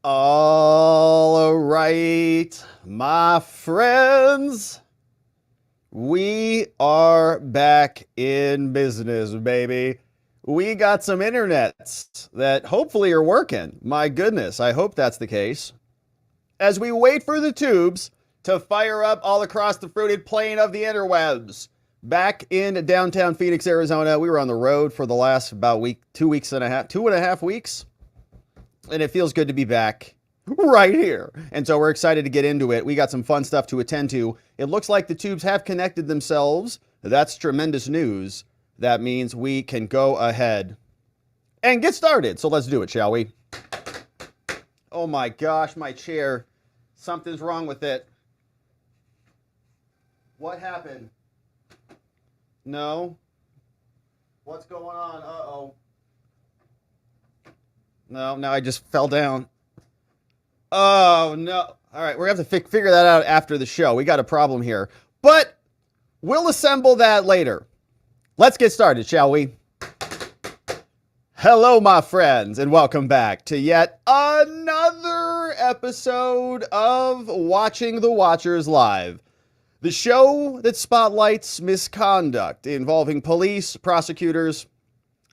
All right, my friends, we are back in business, baby. We got some internets that hopefully are working. My goodness, I hope that's the case. As we wait for the tubes to fire up all across the fruited plain of the interwebs. Back in downtown Phoenix, Arizona, we were on the road for the last about week, 2.5 weeks. And it feels good to be back right here. And so we're excited to get into it. We got some fun stuff to attend to. It looks like the tubes have connected themselves. That's tremendous news. That means we can go ahead and get started. So let's do it, shall we? Oh my gosh, my chair. Something's wrong with it. What happened? No. What's going on? Uh-oh. No, I just fell down. Oh, no. All right, we're going to have to figure that out after the show. We got a problem here. But we'll assemble that later. Let's get started, shall we? Hello, my friends, and welcome back to yet another episode of Watching the Watchers Live, the show that spotlights misconduct involving police, prosecutors,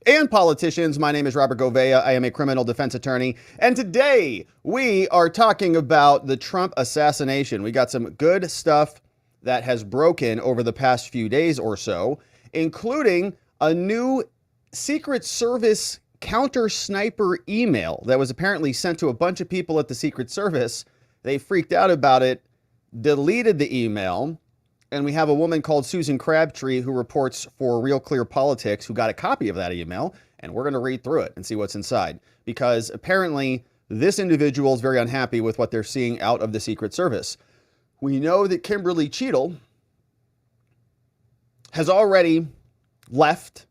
and politicians. My name is Robert Gouveia. I am a criminal defense attorney. And today we are talking about the Trump assassination. We got some good stuff that has broken over the past few days or so, including a new Secret Service counter sniper email that was apparently sent to a bunch of people at the Secret Service. They freaked out about it, deleted the email. And we have a woman called Susan Crabtree who reports for Real Clear Politics who got a copy of that email. And we're going to read through it and see what's inside. Because apparently this individual is very unhappy with what they're seeing out of the Secret Service. We know that Kimberly Cheadle has already left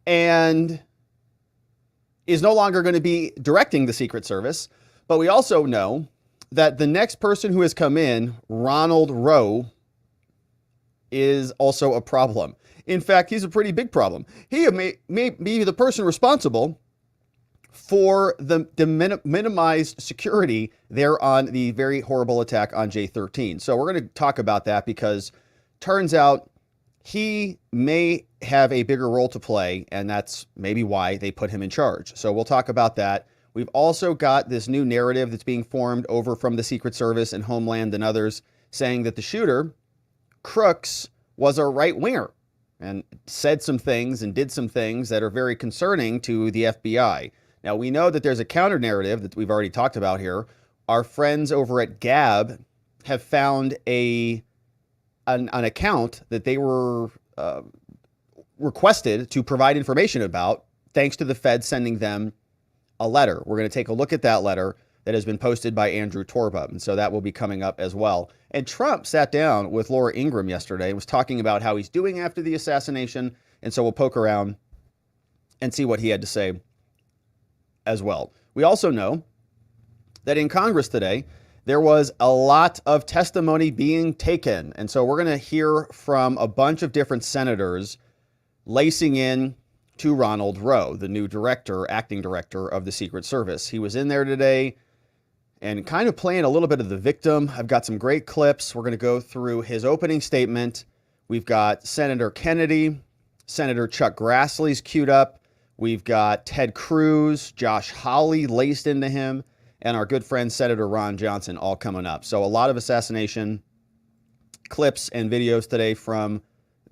and is no longer going to be directing the Secret Service. But we also know that the next person who has come in, Ronald Rowe, is also a problem. In fact, he's a pretty big problem. He may be the person responsible for the minimized security there on the very horrible attack on J13. So we're going to talk about that because turns out he may have a bigger role to play, and that's maybe why they put him in charge. So we'll talk about that. We've also got this new narrative that's being formed over from the Secret Service and Homeland and others saying that the shooter, Crooks, was a right-winger and said some things and did some things that are very concerning to the FBI. Now, we know that there's a counter-narrative that we've already talked about here. Our friends over at Gab have found an account that they were requested to provide information about, thanks to the Fed sending them a letter. We're going to take a look at that letter that has been posted by Andrew Torba. And so that will be coming up as well. And Trump sat down with Laura Ingraham yesterday and was talking about how he's doing after the assassination. And so we'll poke around and see what he had to say as well. We also know that in Congress today, there was a lot of testimony being taken. And so we're going to hear from a bunch of different senators lacing in to Ronald Rowe, the new acting director of the Secret Service. He was in there today and kind of playing a little bit of the victim. I've got some great clips. We're going to go through his opening statement. We've got Senator Kennedy, Senator Chuck Grassley's queued up. We've got Ted Cruz, Josh Hawley laced into him, and our good friend Senator Ron Johnson all coming up. So a lot of assassination clips and videos today from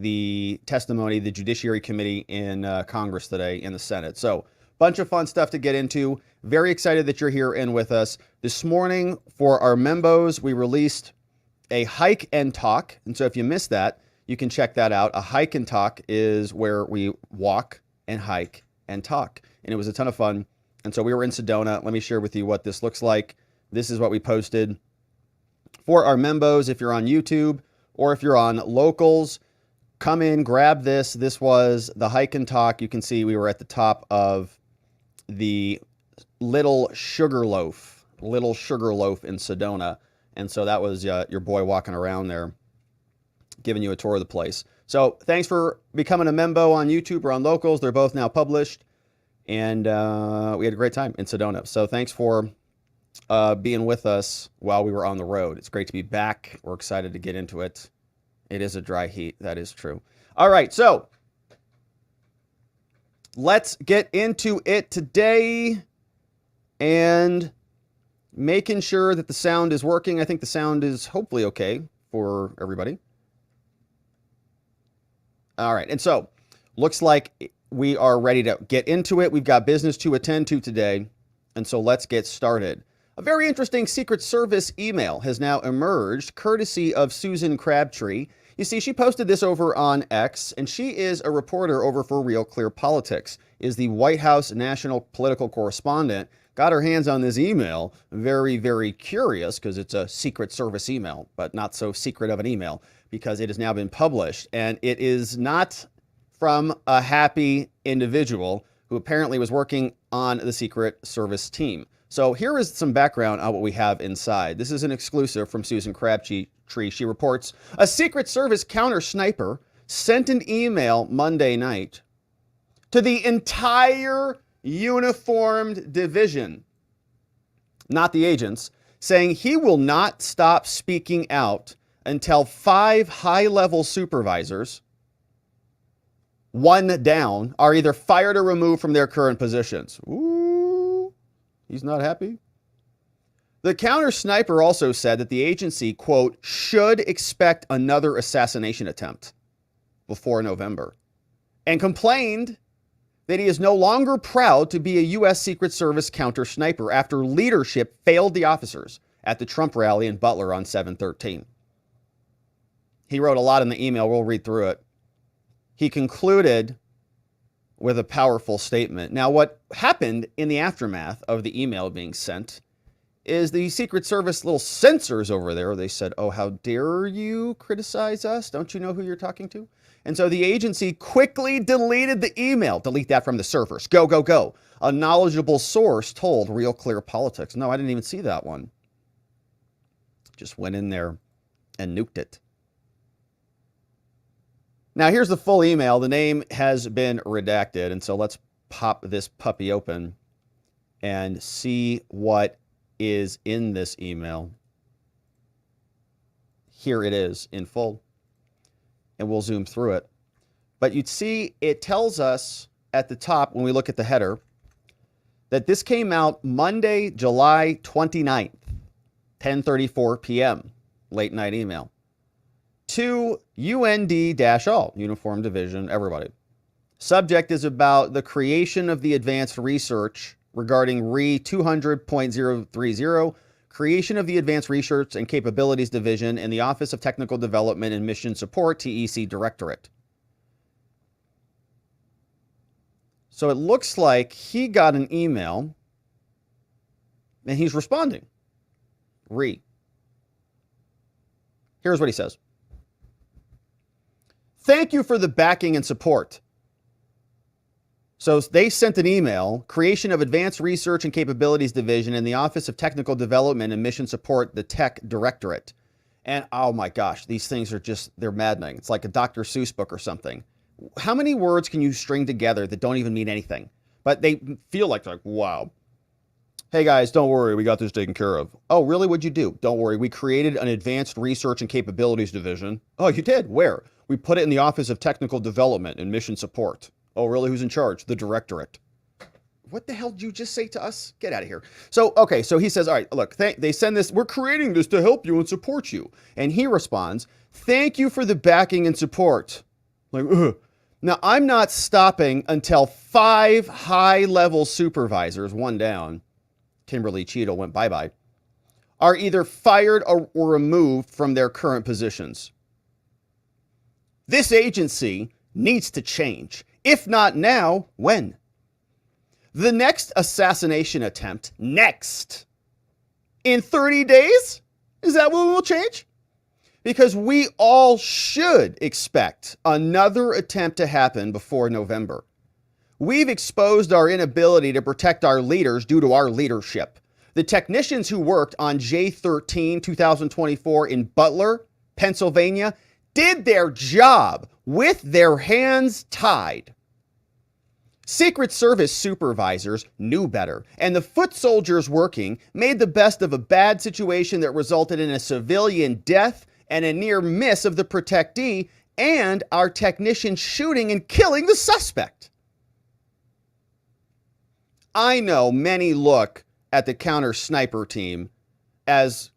the testimony, the Judiciary Committee in Congress today in the Senate. So bunch of fun stuff to get into. Very excited that you're here in with us. This morning for our membos, we released a hike and talk. And so if you missed that, you can check that out. A hike and talk is where we walk and hike and talk. And it was a ton of fun. And so we were in Sedona. Let me share with you what this looks like. This is what we posted for our membos. If you're on YouTube or if you're on Locals, come in, grab this. This was the hike and talk. You can see we were at the top of the Little Sugar Loaf in Sedona. And so that was your boy walking around there, giving you a tour of the place. So thanks for becoming a membo on YouTube or on Locals. They're both now published. And we had a great time in Sedona. So thanks for being with us while we were on the road. It's great to be back. We're excited to get into it. It is a dry heat. That is true. All right, so let's get into it today and making sure that the sound is working. I think the sound is hopefully okay for everybody. All right, and so looks like we are ready to get into it. We've got business to attend to today, and so let's get started. A very interesting Secret Service email has now emerged, courtesy of Susan Crabtree. You see, she posted this over on X, and she is a reporter over for Real Clear Politics, is the White House national political correspondent. Got her hands on this email. Very, very curious because it's a Secret Service email, but not so secret of an email because it has now been published. And it is not from a happy individual who apparently was working on the Secret Service team. So here is some background on what we have inside. This is an exclusive from Susan Crabtree. She reports, a Secret Service counter sniper sent an email Monday night to the entire uniformed division, not the agents, saying he will not stop speaking out until 5 high-level supervisors, 1 down, are either fired or removed from their current positions. Ooh, he's not happy. The counter sniper also said that the agency, quote, should expect another assassination attempt before November, and complained that he is no longer proud to be a U.S. Secret Service counter sniper after leadership failed the officers at the Trump rally in Butler on 7/13. He wrote a lot in the email. We'll read through it. He concluded with a powerful statement. Now, what happened in the aftermath of the email being sent is the Secret Service little censors over there, they said, oh, how dare you criticize us? Don't you know who you're talking to? And so the agency quickly deleted the email. Delete that from the servers. Go, go, go. A knowledgeable source told Real Clear Politics. No, I didn't even see that one. Just went in there and nuked it. Now, here's the full email. The name has been redacted. And so let's pop this puppy open and see what is in this email. Here it is in full. And we'll zoom through it. But you'd see it tells us at the top, when we look at the header, that this came out Monday, July 29th, 10:34 p.m., late night email, to UND-all, Uniform Division, everybody. Subject is about the creation of the advanced research regarding RE 200.030, creation of the Advanced Research and Capabilities Division in the Office of Technical Development and Mission Support, TEC Directorate. So it looks like he got an email and he's responding. Here's what he says. Thank you for the backing and support. So they sent an email, creation of Advanced Research and Capabilities Division in the Office of Technical Development and Mission Support, the Tech Directorate. And oh my gosh, these things are just, they're maddening. It's like a Dr. Seuss book or something. How many words can you string together that don't even mean anything? But they feel like, wow. Hey guys, don't worry, we got this taken care of. Oh, really? What'd you do? Don't worry, we created an Advanced Research and Capabilities Division. Oh, you did? Where? We put it in the Office of Technical Development and Mission Support. Oh, really? Who's in charge? The Directorate. What the hell did you just say to us? Get out of here. So, okay, so he says, all right, look, they send this, we're creating this to help you and support you. And he responds, thank you for the backing and support. Like, ugh. Now, I'm not stopping until 5 high-level supervisors, 1 down, Kimberly Cheadle went bye-bye, are either fired or removed from their current positions. This agency needs to change. If not now, when? The next assassination attempt, next, in 30 days? Is that when we'll change? Because we all should expect another attempt to happen before November. We've exposed our inability to protect our leaders due to our leadership. The technicians who worked on J13 2024 in Butler, Pennsylvania, did their job with their hands tied. Secret Service supervisors knew better, and the foot soldiers working made the best of a bad situation that resulted in a civilian death and a near miss of the protectee, and our technician shooting and killing the suspect. I know many look at the counter sniper team as,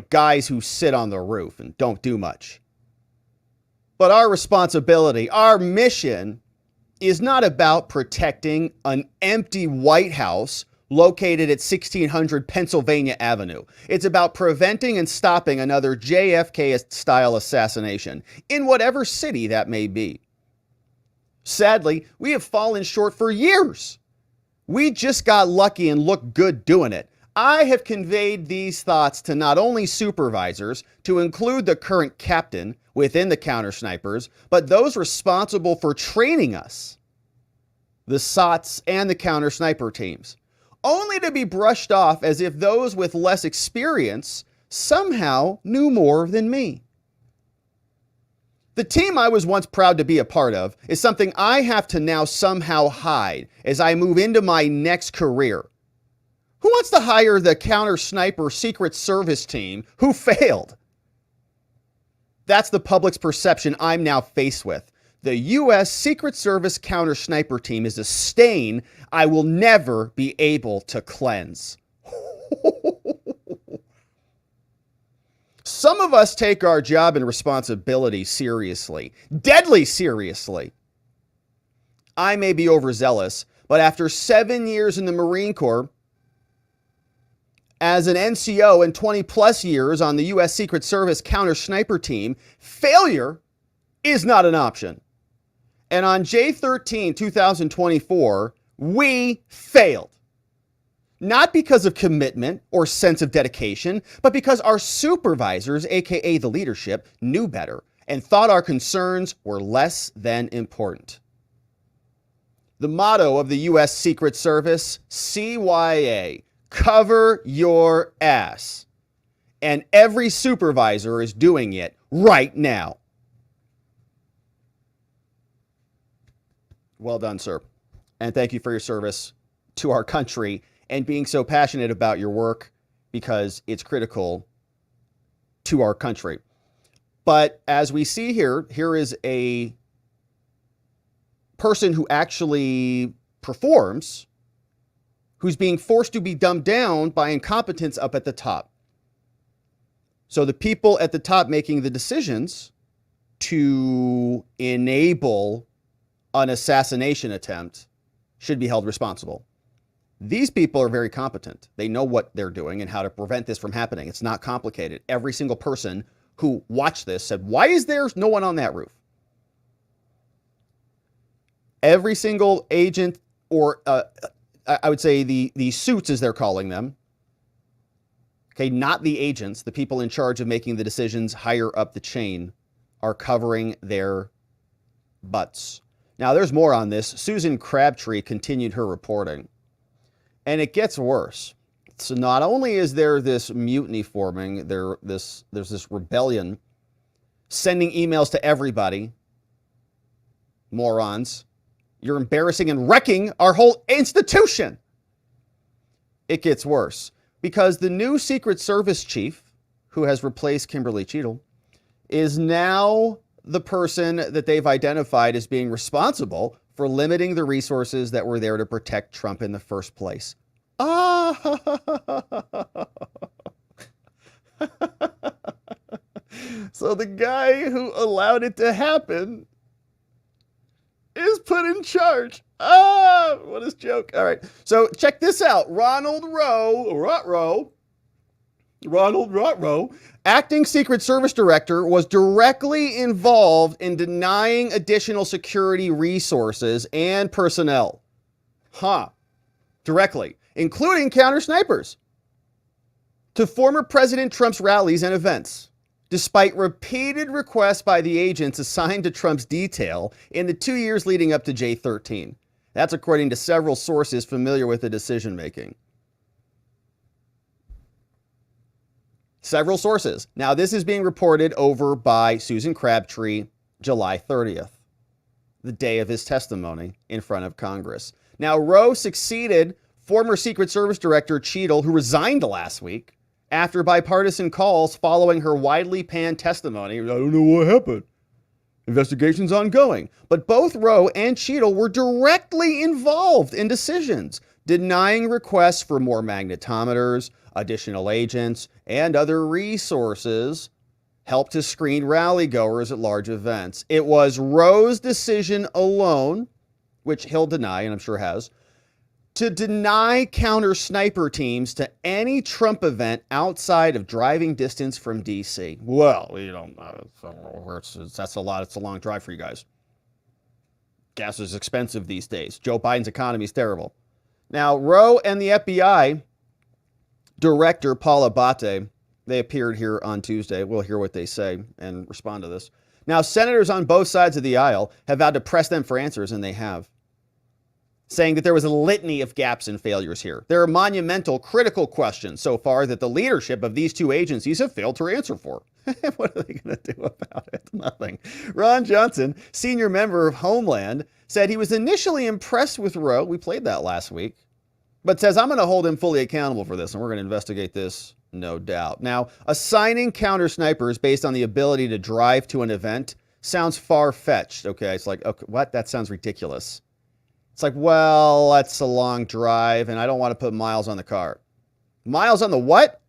guys who sit on the roof and don't do much. But our responsibility, our mission, is not about protecting an empty White House located at 1600 Pennsylvania Avenue. It's about preventing and stopping another JFK-style assassination in whatever city that may be. Sadly, we have fallen short for years. We just got lucky and looked good doing it. I have conveyed these thoughts to not only supervisors, to include the current captain within the counter snipers, but those responsible for training us, the SOTs and the counter sniper teams, only to be brushed off as if those with less experience somehow knew more than me. The team I was once proud to be a part of is something I have to now somehow hide as I move into my next career. Who wants to hire the counter sniper Secret Service team who failed? That's the public's perception I'm now faced with. The U.S. Secret Service counter sniper team is a stain I will never be able to cleanse. Some of us take our job and responsibility seriously, deadly seriously. I may be overzealous, but after 7 years in the Marine Corps, as an NCO and 20 plus years on the U.S. Secret Service counter sniper team, failure is not an option. And on J13 2024, we failed. Not because of commitment or sense of dedication, but because our supervisors, aka the leadership, knew better and thought our concerns were less than important. The motto of the U.S. Secret Service, CYA, cover your ass. And every supervisor is doing it right now. Well done, sir. And thank you for your service to our country and being so passionate about your work, because it's critical to our country. But as we see here is a person who actually performs, who's being forced to be dumbed down by incompetence up at the top. So the people at the top making the decisions to enable an assassination attempt should be held responsible. These people are very competent. They know what they're doing and how to prevent this from happening. It's not complicated. Every single person who watched this said, why is there no one on that roof? Every single agent, or I would say the suits as they're calling them, okay, not the agents, the people in charge of making the decisions higher up the chain, are covering their butts. Now, there's more on this. Susan Crabtree continued her reporting. And it gets worse. So not only is there this mutiny forming, there's this rebellion, sending emails to everybody. Morons. You're embarrassing and wrecking our whole institution. It gets worse, because the new Secret Service chief, who has replaced Kimberly Cheadle, is now the person that they've identified as being responsible for limiting the resources that were there to protect Trump in the first place. So the guy who allowed it to happen is put in charge. What a joke. All right. So check this out. Ronald Rowe, acting Secret Service director, was directly involved in denying additional security resources and personnel. Directly, including counter snipers, to former President Trump's rallies and events, despite repeated requests by the agents assigned to Trump's detail in the 2 years leading up to J13. That's according to several sources familiar with the decision-making. Several sources. Now, this is being reported over by Susan Crabtree, July 30th, the day of his testimony in front of Congress. Now, Rowe succeeded former Secret Service Director Cheadle, who resigned last week after bipartisan calls following her widely panned testimony. I don't know what happened. Investigation's ongoing. But both Rowe and Cheadle were directly involved in decisions, denying requests for more magnetometers, additional agents, and other resources helped to screen rally goers at large events. It was Rowe's decision alone, which he'll deny, and I'm sure has, to deny counter sniper teams to any Trump event outside of driving distance from D.C. Well, that's a lot. It's a long drive for you guys. Gas is expensive these days. Joe Biden's economy is terrible. Now, Rowe and the FBI director, Paul Abate, they appeared here on Tuesday. We'll hear what they say and respond to this. Now, senators on both sides of the aisle have vowed to press them for answers, and they have, saying that there was a litany of gaps and failures here. There are monumental, critical questions so far that the leadership of these two agencies have failed to answer for. What are they going to do about it? Nothing. Ron Johnson, senior member of Homeland, said he was initially impressed with Rowe. We played that last week. But says, I'm going to hold him fully accountable for this, and we're going to investigate this, no doubt. Now, assigning counter snipers based on the ability to drive to an event sounds far-fetched. Okay, it's like, okay, what? That sounds ridiculous. It's like, well, that's a long drive, and I don't want to put miles on the car. Miles on the what?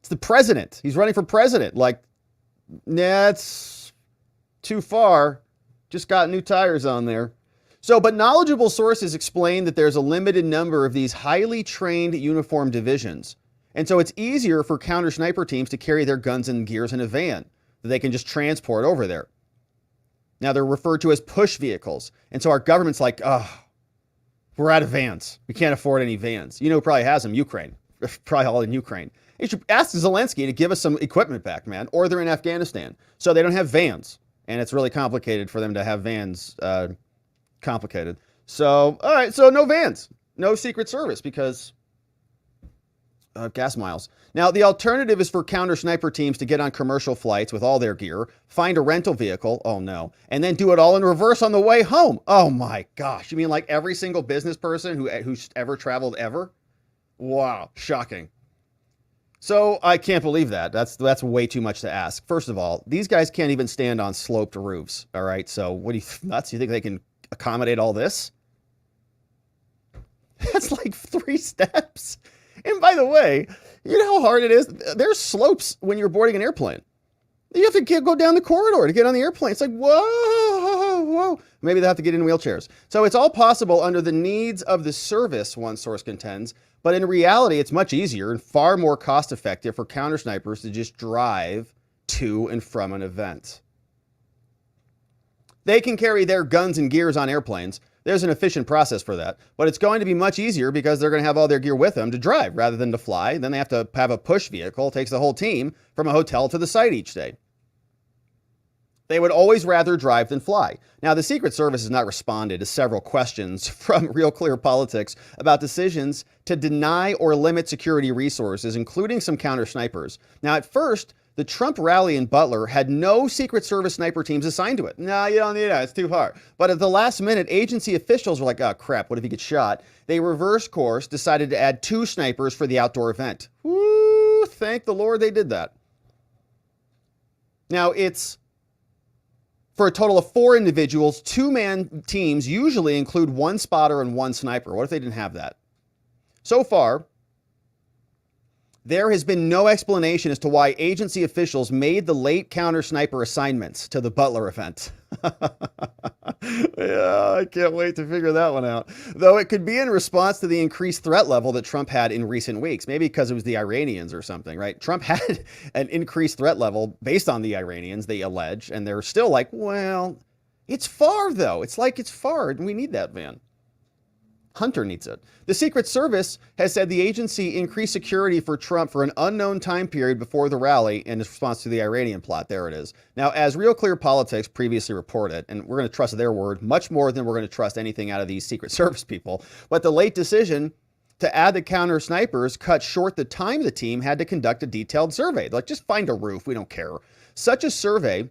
It's the president. He's running for president. Like, nah, it's too far. Just got new tires on there. So, but knowledgeable sources explain that there's a limited number of these highly trained uniformed divisions. And so it's easier for counter sniper teams to carry their guns and gears in a van that they can just transport over there. Now, they're referred to as push vehicles. And so our government's like, oh, we're out of vans. We can't afford any vans. You know who probably has them? Ukraine. Probably all in Ukraine. You should ask Zelensky to give us some equipment back, man. Or they're in Afghanistan. So they don't have vans. And it's really complicated for them to have vans. Complicated. So, all right. So no vans. No Secret Service because gas miles. Now, the alternative is for counter sniper teams to get on commercial flights with all their gear, find a rental vehicle, oh no, and then do it all in reverse on the way home. Oh my gosh. You mean like every single business person who's ever traveled ever? Wow, shocking. So I can't believe that. That's way too much to ask. First of all, these guys can't even stand on sloped roofs. All right. So what do you nuts? You think they can accommodate all this? That's like 3 steps. And by the way, you know how hard it is? There's slopes when you're boarding an airplane. You have to go down the corridor to get on the airplane. It's like, whoa. Maybe they have to get in wheelchairs. So it's all possible under the needs of the service, one source contends. But in reality, it's much easier and far more cost effective for counter snipers to just drive to and from an event. They can carry their guns and gears on airplanes. There's an efficient process for that, but it's going to be much easier because they're going to have all their gear with them to drive rather than to fly. Then they have to have a push vehicle. It takes the whole team from a hotel to the site each day. They would always rather drive than fly. Now, the Secret Service has not responded to several questions from Real Clear Politics about decisions to deny or limit security resources, including some counter snipers. Now, at first, the Trump rally in Butler had no Secret Service sniper teams assigned to it. No, you don't need that. It's too far. But at the last minute, agency officials were like, oh, crap, what if he gets shot? They reversed course, decided to add 2 snipers for the outdoor event. Woo, thank the Lord they did that. Now, it's for a total of 4 individuals. 2-man teams usually include 1 spotter and 1 sniper. What if they didn't have that? So far, there has been no explanation as to why agency officials made the late counter sniper assignments to the Butler event. Yeah, I can't wait to figure that one out. Though it could be in response to the increased threat level that Trump had in recent weeks. Maybe because it was the Iranians or something, right? Trump had an increased threat level based on the Iranians, they allege. And they're still like, well, it's far, though. It's like it's far, and we need that van. Hunter needs it. The Secret Service has said the agency increased security for Trump for an unknown time period before the rally in response to the Iranian plot. There it is. Now, as Real Clear Politics previously reported, and we're going to trust their word much more than we're going to trust anything out of these Secret Service people, but the late decision to add the counter snipers cut short the time the team had to conduct a detailed survey. Like, just find a roof. We don't care. Such a survey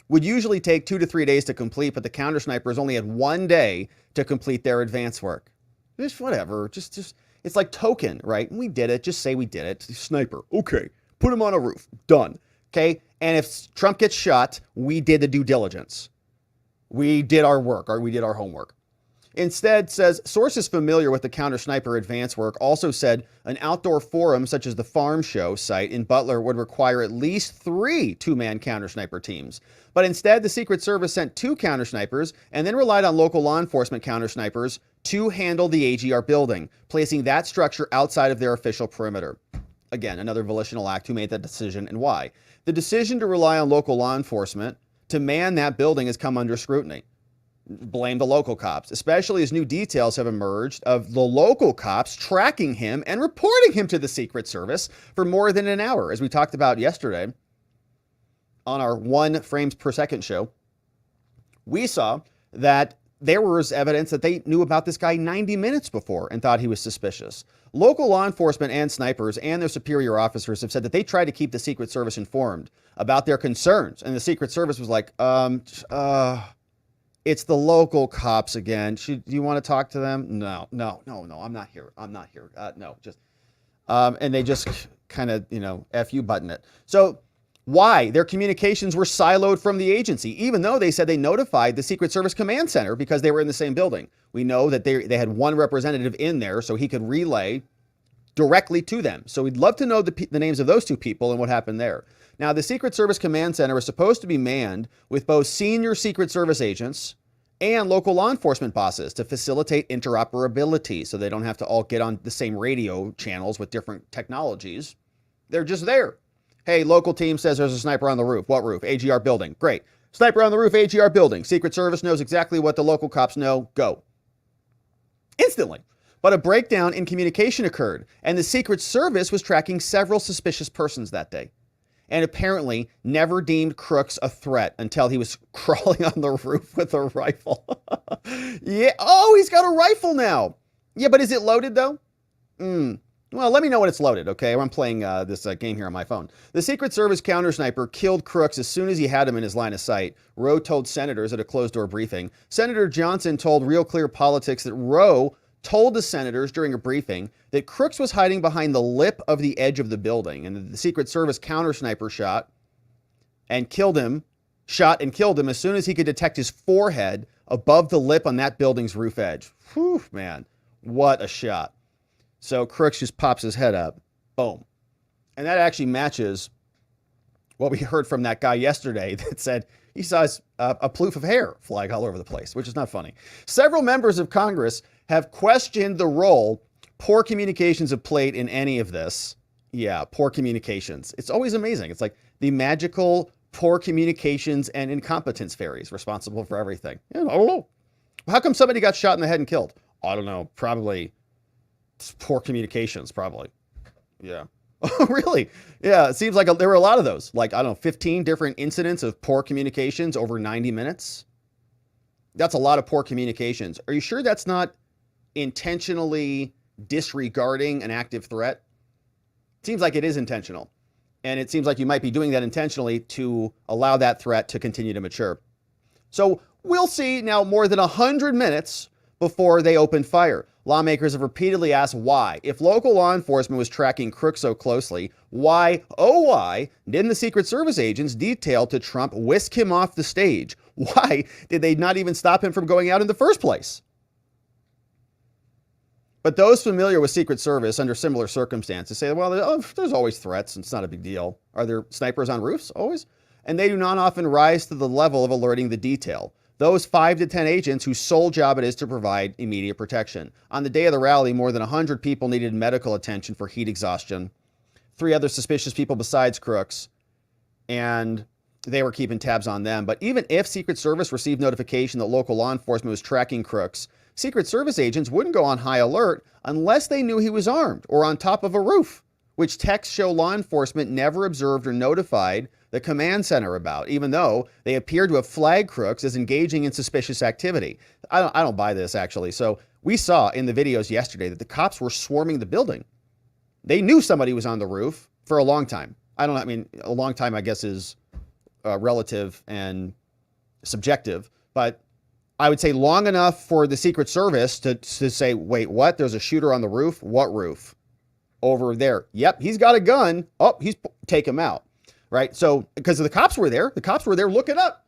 would usually take 2 to 3 days to complete, but the counter snipers only had 1 day to complete their advance work. Just whatever. Just it's like token, right? We did it. Just say we did it. Sniper. Okay. Put him on a roof. Done. Okay. And if Trump gets shot, we did the due diligence. We did our work, or we did our homework. Instead, says sources familiar with the counter sniper advance work also said an outdoor forum such as the Farm Show site in Butler would require at least 3 two-man counter sniper teams. But instead, the Secret Service sent 2 counter snipers and then relied on local law enforcement counter snipers to handle the AGR building, placing that structure outside of their official perimeter. Again, another volitional act. Who made that decision and why? The decision to rely on local law enforcement to man that building has come under scrutiny. Blame the local cops, especially as new details have emerged of the local cops tracking him and reporting him to the Secret Service for more than an hour. As we talked about yesterday on our 1 frames per second show, we saw that there was evidence that they knew about this guy 90 minutes before and thought he was suspicious. Local law enforcement and snipers and their superior officers have said that they tried to keep the Secret Service informed about their concerns. And the Secret Service was like, it's the local cops again. Do you want to talk to them? No, I'm not here. No, just, and they just kind of, F you button it. So why? Their communications were siloed from the agency, even though they said they notified the Secret Service Command Center because they were in the same building. We know that they had one representative in there so he could relay directly to them. So we'd love to know the names of those 2 people and what happened there. Now, the Secret Service Command Center is supposed to be manned with both senior Secret Service agents and local law enforcement bosses to facilitate interoperability so they don't have to all get on the same radio channels with different technologies. They're just there. Hey, local team says there's a sniper on the roof. What roof? AGR building. Great. Sniper on the roof, AGR building. Secret Service knows exactly what the local cops know. Go. Instantly. But a breakdown in communication occurred, and the Secret Service was tracking several suspicious persons that day, and apparently never deemed Crooks a threat until he was crawling on the roof with a rifle. Yeah. Oh, he's got a rifle now. Yeah, but is it loaded, though? Well, let me know when it's loaded, okay? I'm playing this game here on my phone. The Secret Service counter sniper killed Crooks as soon as he had him in his line of sight. Rowe told senators at a closed-door briefing. Senator Johnson told Real Clear Politics that Rowe told the senators during a briefing that Crooks was hiding behind the lip of the edge of the building, and the Secret Service counter sniper shot and killed him as soon as he could detect his forehead above the lip on that building's roof edge. Whew, man, what a shot. So Crooks just pops his head up. Boom. And that actually matches what we heard from that guy yesterday that said he saw a ploof of hair flying all over the place, which is not funny. Several members of Congress have questioned the role poor communications have played in any of this. Yeah, poor communications. It's always amazing. It's like the magical poor communications and incompetence fairies responsible for everything. I don't know. How come somebody got shot in the head and killed? I don't know. Probably poor communications, probably. Yeah. Oh, really? Yeah, it seems like there were a lot of those. Like, I don't know, 15 different incidents of poor communications over 90 minutes. That's a lot of poor communications. Are you sure that's not intentionally disregarding an active threat? It seems like it is intentional. And it seems like you might be doing that intentionally to allow that threat to continue to mature. So we'll see now more than 100 minutes before they open fire. Lawmakers have repeatedly asked why. If local law enforcement was tracking Crooks so closely, why, oh why, didn't the Secret Service agents detailed to Trump whisk him off the stage? Why did they not even stop him from going out in the first place? But those familiar with Secret Service under similar circumstances say, well, there's always threats and it's not a big deal. Are there snipers on roofs? Always. And they do not often rise to the level of alerting the detail. Those 5 to 10 agents whose sole job it is to provide immediate protection. On the day of the rally, more than 100 people needed medical attention for heat exhaustion. 3 other suspicious people besides Crooks. And they were keeping tabs on them. But even if Secret Service received notification that local law enforcement was tracking Crooks, Secret Service agents wouldn't go on high alert unless they knew he was armed or on top of a roof, which texts show law enforcement never observed or notified the command center about, even though they appear to have flagged Crooks as engaging in suspicious activity. I don't buy this, actually. So we saw in the videos yesterday that the cops were swarming the building. They knew somebody was on the roof for a long time. A long time, I guess, is relative and subjective, but I would say long enough for the Secret Service to say, wait, what? There's a shooter on the roof? What roof? Over there. Yep, he's got a gun. Oh, take him out. Right? So, because the cops were there. The cops were there looking up,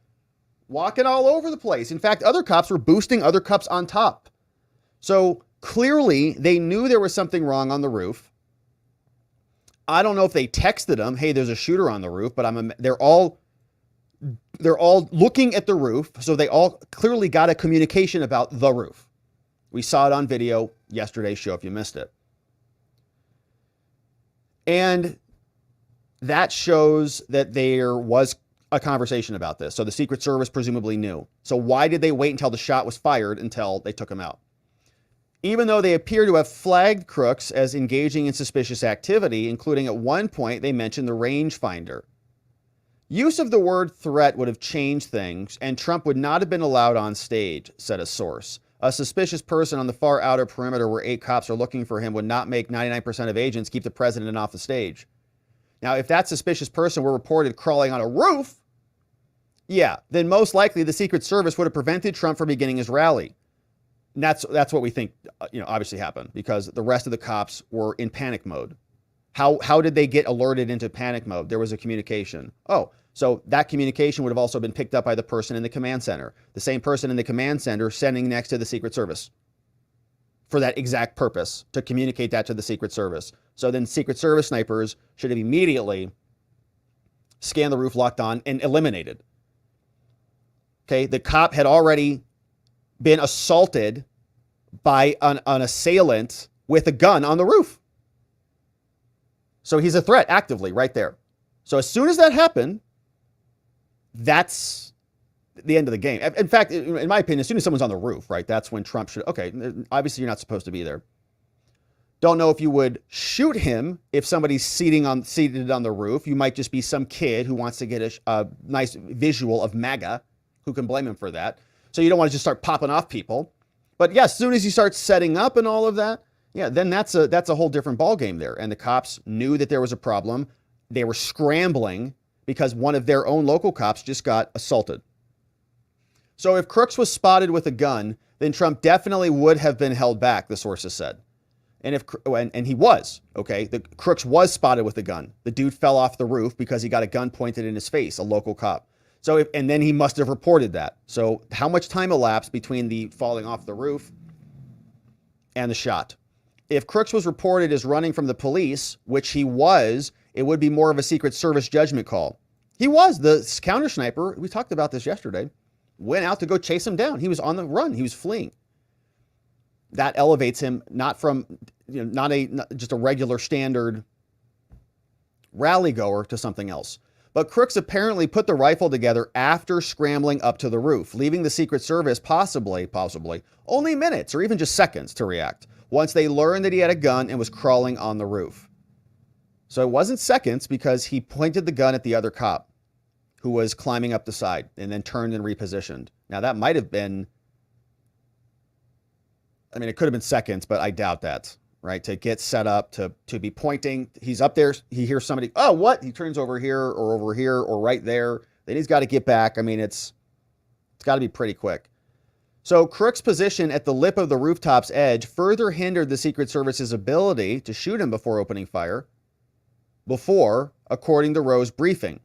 walking all over the place. In fact, other cops were boosting other cops on top. So, clearly, they knew there was something wrong on the roof. I don't know if they texted them, hey, there's a shooter on the roof, but they're all looking at the roof. So they all clearly got a communication about the roof. We saw it on video yesterday's show if you missed it. And that shows that there was a conversation about this. So the Secret Service presumably knew. So why did they wait until the shot was fired until they took him out? Even though they appear to have flagged Crooks as engaging in suspicious activity, including at one point they mentioned the rangefinder. Use of the word threat would have changed things, and Trump would not have been allowed on stage, said a source. A suspicious person on the far outer perimeter where 8 cops are looking for him would not make 99% of agents keep the president off the stage. Now, if that suspicious person were reported crawling on a roof, yeah, then most likely the Secret Service would have prevented Trump from beginning his rally. And that's what we think, obviously happened, because the rest of the cops were in panic mode. How did they get alerted into panic mode? There was a communication. Oh, so that communication would have also been picked up by the person in the command center. The same person in the command center sending next to the Secret Service for that exact purpose, to communicate that to the Secret Service. So then Secret Service snipers should have immediately scanned the roof, locked on, and eliminated. Okay, the cop had already been assaulted by an assailant with a gun on the roof. So he's a threat actively right there. So as soon as that happened, that's the end of the game. In fact, in my opinion, as soon as someone's on the roof, right, that's when Trump should, okay, obviously you're not supposed to be there. Don't know if you would shoot him if somebody's seated on the roof. You might just be some kid who wants to get a nice visual of MAGA. Who can blame him for that? So you don't want to just start popping off people. But yeah, as soon as you start setting up and all of that, yeah, then that's a whole different ballgame there. And the cops knew that there was a problem. They were scrambling because one of their own local cops just got assaulted. So if Crooks was spotted with a gun, then Trump definitely would have been held back, the sources said. And he was, okay? The Crooks was spotted with a gun. The dude fell off the roof because he got a gun pointed in his face, a local cop. So, and then he must have reported that. So how much time elapsed between the falling off the roof and the shot? If Crooks was reported as running from the police, which he was, it would be more of a Secret Service judgment call. He was. The counter sniper, we talked about this yesterday, went out to go chase him down. He was on the run. He was fleeing. That elevates him not from, not just a regular standard rally goer to something else. But Crooks apparently put the rifle together after scrambling up to the roof, leaving the Secret Service possibly only minutes or even just seconds to react once they learned that he had a gun and was crawling on the roof. So it wasn't seconds because he pointed the gun at the other cop who was climbing up the side and then turned and repositioned. Now that might have been, it could have been seconds, but I doubt that. Right, to get set up, to be pointing. He's up there, he hears somebody, oh, what? He turns over here or right there. Then he's got to get back. It's got to be pretty quick. So Crooks' position at the lip of the rooftop's edge further hindered the Secret Service's ability to shoot him before opening fire, according to Rowe's briefing.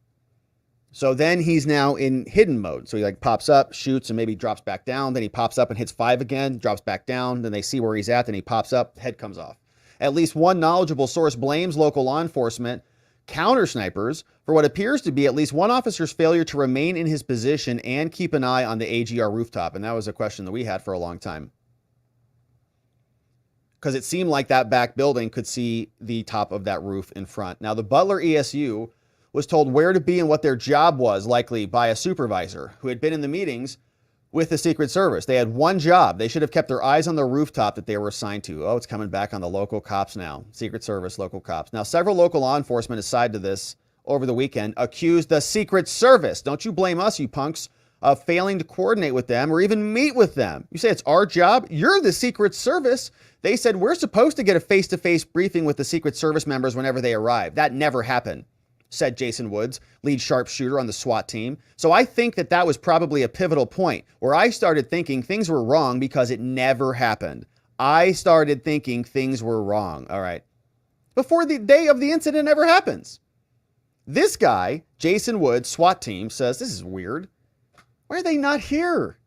So then he's now in hidden mode. So he pops up, shoots, and maybe drops back down. Then he pops up and hits 5 again, drops back down. Then they see where he's at. Then he pops up, head comes off. At least one knowledgeable source blames local law enforcement counter snipers for what appears to be at least one officer's failure to remain in his position and keep an eye on the AGR rooftop. And that was a question that we had for a long time. Because it seemed like that back building could see the top of that roof in front. Now, the Butler ESU was told where to be and what their job was, likely by a supervisor who had been in the meetings with the Secret Service. They had one job. They should have kept their eyes on the rooftop that they were assigned to. Oh, it's coming back on the local cops now. Secret Service, local cops. Now, several local law enforcement aside to this over the weekend accused the Secret Service, don't you blame us, you punks, of failing to coordinate with them or even meet with them. You say it's our job? You're the Secret Service. They said we're supposed to get a face-to-face briefing with the Secret Service members whenever they arrive. That never happened. said Jason Woods, lead sharpshooter on the SWAT team. So I think that that was probably a pivotal point where I started thinking things were wrong because it never happened. I started thinking things were wrong. All right. Before the day of the incident ever happens. This guy, Jason Woods, SWAT team, says, this is weird. Why are they not here?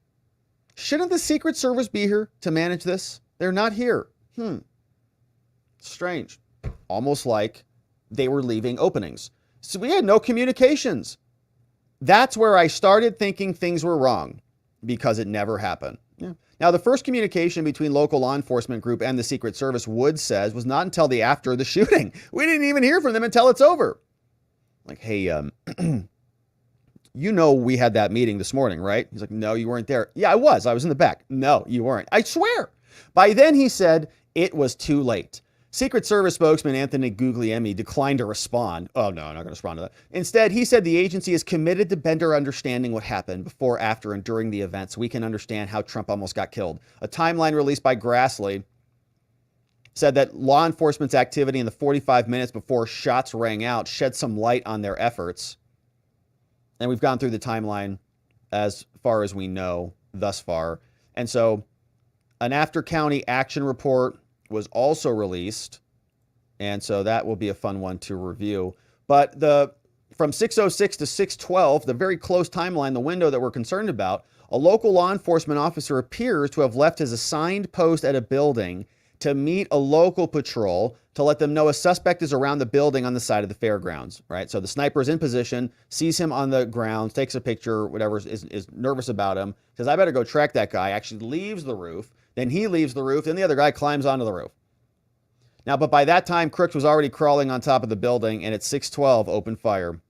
Shouldn't the Secret Service be here to manage this? They're not here. Strange. Almost like they were leaving openings. So we had no communications. That's where I started thinking things were wrong because it never happened. Yeah. Now, the first communication between local law enforcement group and the Secret Service, Woods says, was not until after the shooting. We didn't even hear from them until it's over. Like, hey, you know we had that meeting this morning, right? He's like, no, you weren't there. Yeah, I was. I was in the back. No, you weren't. I swear. By then, he said it was too late. Secret Service spokesman Anthony Guglielmi declined to respond. Oh, no, I'm not going to respond to that. Instead, he said the agency is committed to better understanding what happened before, after, and during the event so we can understand how Trump almost got killed. A timeline released by Grassley said that law enforcement's activity in the 45 minutes before shots rang out shed some light on their efforts. And we've gone through the timeline as far as we know thus far. And so an after-county action report was also released. And so that will be a fun one to review. But from 6:06 to 6:12, the very close timeline, the window that we're concerned about, a local law enforcement officer appears to have left his assigned post at a building to meet a local patrol to let them know a suspect is around the building on the side of the fairgrounds, right? So the sniper is in position, sees him on the ground, takes a picture, whatever, is nervous about him, says, I better go track that guy, actually leaves the roof. Then he leaves the roof, then the other guy climbs onto the roof. Now, but by that time, Crooks was already crawling on top of the building, and at 6:12, opened fire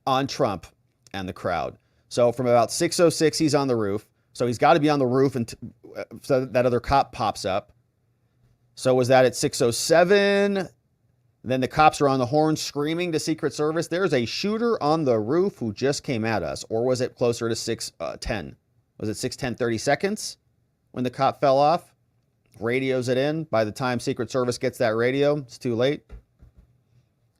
on Trump and the crowd. So from about 6:06, he's on the roof. So he's got to be on the roof and so that other cop pops up. So was that at 6:07? Then the cops are on the horn screaming to Secret Service, there's a shooter on the roof who just came at us. Or was it closer to 6:10? Was it 6:10, 30 seconds when the cop fell off? Radios it in. By the time Secret Service gets that radio, it's too late.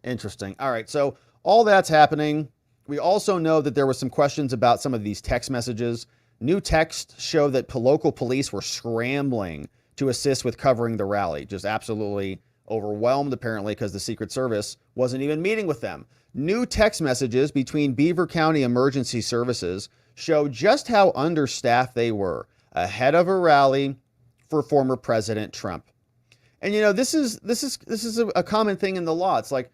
Interesting. All right, so all that's happening. We also know that there was some questions about some of these text messages. New texts show that local police were scrambling to assist with covering the rally. Just absolutely overwhelmed, apparently, because the Secret Service wasn't even meeting with them. New text messages between Beaver County Emergency Services show just how understaffed they were ahead of a rally for former President Trump. And, you know, this is a common thing in the law. It's like,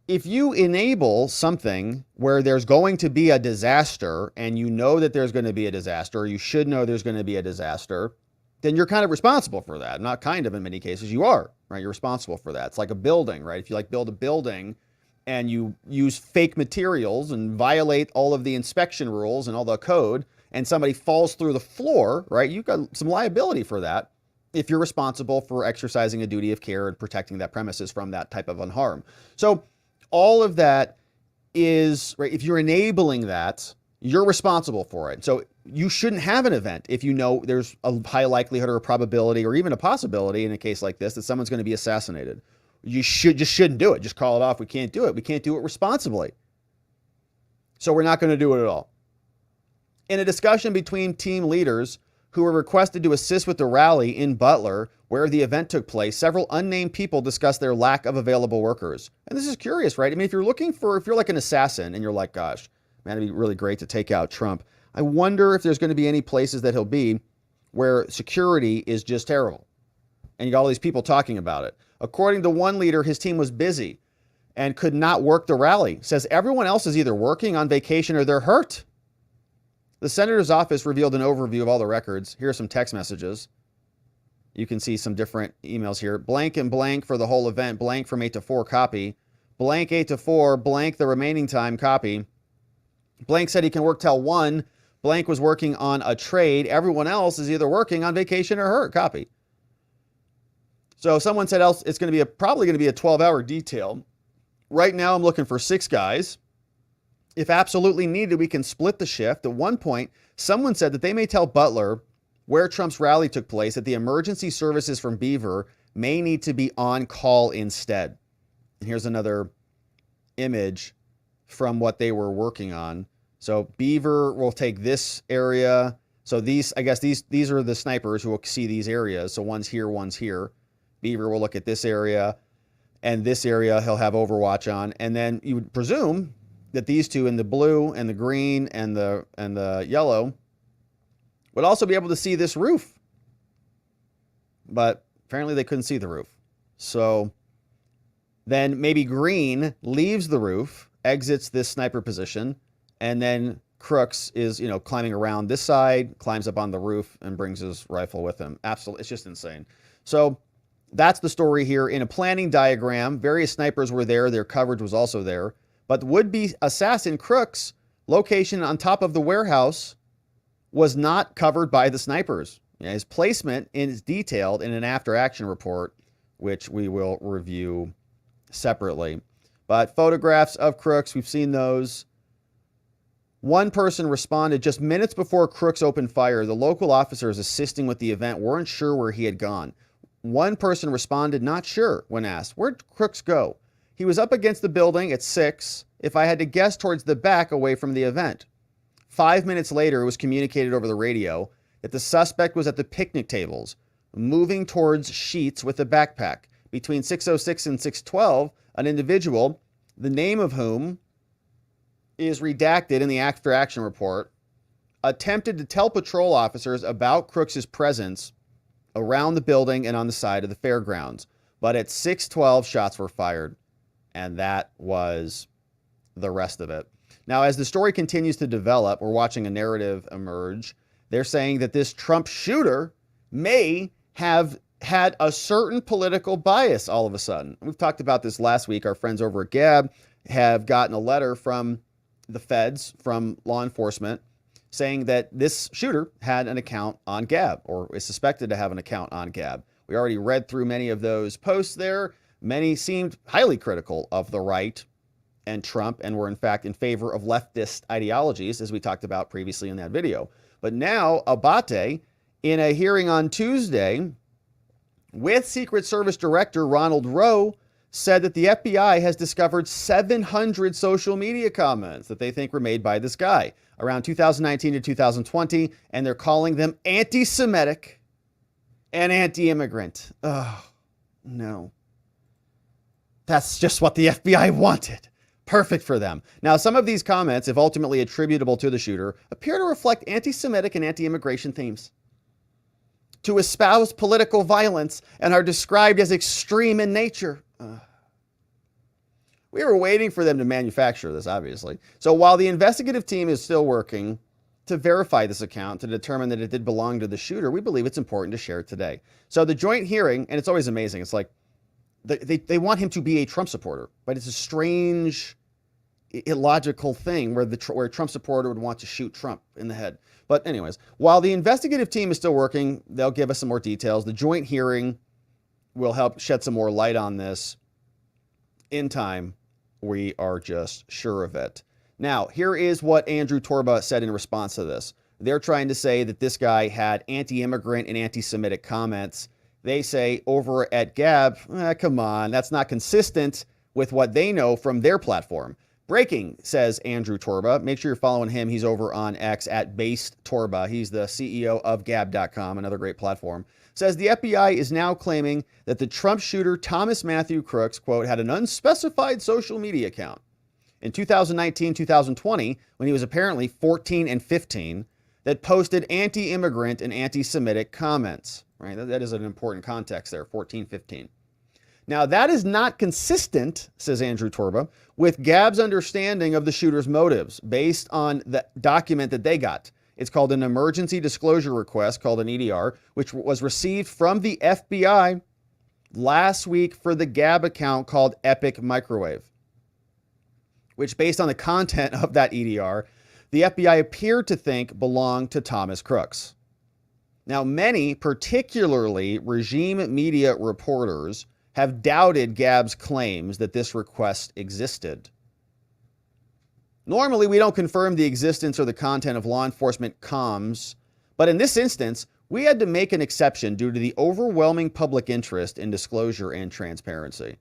if you enable something where there's going to be a disaster and you know that there's going to be a disaster, or you should know there's going to be a disaster, then you're kind of responsible for that. Not kind of, in many cases, you are, right? You're responsible for that. It's like a building, right? If you like build a building and you use fake materials and violate all of the inspection rules and all the code, and somebody falls through the floor, right? You've got some liability for that if you're responsible for exercising a duty of care and protecting that premises from that type of harm. So all of that is, right, if you're enabling that, you're responsible for it. So you shouldn't have an event if you know there's a high likelihood or a probability or even a possibility in a case like this that someone's going to be assassinated. You shouldn't do it. Just call it off. We can't do it. We can't do it responsibly. So we're not going to do it at all. In a discussion between team leaders who were requested to assist with the rally in Butler, where the event took place, several unnamed people discussed their lack of available workers. And this is curious, right? I mean, if you're like an assassin and you're like, gosh, man, it'd be really great to take out Trump. I wonder if there's going to be any places that he'll be where security is just terrible. And you got all these people talking about it. According to one leader, his team was busy and could not work the rally. Says everyone else is either working, on vacation, or they're hurt. The senator's office revealed an overview of all the records. Here are some text messages. You can see some different emails here. Blank and blank for the whole event. Blank from 8 to 4 copy. Blank 8 to 4. Blank the remaining time copy. Blank said he can work till 1. Blank was working on a trade. Everyone else is either working, on vacation, or hurt. Copy. So someone said else it's going to be probably going to be a 12-hour detail. Right now I'm looking for 6 guys. If absolutely needed, we can split the shift. At one point, someone said that they may tell Butler, where Trump's rally took place, that the emergency services from Beaver may need to be on call instead. And here's another image from what they were working on. So Beaver will take this area. So these, I guess these are the snipers who will see these areas. So one's here, one's here. Beaver will look at this area, and this area he'll have Overwatch on. And then you would presume that these two in the blue and the green and the yellow would also be able to see this roof. But apparently they couldn't see the roof. So then maybe green leaves the roof, exits this sniper position, and then Crooks is, climbing around this side, climbs up on the roof, and brings his rifle with him. Absolutely. It's just insane. So that's the story here. In a planning diagram, various snipers were there. Their coverage was also there. But would-be assassin Crooks' location on top of the warehouse was not covered by the snipers. His placement is detailed in an after-action report, which we will review separately. But photographs of Crooks, we've seen those. One person responded just minutes before Crooks opened fire. The local officers assisting with the event weren't sure where he had gone. One person responded, not sure, when asked, where'd Crooks go? He was up against the building at 6. If I had to guess, towards the back away from the event. 5 minutes later, it was communicated over the radio that the suspect was at the picnic tables, moving towards Sheets with a backpack. Between 6:06 and 6:12, an individual, the name of whom is redacted in the after-action report, attempted to tell patrol officers about Crooks' presence around the building and on the side of the fairgrounds. But at 6:12, shots were fired. And that was the rest of it. Now, as the story continues to develop, we're watching a narrative emerge. They're saying that this Trump shooter may have had a certain political bias all of a sudden. We've talked about this last week. Our friends over at Gab have gotten a letter from the feds, from law enforcement, saying that this shooter had an account on Gab, or is suspected to have an account on Gab. We already read through many of those posts there. Many seemed highly critical of the right and Trump, and were in fact in favor of leftist ideologies, as we talked about previously in that video. But now Abate, in a hearing on Tuesday with Secret Service Director Ronald Rowe, said that the FBI has discovered 700 social media comments that they think were made by this guy around 2019 to 2020, and they're calling them anti-Semitic and anti-immigrant. Oh, no. That's just what the FBI wanted. Perfect for them. Now, some of these comments, if ultimately attributable to the shooter, appear to reflect anti-Semitic and anti-immigration themes, to espouse political violence, and are described as extreme in nature. We were waiting for them to manufacture this, obviously. So while the investigative team is still working to verify this account to determine that it did belong to the shooter, we believe it's important to share it today. So the joint hearing, and it's always amazing, it's like they want him to be a Trump supporter, but it's a strange, illogical thing where a Trump supporter would want to shoot Trump in the head. But anyways, while the investigative team is still working, they'll give us some more details. The joint hearing will help shed some more light on this in time. We are just sure of it. Now, here is what Andrew Torba said in response to this. They're trying to say that this guy had anti-immigrant and anti-Semitic comments. They say over at Gab, come on, that's not consistent with what they know from their platform. Breaking, says Andrew Torba. Make sure you're following him. He's over on X at Based Torba. He's the CEO of Gab.com, another great platform. Says the FBI is now claiming that the Trump shooter Thomas Matthew Crooks, quote, had an unspecified social media account in 2019, 2020, when he was apparently 14 and 15, that posted anti-immigrant and anti-Semitic comments. Right? That is an important context there, 14, 15. Now, that is not consistent, says Andrew Torba, with Gab's understanding of the shooter's motives based on the document that they got. It's called an emergency disclosure request, called an EDR, which was received from the FBI last week for the Gab account called Epic Microwave, which, based on the content of that EDR, the FBI appeared to think belonged to Thomas Crooks. Now, many, particularly regime media reporters, have doubted Gab's claims that this request existed. Normally, we don't confirm the existence or the content of law enforcement comms, but in this instance, we had to make an exception due to the overwhelming public interest in disclosure and transparency.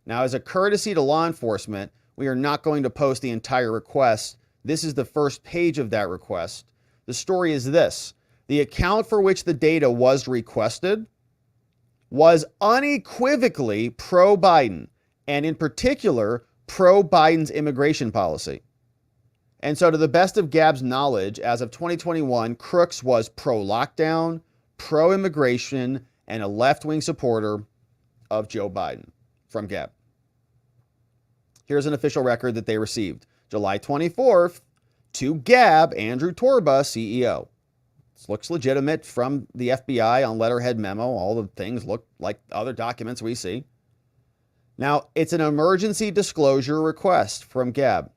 Now, as a courtesy to law enforcement, We are not going to post the entire request. This is the first page of that request. The story is this: the account for which the data was requested was unequivocally pro-Biden, and in particular, pro-Biden's immigration policy. And so to the best of Gab's knowledge, as of 2021, Crooks was pro-lockdown, pro-immigration, and a left-wing supporter of Joe Biden from Gab. Here's an official record that they received. July 24th, to Gab, Andrew Torba, CEO. This looks legitimate from the FBI on letterhead memo. All the things look like other documents we see. Now, it's an emergency disclosure request from Gab.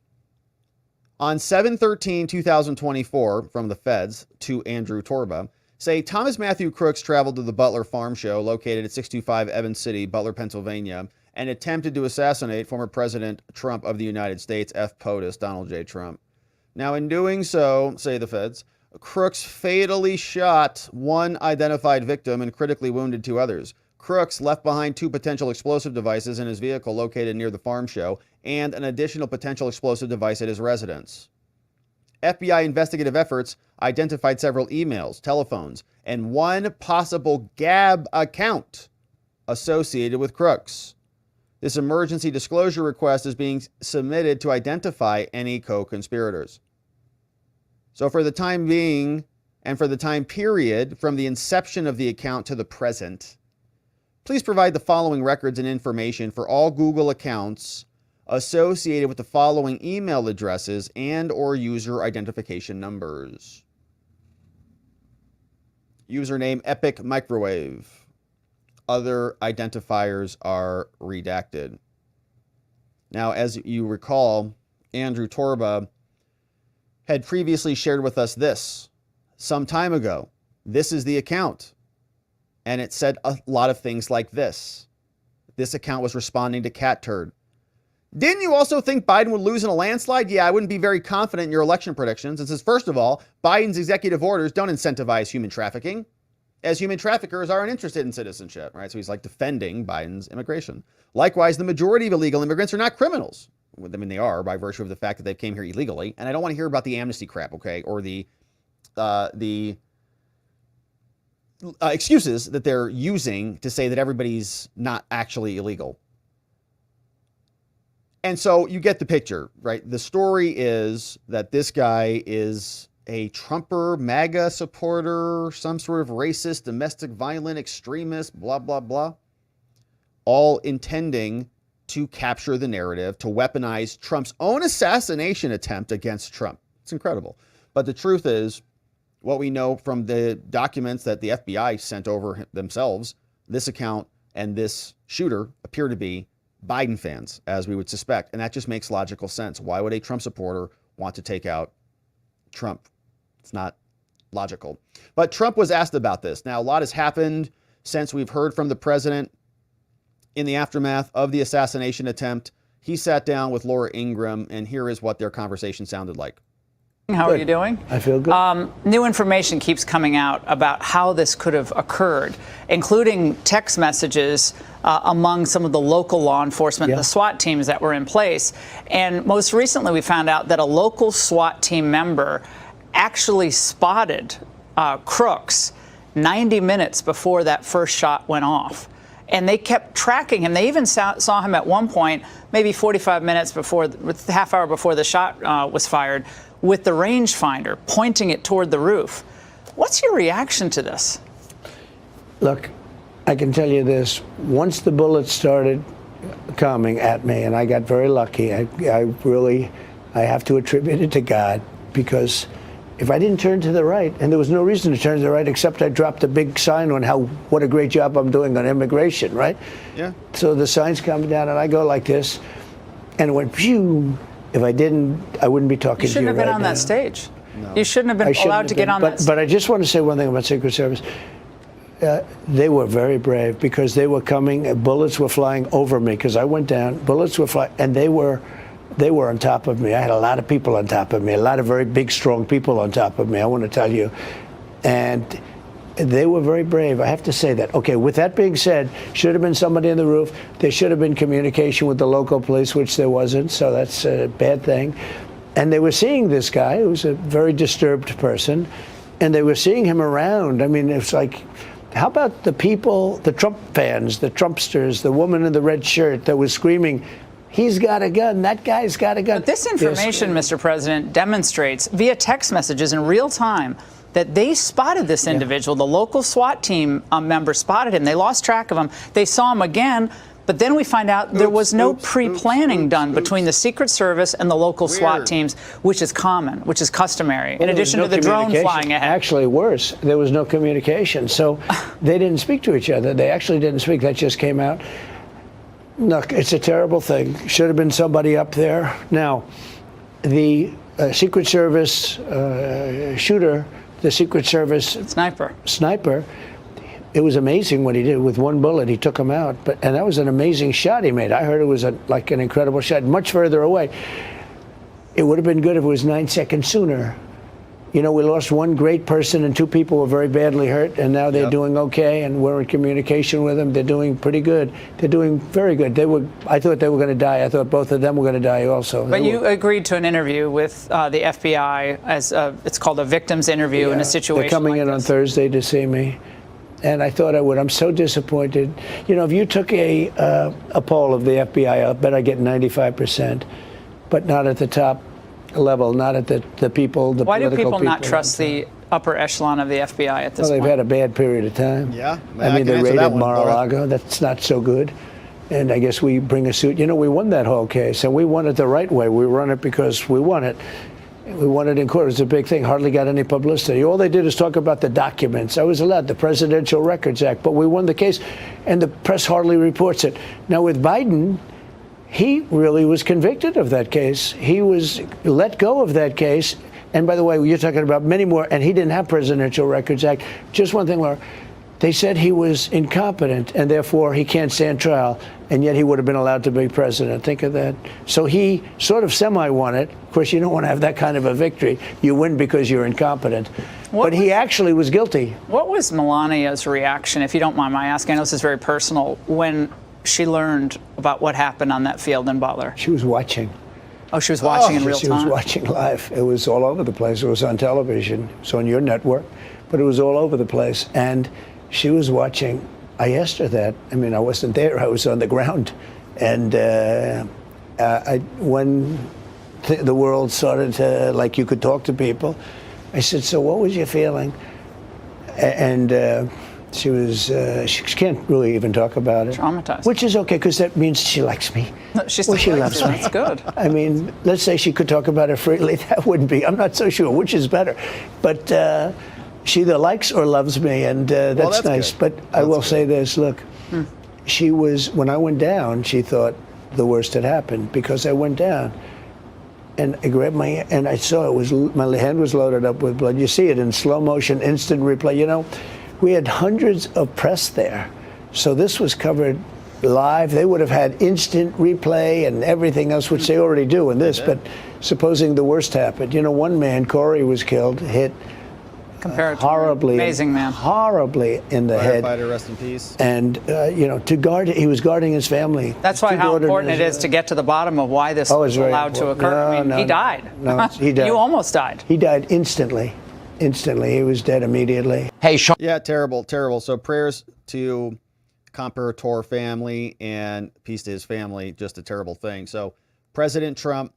On 7/13/2024, from the feds to Andrew Torba, say Thomas Matthew Crooks traveled to the Butler farm show located at 625 Evans City, Butler, Pennsylvania, and attempted to assassinate former President Trump of the United States, F. POTUS, Donald J. Trump. Now, in doing so, say the feds, Crooks fatally shot one identified victim and critically wounded two others. Crooks left behind two potential explosive devices in his vehicle located near the farm show and an additional potential explosive device at his residence. FBI investigative efforts identified several emails, telephones, and one possible Gab account associated with Crooks. This emergency disclosure request is being submitted to identify any co-conspirators. So for the time being, and for the time period from the inception of the account to the present, please provide the following records and information for all Google accounts associated with the following email addresses and or user identification numbers. Username Epic Microwave. Other identifiers are redacted. Now, as you recall, Andrew Torba had previously shared with us this some time ago. This is the account. And it said a lot of things like this. This account was responding to cat turd. Didn't you also think Biden would lose in a landslide? Yeah, I wouldn't be very confident in your election predictions. It says, first of all, Biden's executive orders don't incentivize human trafficking, as human traffickers aren't interested in citizenship, right? So he's like defending Biden's immigration. Likewise, the majority of illegal immigrants are not criminals. I mean, they are by virtue of the fact that they came here illegally. And I don't want to hear about the amnesty crap, okay? Or the excuses that they're using to say that everybody's not actually illegal. And so you get the picture, right? The story is that this guy is a Trumper, MAGA supporter, some sort of racist, domestic violent extremist, blah, blah, blah, all intending to capture the narrative, to weaponize Trump's own assassination attempt against Trump. It's incredible. But the truth is, what we know from the documents that the FBI sent over themselves, this account and this shooter appear to be Biden fans, as we would suspect. And that just makes logical sense. Why would a Trump supporter want to take out Trump? It's not logical. But Trump was asked about this. Now, a lot has happened since we've heard from the president in the aftermath of the assassination attempt. He sat down with Laura Ingraham, and here is what their conversation sounded like. How are you doing? I feel good. New information keeps coming out about how this could have occurred, including text messages among some of the local law enforcement, the SWAT teams that were in place. And most recently, we found out that a local SWAT team member actually spotted Crooks 90 minutes before that first shot went off. And they kept tracking him. They even saw him at one point, maybe 45 minutes before, half hour before the shot was fired, with the rangefinder, pointing it toward the roof. What's your reaction to this? Look, I can tell you this. Once the bullets started coming at me, and I got very lucky, I have to attribute it to God, because if I didn't turn to the right, and there was no reason to turn to the right except I dropped a big sign on what a great job I'm doing on immigration, right? Yeah. So the sign's coming down, and I go like this, and it went phew. If I didn't, I wouldn't be talking to you right now. You shouldn't have been on that stage. No. You shouldn't have been allowed to get on that stage. But I just want to say one thing about Secret Service. They were very brave, because they were coming, bullets were flying over me, because I went down, bullets were flying, and they were on top of me. I had a lot of people on top of me, a lot of very big, strong people on top of me, I want to tell you. And they were very brave. I have to say that. Okay, with that being said, should have been somebody on the roof. There should have been communication with the local police, which there wasn't, so that's a bad thing. And they were seeing this guy, who was a very disturbed person, and they were seeing him around. I mean, it's like, how about the people, the Trump fans, the Trumpsters, the woman in the red shirt that was screaming, he's got a gun, that guy's got a gun. But this information, Mr. President, demonstrates via text messages in real time that they spotted this individual. The local SWAT team member spotted him. They lost track of him. They saw him again. But then we find out there was no pre-planning done between the Secret Service and the local SWAT teams, which is common, which is customary, in addition to the drone flying ahead. Actually, worse, there was no communication. So they didn't speak to each other. They actually didn't speak. That just came out. Look, it's a terrible thing. Should have been somebody up there. Now, the Secret Service shooter, the Secret Service sniper, it was amazing what he did. With one bullet, he took him out. And that was an amazing shot he made. I heard it was like an incredible shot, much further away. It would have been good if it was 9 seconds sooner. You know, we lost one great person and two people were very badly hurt, and now they're doing okay, and we're in communication with them. They're doing pretty good. They're doing very good. I thought they were going to die. I thought both of them were going to die also. But you agreed to an interview with the FBI as it's called a victim's interview in a situation. They're coming like in this on Thursday to see me. And I thought I would. I'm so disappointed. You know, if you took a poll of the FBI, I bet I get 95%, but not at the top level, not at the people, the Why political people. Why do people not trust the upper echelon of the FBI at this point? Well, they've had a bad period of time. Yeah. I mean, they raided Mar-a-Lago. That's not so good. And I guess we bring a suit. You know, we won that whole case, and we won it the right way. We won it because we won it. We won it in court. It was a big thing. Hardly got any publicity. All they did is talk about the documents. I was allowed the Presidential Records Act, but we won the case, and the press hardly reports it. Now, with Biden, he really was convicted of that case. He was let go of that case. And by the way, you're talking about many more, and he didn't have Presidential Records Act. Just one thing, Laura. They said he was incompetent, and therefore he can't stand trial, and yet he would have been allowed to be president. Think of that. So he sort of semi-won it. Of course, you don't want to have that kind of a victory. You win because you're incompetent. But he actually was guilty. What was Melania's reaction, if you don't mind my asking? I know this is very personal, when she learned about what happened on that field in Butler? She was watching. Oh, she was watching in real time? She was watching live. It was all over the place. It was on television. It was on your network, but it was all over the place. And she was watching. I asked her that. I mean, I wasn't there. I was on the ground. And when the world started to, like, you could talk to people, I said, so what was you feeling? And she was, she can't really even talk about it. Traumatized. Which is okay, because that means she likes me. No, she loves me. That's good. I mean, let's say she could talk about it freely. That wouldn't be, I'm not so sure which is better. But she either likes or loves me, and that's nice. Good. But I will say this, look, she was, when I went down, she thought the worst had happened, because I went down. And I grabbed my hand, and I saw it was, my hand was loaded up with blood. You see it in slow motion, instant replay. You know, we had hundreds of press there. So this was covered live. They would have had instant replay and everything else, which they already do in this. But supposing the worst happened, you know, one man, Corey, was killed, hit horribly, amazing man, horribly in the head. Firefighter, rest in peace. And you know, to guard, he was guarding his family. That's why how important it is to get to the bottom of why this was allowed to occur. No, I mean, he died. No, he died. You almost died. He died instantly. Instantly, he was dead immediately. Hey, Sean. Yeah, terrible, terrible. So prayers to Comparator family and peace to his family. Just a terrible thing. So President Trump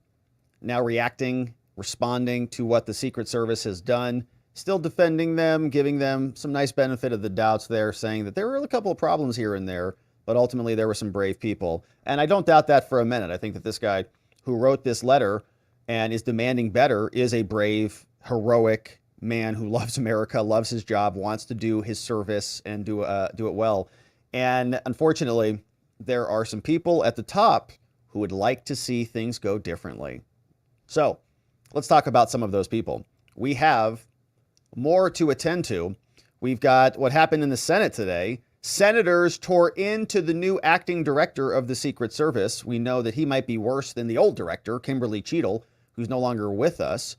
now reacting, responding to what the Secret Service has done. Still defending them, giving them some nice benefit of the doubts there, saying that there were a couple of problems here and there, but ultimately there were some brave people. And I don't doubt that for a minute. I think that this guy who wrote this letter and is demanding better is a brave, heroic man who loves America, loves his job, wants to do his service and do it well. And unfortunately, there are some people at the top who would like to see things go differently. So let's talk about some of those people. We have more to attend to. We've got what happened in the Senate today. Senators tore into the new acting director of the Secret Service. We know that he might be worse than the old director, Kimberly Cheadle, who's no longer with us.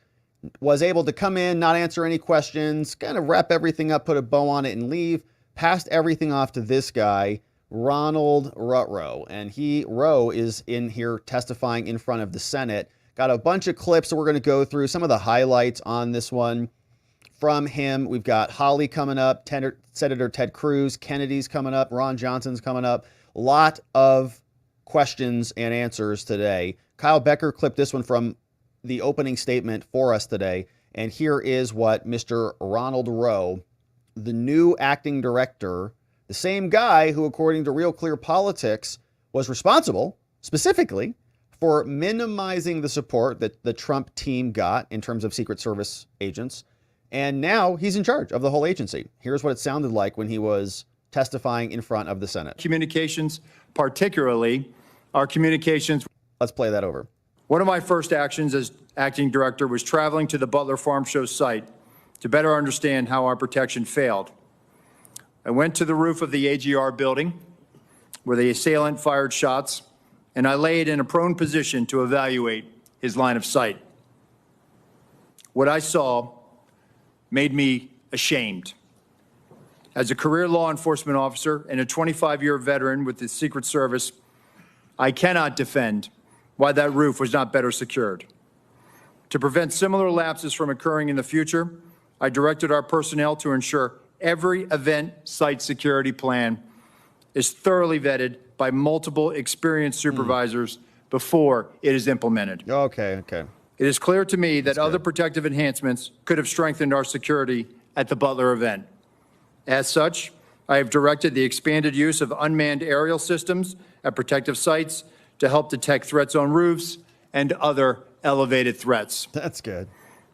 was able to come in, not answer any questions, kind of wrap everything up, put a bow on it, and leave. Passed everything off to this guy, Ronald Rowe. And Rowe is in here testifying in front of the Senate. Got a bunch of clips that we're going to go through, some of the highlights on this one from him. We've got Holly coming up, Senator Ted Cruz, Kennedy's coming up, Ron Johnson's coming up. A lot of questions and answers today. Kyle Becker clipped this one from the opening statement for us today. And here is what Mr. Ronald Rowe, the new acting director, the same guy who, according to Real Clear Politics, was responsible specifically for minimizing the support that the Trump team got in terms of Secret Service agents. And now he's in charge of the whole agency. Here's what it sounded like when he was testifying in front of the Senate. Communications, particularly our communications. Let's play that over. One of my first actions as acting director was traveling to the Butler Farm Show site to better understand how our protection failed. I went to the roof of the AGR building where the assailant fired shots, and I laid in a prone position to evaluate his line of sight. What I saw made me ashamed. As a career law enforcement officer and a 25-year veteran with the Secret Service, I cannot defend why that roof was not better secured. To prevent similar lapses from occurring in the future, I directed our personnel to ensure every event site security plan is thoroughly vetted by multiple experienced supervisors before it is implemented. Okay. It is clear to me that other protective enhancements could have strengthened our security at the Butler event. As such, I have directed the expanded use of unmanned aerial systems at protective sites to help detect threats on roofs and other elevated threats. That's good.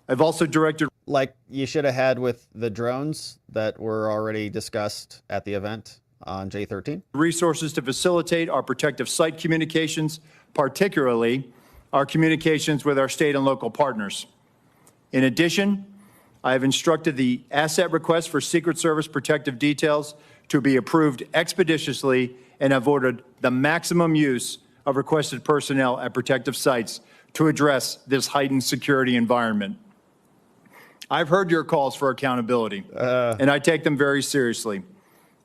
I've also directed, like you should have had with the drones that were already discussed at the event on J13. resources to facilitate our protective site communications, particularly our communications with our state and local partners. In addition, I have instructed the asset request for Secret Service protective details to be approved expeditiously and have ordered the maximum use of requested personnel at protective sites to address this heightened security environment. I've heard your calls for accountability, and I take them very seriously.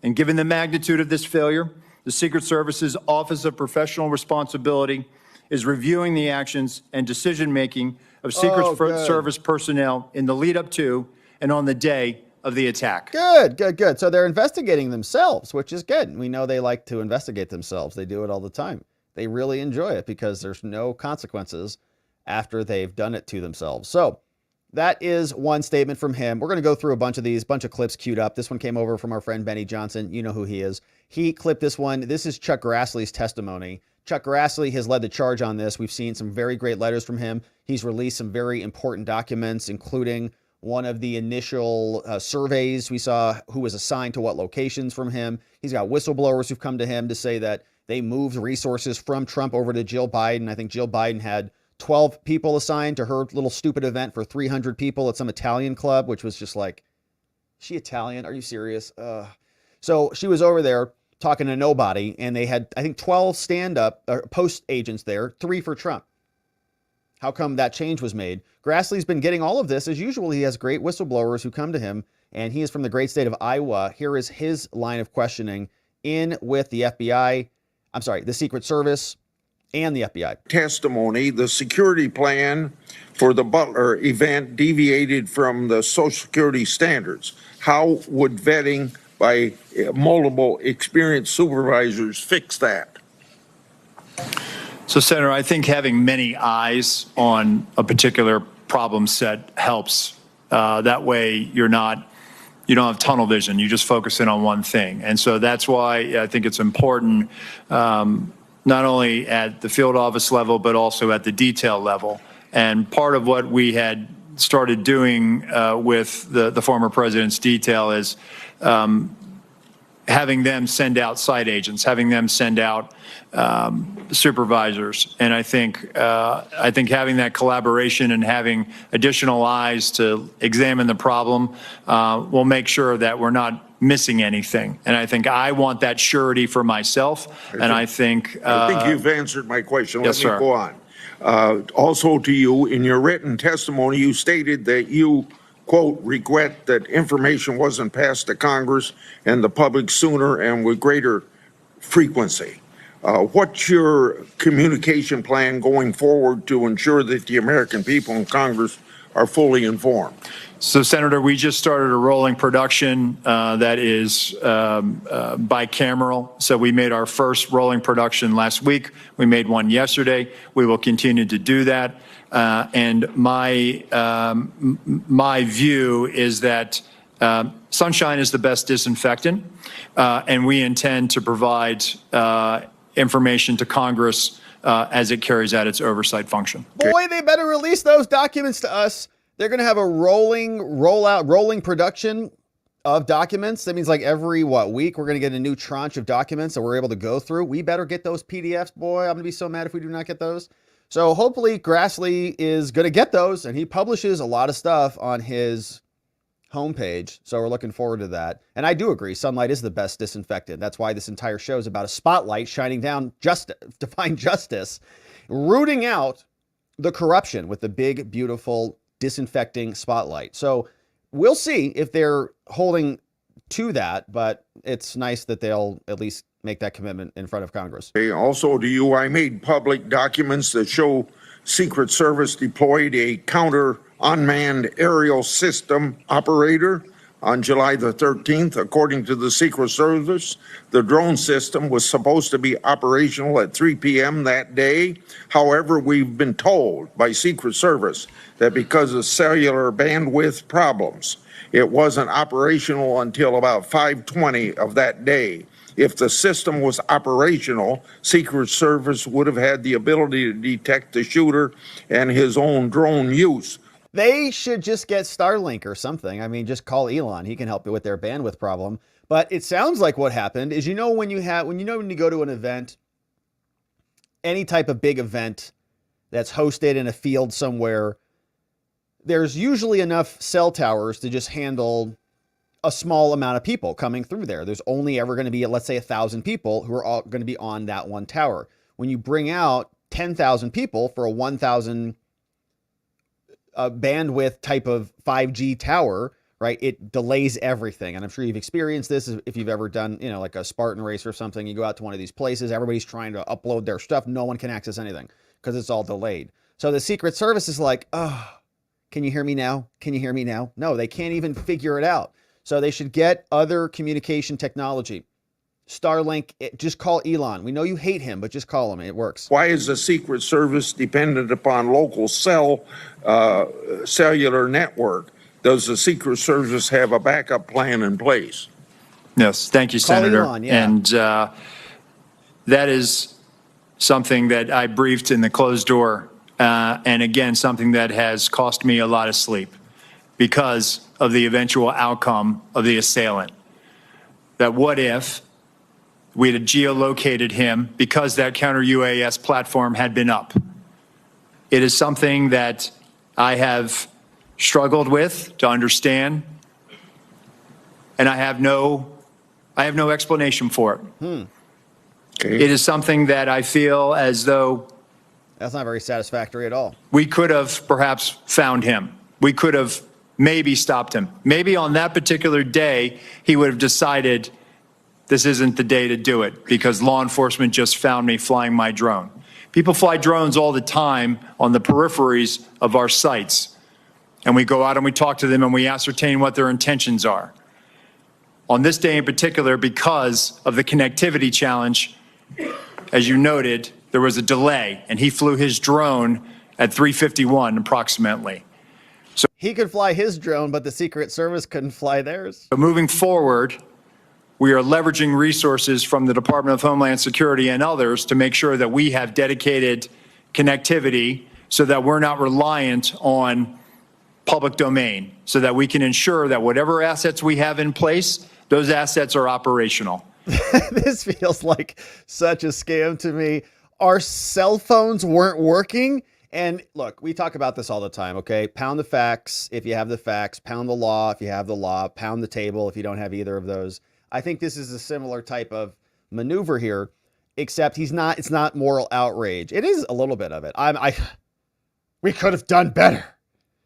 And given the magnitude of this failure, the Secret Service's Office of Professional Responsibility is reviewing the actions and decision-making of Secret Service personnel in the lead up to and on the day of the attack. Good. So they're investigating themselves, which is good. We know they like to investigate themselves. They do it all the time. They really enjoy it because there's no consequences after they've done it to themselves. So that is one statement from him. We're going to go through a bunch of clips queued up. This one came over from our friend Benny Johnson. You know who he is. He clipped this one. This is Chuck Grassley's testimony. Chuck Grassley has led the charge on this. We've seen some very great letters from him. He's released some very important documents, including one of the initial surveys we saw who was assigned to what locations from him. He's got whistleblowers who've come to him to say that they moved resources from Trump over to Jill Biden. I think Jill Biden had 12 people assigned to her little stupid event for 300 people at some Italian club, which was just like, is she Italian? Are you serious? So she was over there talking to nobody, and they had, I think, 12 stand-up or post agents there, 3 for Trump. How come that change was made? Grassley's been getting all of this. As usual, he has great whistleblowers who come to him, and he is from the great state of Iowa. Here is his line of questioning in with the FBI, the Secret Service and the FBI. Testimony, the security plan for the Butler event deviated from the Social Security standards. How would vetting by multiple experienced supervisors fix that? So, Senator, I think having many eyes on a particular problem set helps. That way you don't have tunnel vision. You just focus in on one thing. And so that's why I think it's important, not only at the field office level, but also at the detail level. And part of what we had started doing with the former president's detail is having them send out site agents, having them send out supervisors. And I think having that collaboration and having additional eyes to examine the problem will make sure that we're not missing anything. And I think I want that surety for myself. I think you've answered my question. Yes, Let me sir. go on. Also to you, in your written testimony, you stated that you, quote, regret that information wasn't passed to Congress and the public sooner and with greater frequency. What's your communication plan going forward to ensure that the American people in Congress are fully informed? So, Senator, we just started a rolling production that is bicameral. So we made our first rolling production last week. We made one yesterday. We will continue to do that. And my view is that sunshine is the best disinfectant, and we intend to provide information to Congress as it carries out its oversight function. Boy, they better release those documents to us. They're going to have a rolling production of documents. That means like every, week, we're going to get a new tranche of documents that we're able to go through. We better get those PDFs, boy. I'm going to be so mad if we do not get those. So hopefully Grassley is going to get those, and he publishes a lot of stuff on his homepage. So we're looking forward to that. And I do agree, sunlight is the best disinfectant. That's why this entire show is about a spotlight shining down to find justice, rooting out the corruption with the big, beautiful disinfecting spotlight. So we'll see if they're holding to that, but it's nice that they'll at least make that commitment in front of Congress. Also to you, I made public documents that show Secret Service deployed a counter unmanned aerial system operator on July the 13th. According to the Secret Service, the drone system was supposed to be operational at 3 p.m. that day. However, we've been told by Secret Service that because of cellular bandwidth problems, it wasn't operational until about 5:20 of that day. If the system was operational, Secret Service would have had the ability to detect the shooter and his own drone use. They should just get Starlink or something. I mean, just call Elon. He can help you with their bandwidth problem. But it sounds like what happened is, when you go to an event, any type of big event that's hosted in a field somewhere, there's usually enough cell towers to just handle a small amount of people coming through there. There's only ever going to be, let's say, 1,000 people who are all going to be on that one tower. When you bring out 10,000 people for a 1,000 bandwidth type of 5G tower, right? It delays everything. And I'm sure you've experienced this if you've ever done, like a Spartan race or something. You go out to one of these places, everybody's trying to upload their stuff. No one can access anything because it's all delayed. So the Secret Service is like, oh, can you hear me now? Can you hear me now? No, they can't even figure it out. So they should get other communication technology. Starlink, just call Elon. We know you hate him, but just call him. It works. Why is the Secret Service dependent upon local cellular network? Does the Secret Service have a backup plan in place? Yes, thank you, Senator. Elon, yeah. And that is something that I briefed in the closed door, and again, something that has cost me a lot of sleep because of the eventual outcome of the assailant. That what if we had geolocated him because that counter-UAS platform had been up? It is something that I have struggled with to understand, and I have no explanation for it. Okay. It is something that I feel as though That's not very satisfactory at all. we could have perhaps found him. We could have maybe stopped him. Maybe on that particular day, he would have decided this isn't the day to do it because law enforcement just found me flying my drone. People fly drones all the time on the peripheries of our sites. And we go out and we talk to them and we ascertain what their intentions are. On this day in particular, because of the connectivity challenge, as you noted, there was a delay and he flew his drone at 3:51 approximately. He could fly his drone, but the Secret Service couldn't fly theirs. But moving forward, we are leveraging resources from the Department of Homeland Security and others to make sure that we have dedicated connectivity so that we're not reliant on public domain, so that we can ensure that whatever assets we have in place, those assets are operational. This feels like such a scam to me. Our cell phones weren't working. And look, we talk about this all the time, okay? Pound the facts if you have the facts, pound the law if you have the law, pound the table if you don't have either of those. I think this is a similar type of maneuver here. except it's not moral outrage. It is a little bit of it. We could have done better.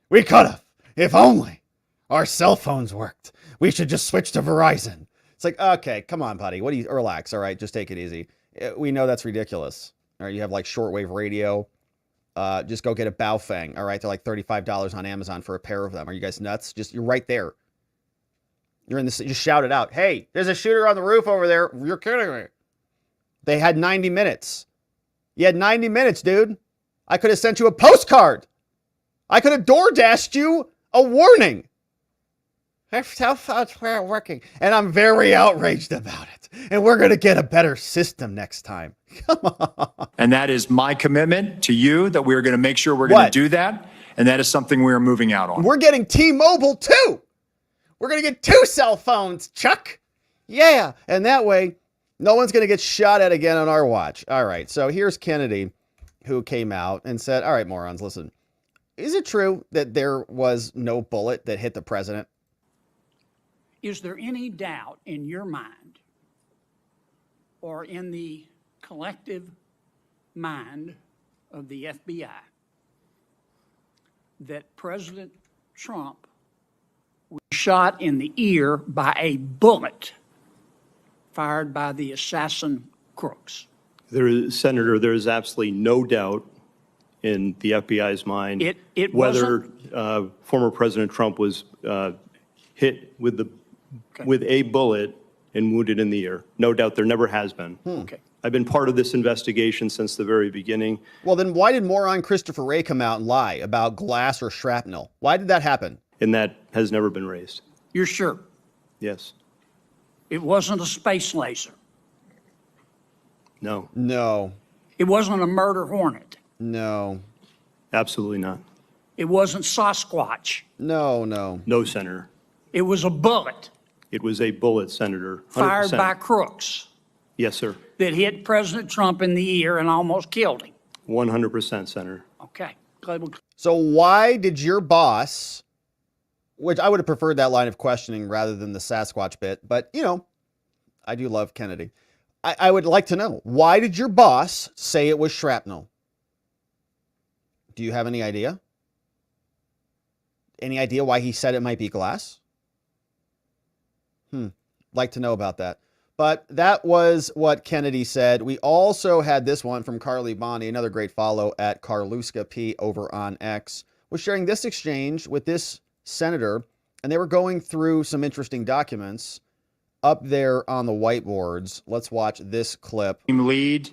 We could have, if only our cell phones worked. We should just switch to Verizon. It's like, okay, come on, buddy. Relax. All right. Just take it easy. We know that's ridiculous. All right. You have like shortwave radio. Just go get a Baofeng. All right. They're like $35 on Amazon for a pair of them. Are you guys nuts? You're right there. You're in this, just shout it out. Hey, there's a shooter on the roof over there. You're kidding me. They had 90 minutes. You had 90 minutes, dude. I could have sent you a postcard. I could have door-dashed you a warning. How fast we're working. And I'm very outraged about it. And we're going to get a better system next time. Come on. And that is my commitment to you that we're going to make sure we're going to do that. And that is something we are moving out on. We're getting T-Mobile too. We're going to get 2 cell phones, Chuck. Yeah. And that way, no one's going to get shot at again on our watch. All right. So here's Kennedy, who came out and said, all right, morons, listen. Is it true that there was no bullet that hit the president? Is there any doubt in your mind or in the collective mind of the FBI that President Trump was shot in the ear by a bullet fired by the assassin crooks? Senator, there is absolutely no doubt in the FBI's mind It whether former President Trump was hit with a bullet and wounded in the ear. No doubt, there never has been. Okay. I've been part of this investigation since the very beginning. Well, then why did moron Christopher Wray come out and lie about glass or shrapnel? Why did that happen? And that has never been raised. You're sure? Yes. It wasn't a space laser. No. No. It wasn't a murder hornet. No. Absolutely not. It wasn't Sasquatch. No. No, Senator. It was a bullet It was a bullet, Senator. 100%. fired by crooks Yes, sir. that hit President Trump in the ear and almost killed him. 100%, Senator. Okay. So why did your boss, which I would have preferred that line of questioning rather than the Sasquatch bit, but, you know, I do love Kennedy. I would like to know, why did your boss say it was shrapnel? Do you have any idea? Any idea why he said it might be glass? Like to know about that. But that was what Kennedy said. We also had this one from Carly Bondi, another great follow at Carluska P over on X, was sharing this exchange with this senator, and they were going through some interesting documents up there on the whiteboards. Let's watch this clip. Team lead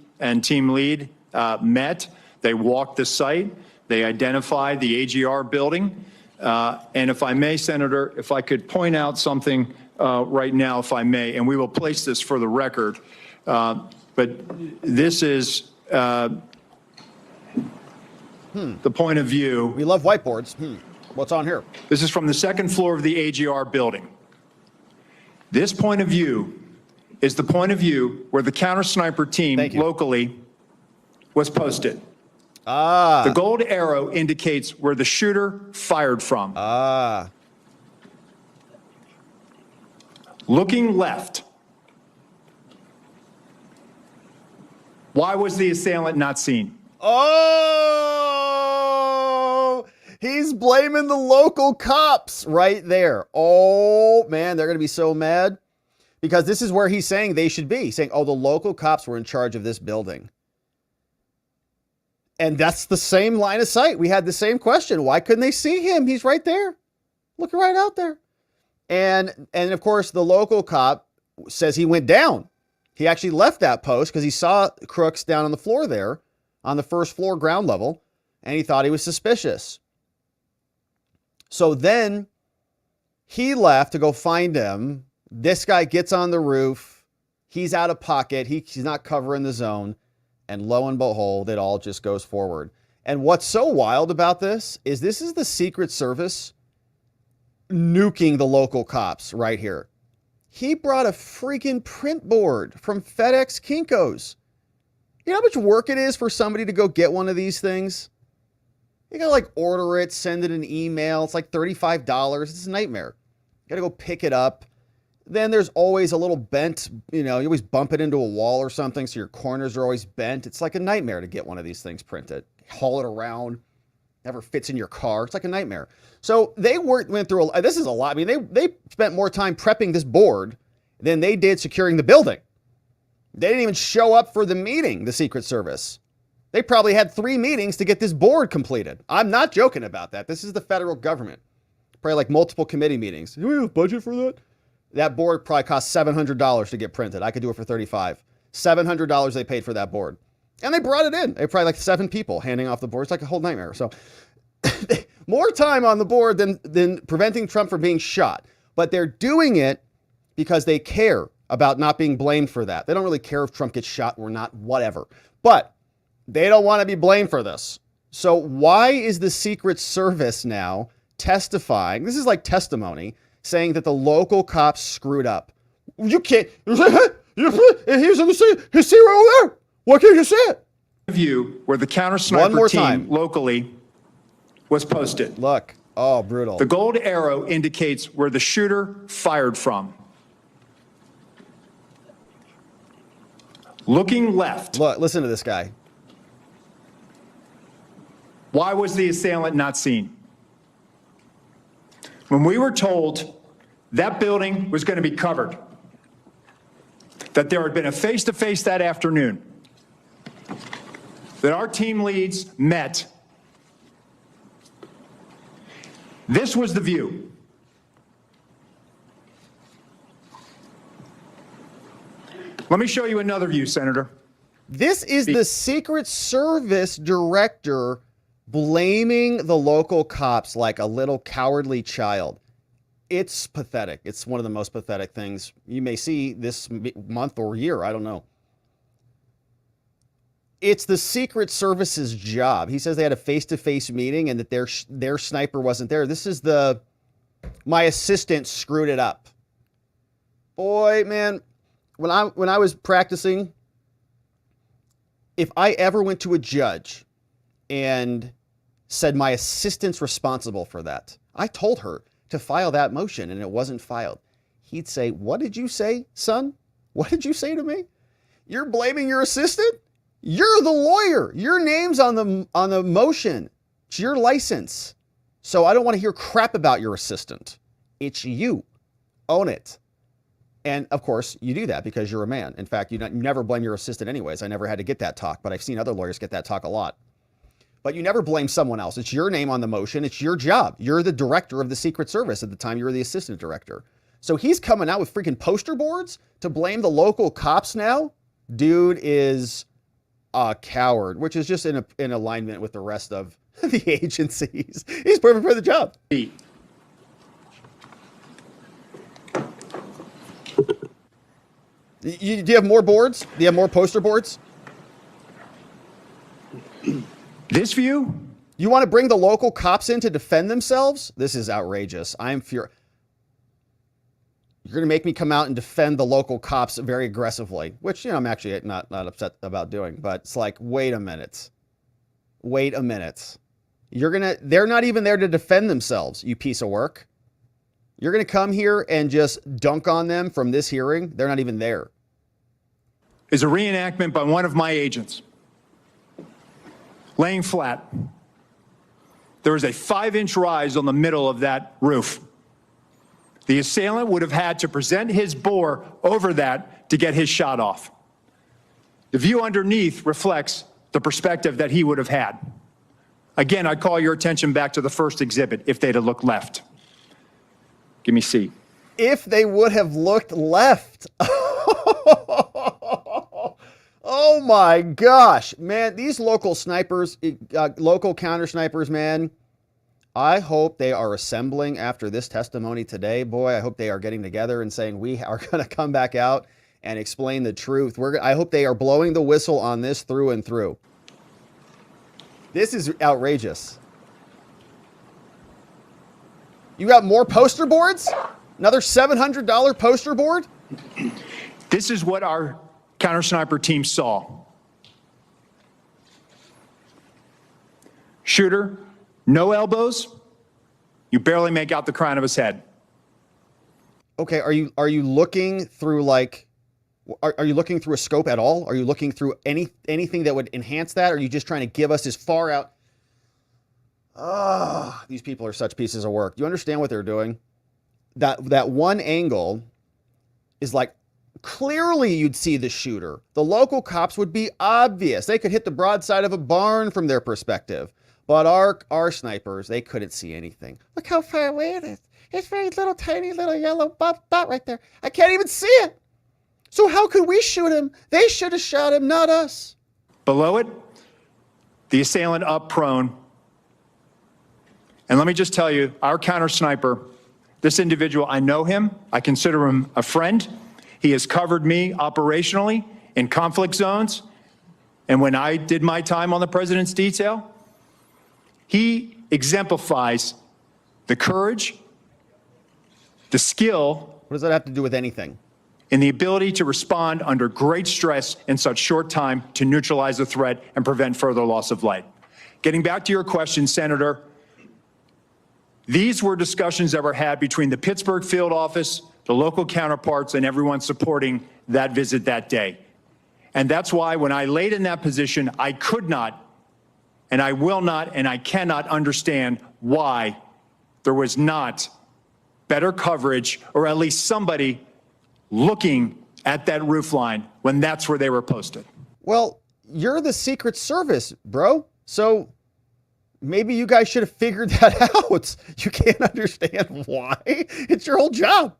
met. They walked the site. They identified the AGR building. And if I may, Senator, if I could point out something right now, if I may, and we will place this for the record, but this is the point of view. We love whiteboards. What's on here? This is from the second floor of the AGR building. This point of view is the point of view where the counter sniper team locally was posted. The gold arrow indicates where the shooter fired from. Looking left. Why was the assailant not seen? Oh, he's blaming the local cops right there. Oh, man, they're going to be so mad because this is where he's saying they should be, saying, oh, the local cops were in charge of this building. And that's the same line of sight. We had the same question. Why couldn't they see him? He's right there, looking right out there. And of course, the local cop says he went down. He actually left that post because he saw crooks down on the floor there on the first floor ground level, and he thought he was suspicious. So then he left to go find him. This guy gets on the roof. He's out of pocket. He's not covering the zone. And lo and behold, it all just goes forward. And what's so wild about this is the Secret Service nuking the local cops right here. He brought a freaking print board from FedEx Kinko's. You know how much work it is for somebody to go get one of these things? You gotta like order it, send it an email. It's like $35. It's a nightmare. You gotta go pick it up. then there's always a little bent, you always bump it into a wall or something, so your corners are always bent. It's like a nightmare to get one of these things printed. Haul it around, never fits in your car. It's like a nightmare. So they went through, this is a lot. I mean, they spent more time prepping this board than they did securing the building. They didn't even show up for the meeting, the Secret Service. They probably had 3 meetings to get this board completed. I'm not joking about that. This is the federal government. Probably like multiple committee meetings. Do we have a budget for that? That board probably cost $700 to get printed. I could do it for $35. $700 they paid for that board. And they brought it in. They probably like 7 people handing off the board. It's like a whole nightmare. So more time on the board than preventing Trump from being shot. But they're doing it because they care about not being blamed for that. They don't really care if Trump gets shot or not, whatever. But they don't want to be blamed for this. So why is the Secret Service now testifying? This is like testimony saying that the local cops screwed up. You can't. He's in his seat right over there. Why can't you say it? View where the counter sniper team locally was posted. Look. Oh, brutal. The gold arrow indicates where the shooter fired from. Looking left. Look, listen to this guy. Why was the assailant not seen? When we were told that building was going to be covered, that there had been a face-to-face that afternoon, that our team leads met, this was the view. Let me show you another view, Senator. This is the Secret Service director blaming the local cops like a little cowardly child. It's pathetic. It's one of the most pathetic things you may see this month or year. I don't know. It's the Secret Service's job. He says they had a face-to-face meeting and that their sniper wasn't there. This is my assistant screwed it up. Boy, man, when I was practicing, if I ever went to a judge and said my assistant's responsible for that, I told her to file that motion and it wasn't filed, he'd say, "What did you say, son? What did you say to me? You're blaming your assistant? You're the lawyer. Your name's on the motion. It's your license. So I don't want to hear crap about your assistant. It's you. Own it." And of course, you do that because you're a man. In fact, you never blame your assistant anyways. I never had to get that talk, but I've seen other lawyers get that talk a lot. But you never blame someone else. It's your name on the motion. It's your job. You're the director of the Secret Service at the time you were the assistant director. So he's coming out with freaking poster boards to blame the local cops now? Dude is a coward, which is just in alignment with the rest of the agencies. He's perfect for the job. Do you have more boards? Do you have more poster boards? This view? You want to bring the local cops in to defend themselves? This is outrageous. I'm furious. You're going to make me come out and defend the local cops very aggressively, which, I'm actually not upset about doing, but it's like, wait a minute. Wait a minute. They're not even there to defend themselves, you piece of work. You're going to come here and just dunk on them from this hearing? They're not even there. Is a reenactment by one of my agents. Laying flat. There is a 5-inch rise on the middle of that roof. The assailant would have had to present his bore over that to get his shot off. The view underneath reflects the perspective that he would have had. Again, I call your attention back to the first exhibit if they'd have looked left. Give me C. If they would have looked left. Oh my gosh, man, these local snipers, local counter snipers, man, I hope they are assembling after this testimony today. Boy, I hope they are getting together and saying we are going to come back out and explain the truth. I hope they are blowing the whistle on this through and through. This is outrageous. You got more poster boards? Another $700 poster board? This is what our counter sniper team saw. Shooter, no elbows. You barely make out the crown of his head. Okay, are you looking through like, are you looking through a scope at all? Are you looking through anything that would enhance that? Or are you just trying to give us as far out? Ah, these people are such pieces of work. Do you understand what they're doing? That one angle is like, clearly you'd see the shooter. The local cops would be obvious. They could hit the broadside of a barn from their perspective. But our snipers, they couldn't see anything. Look how far away it is. It's very little, tiny little yellow dot right there. I can't even see it. So how could we shoot him? They should have shot him, not us. Below it, the assailant up prone. And let me just tell you, our counter sniper, this individual, I know him. I consider him a friend. He has covered me operationally in conflict zones. And when I did my time on the president's detail, he exemplifies the courage, the skill. What does that have to do with anything? And the ability to respond under great stress in such short time to neutralize the threat and prevent further loss of life. Getting back to your question, Senator, these were discussions that were had between the Pittsburgh field office, the local counterparts, and everyone supporting that visit that day. And that's why when I laid in that position, I could not, and I will not, and I cannot understand why there was not better coverage, or at least somebody looking at that roof line when that's where they were posted. Well, you're the Secret Service, bro. So maybe you guys should have figured that out. You can't understand why. It's your whole job.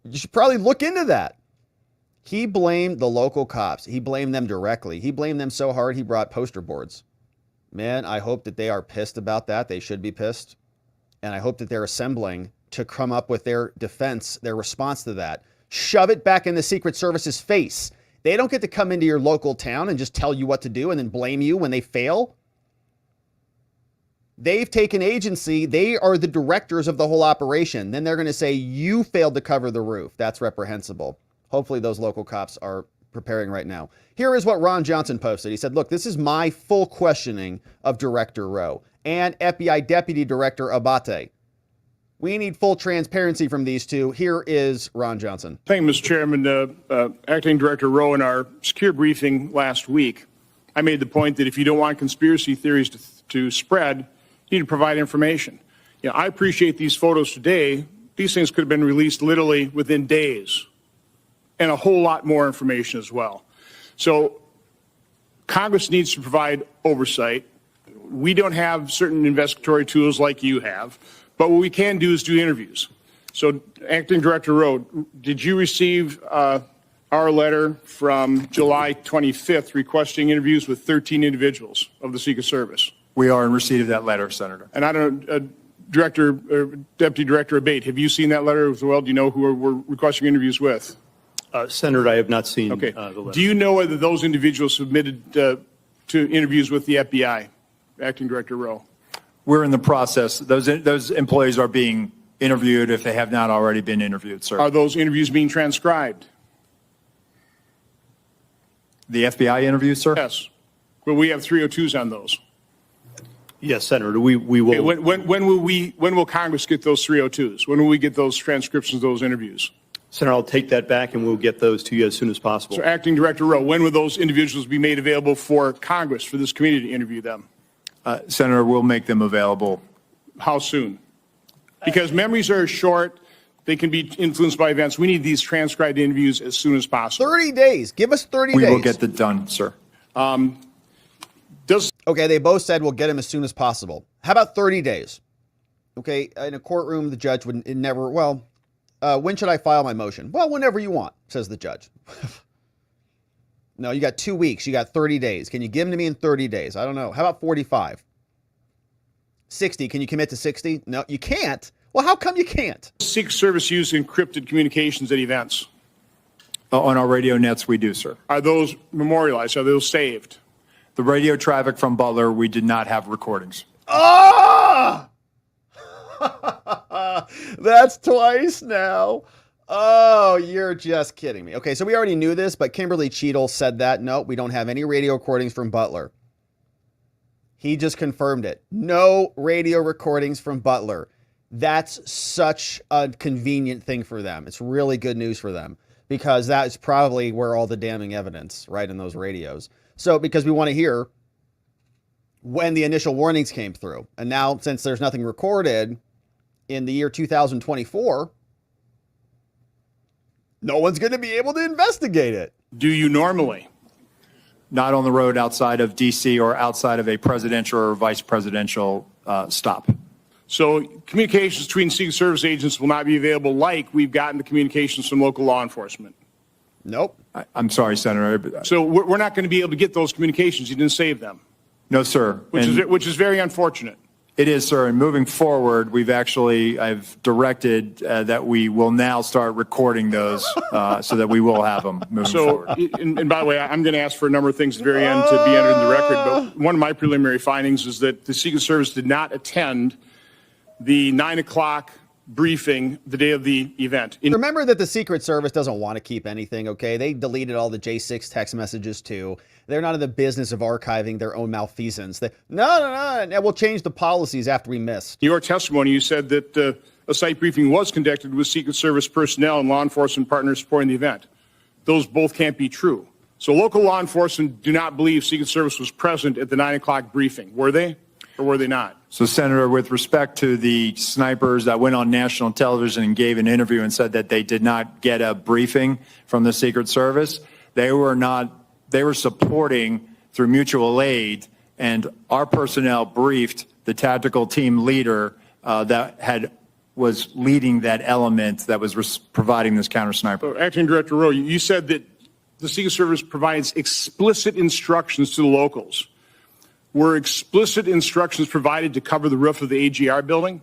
You should probably look into that. He blamed the local cops. He blamed them directly. He blamed them so hard he brought poster boards. Man, I hope that they are pissed about that. They should be pissed. And I hope that they're assembling to come up with their defense, their response to that. Shove it back in the Secret Service's face. They don't get to come into your local town and just tell you what to do and then blame you when they fail. They've taken agency. They are the directors of the whole operation. Then they're going to say, you failed to cover the roof. That's reprehensible. Hopefully those local cops are preparing right now. Here is what Ron Johnson posted. He said, look, this is my full questioning of Director Rowe and FBI Deputy Director Abate. We need full transparency from these two. Here is Ron Johnson. Thank you, Mr. Chairman. Acting Director Rowe, in our secure briefing last week, I made the point that if you don't want conspiracy theories to spread, you need to provide information. You know, I appreciate these photos today. These things could have been released literally within days, and a whole lot more information as well. So Congress needs to provide oversight. We don't have certain investigatory tools like you have, but what we can do is do interviews. So, Acting Director Rowe, did you receive our letter from July 25th requesting interviews with 13 individuals of the Secret Service? We are in receipt of that letter, Senator. And I don't know, Deputy Director Abate, have you seen that letter as well? Do you know who we're requesting interviews with? Senator, I have not seen Okay. the letter. Do you know whether those individuals submitted to interviews with the FBI, Acting Director Rowe? We're in the process. Those employees are being interviewed if they have not already been interviewed, sir. Are those interviews being transcribed? The FBI interviews, sir? Yes. Well, we have 302s on those. Yes, Senator, we will. Okay, when will Congress get those 302s? When will we get those transcriptions of those interviews? Senator, I'll take that back and we'll get those to you as soon as possible. So, Acting Director Rowe, when will those individuals be made available for Congress, for this committee to interview them? Senator, we'll make them available. How soon? Because memories are short. They can be influenced by events. We need these transcribed interviews as soon as possible. 30 days. Give us 30 days. We will get that done, sir. Okay, they both said we'll get him as soon as possible. How about 30 days? Okay, in a courtroom, the judge would never, when should I file my motion? Well, whenever you want, says the judge. No, you got 2 weeks. You got 30 days. Can you give them to me in 30 days? I don't know. How about 45? 60. Can you commit to 60? No, you can't. Well, how come you can't? Secret Service use encrypted communications at events. On our radio nets, we do, sir. Are those memorialized? Are those saved? The radio traffic from Butler, we did not have recordings. Oh! That's twice now. Oh, you're just kidding me. Okay, so we already knew this, but Kimberly Cheadle said that. No, we don't have any radio recordings from Butler. He just confirmed it. No radio recordings from Butler. That's such a convenient thing for them. It's really good news for them because that is probably where all the damning evidence, right, in those radios. So because we want to hear when the initial warnings came through. And now, since there's nothing recorded in the year 2024, no one's going to be able to investigate it. Do you normally? Not on the road outside of D.C. or outside of a presidential or vice presidential stop. So communications between Secret Service agents will not be available like we've gotten the communications from local law enforcement? Nope. I'm sorry, Senator. So we're not going to be able to get those communications. You didn't save them. No, sir. Which is very unfortunate. It is, sir. And moving forward, I've directed that we will now start recording those so that we will have them moving forward. And by the way, I'm going to ask for a number of things at the very end to be entered in the record. But one of my preliminary findings is that the Secret Service did not attend the 9 o'clock briefing the day of the event. Remember that the Secret Service doesn't want to keep anything, okay? They deleted all the J6 text messages too. They're not in the business of archiving their own malfeasance. No, we'll change the policies after we missed. In your testimony, you said that a site briefing was conducted with Secret Service personnel and law enforcement partners supporting the event. Those both can't be true. So local law enforcement do not believe Secret Service was present at the 9 o'clock briefing. Were they or were they not? So, Senator, with respect to the snipers that went on national television and gave an interview and said that they did not get a briefing from the Secret Service, they were supporting through mutual aid, and our personnel briefed the tactical team leader was leading that element that was providing this counter sniper. Acting Director Rowe, you said that the Secret Service provides explicit instructions to the locals. Were explicit instructions provided to cover the roof of the AGR building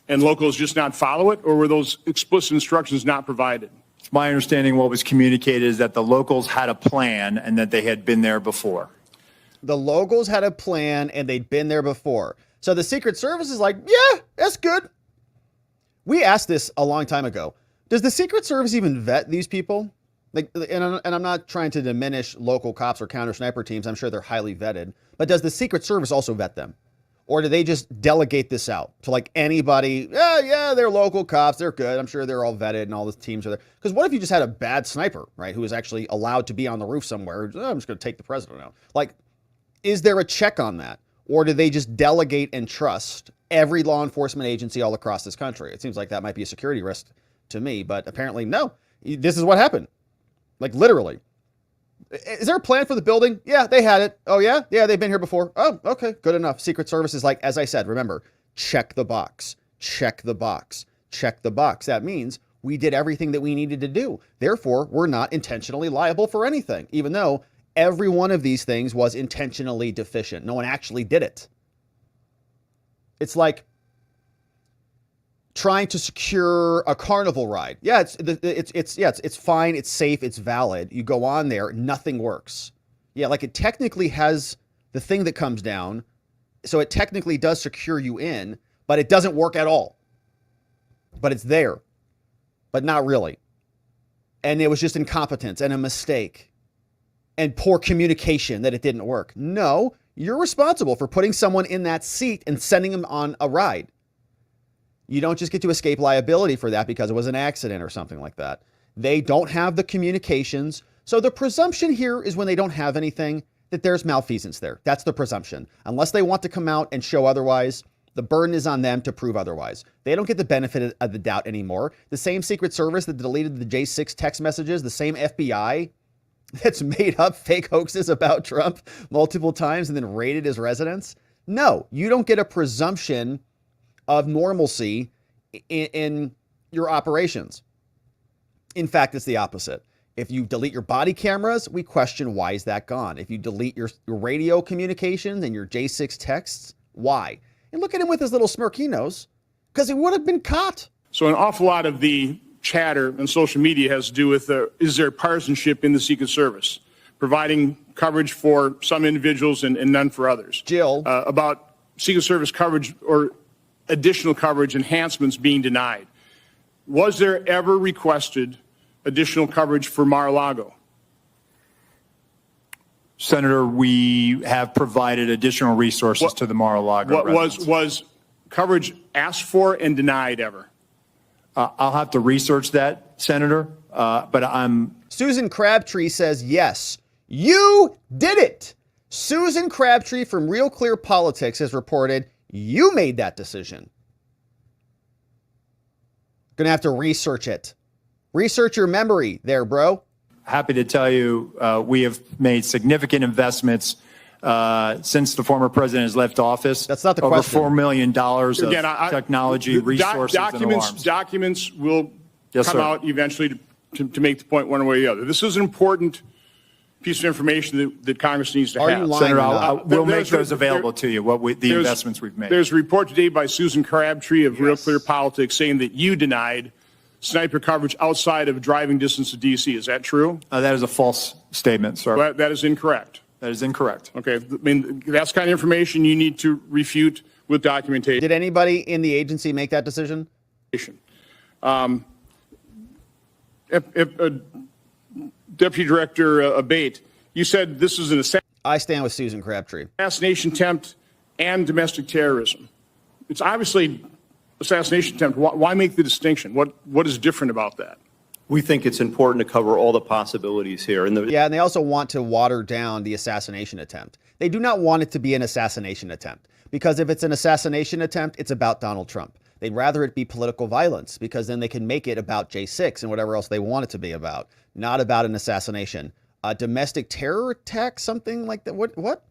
and locals just not follow it, or were those explicit instructions not provided? It's my understanding what was communicated is that the locals had a plan and that they had been there before. The locals had a plan and they'd been there before. So the Secret Service is like, yeah, that's good. We asked this a long time ago. Does the Secret Service even vet these people? And I'm not trying to diminish local cops or counter sniper teams. I'm sure they're highly vetted. But does the Secret Service also vet them? Or do they just delegate this out to like anybody? Yeah, they're local cops. They're good. I'm sure they're all vetted and all the teams are there. Because what if you just had a bad sniper, right, who was actually allowed to be on the roof somewhere? I'm just going to take the president out. Like, is there a check on that? Or do they just delegate and trust every law enforcement agency all across this country? It seems like that might be a security risk to me, but apparently no. This is what happened. Like literally. Is there a plan for the building? Yeah, they had it. Oh yeah? Yeah, they've been here before. Oh, okay, good enough. Secret Service is like, as I said, remember, check the box, check the box, check the box. That means we did everything that we needed to do. Therefore, we're not intentionally liable for anything, even though every one of these things was intentionally deficient. No one actually did it. It's like trying to secure a carnival ride. Yeah, it's fine, it's safe, it's valid. You go on there, nothing works. Yeah, like it technically has the thing that comes down, so it technically does secure you in, but it doesn't work at all. But it's there, but not really. And it was just incompetence and a mistake and poor communication that it didn't work. No, you're responsible for putting someone in that seat and sending them on a ride. You don't just get to escape liability for that because it was an accident or something like that. They don't have the communications. So the presumption here is when they don't have anything, that there's malfeasance there. That's the presumption. Unless they want to come out and show otherwise, the burden is on them to prove otherwise. They don't get the benefit of the doubt anymore. The same Secret Service that deleted the J6 text messages, the same FBI that's made up fake hoaxes about Trump multiple times and then raided his residence. No, you don't get a presumption of normalcy in your operations. In fact, it's the opposite. If you delete your body cameras, we question why is that gone? If you delete your radio communications and your J6 texts, why? And look at him with his little smirk. He knows, because he would have been caught. So an awful lot of the chatter on social media has to do with is there partisanship in the Secret Service, providing coverage for some individuals and none for others. Jill. About Secret Service coverage or additional coverage enhancements being denied. Was there ever requested additional coverage for Mar-a-Lago? Senator, we have provided additional resources to the Mar-a-Lago residents. Was coverage asked for and denied ever? I'll have to research that, Senator, but I'm... Susan Crabtree says yes. You did it. Susan Crabtree from Real Clear Politics has reported you made that decision. Gonna have to research it. Research your memory there, bro. Happy to tell you we have made significant investments since the former president has left office. That's not the over question. $4 million of technology, resources, and alarms. Documents will Yes, come sir. out eventually to make the point one way or the other. This is an important piece of information that Congress needs to Are have. you lying Senator, or not? we'll make There's- those available to you, the there's- investments we've made. There's a report today by Susan Crabtree of Real Clear Politics saying that you denied sniper coverage outside of driving distance of D.C. Is that true? That is a false statement, sir. Well, that is incorrect. That is incorrect. Okay, I mean, that's the kind of information you need to refute with documentation. Did anybody in the agency make that decision? Deputy Director Abate, you said this is an I stand with Susan Crabtree. assassination attempt and domestic terrorism. It's obviously assassination attempt. Why make the distinction? What is different about that? We think it's important to cover all the possibilities here. And Yeah, and they also want to water down the assassination attempt. They do not want it to be an assassination attempt, because if it's an assassination attempt, it's about Donald Trump. They'd rather it be political violence, because then they can make it about J6 and whatever else they want it to be about, not about an assassination. A domestic terror attack, something like that. What?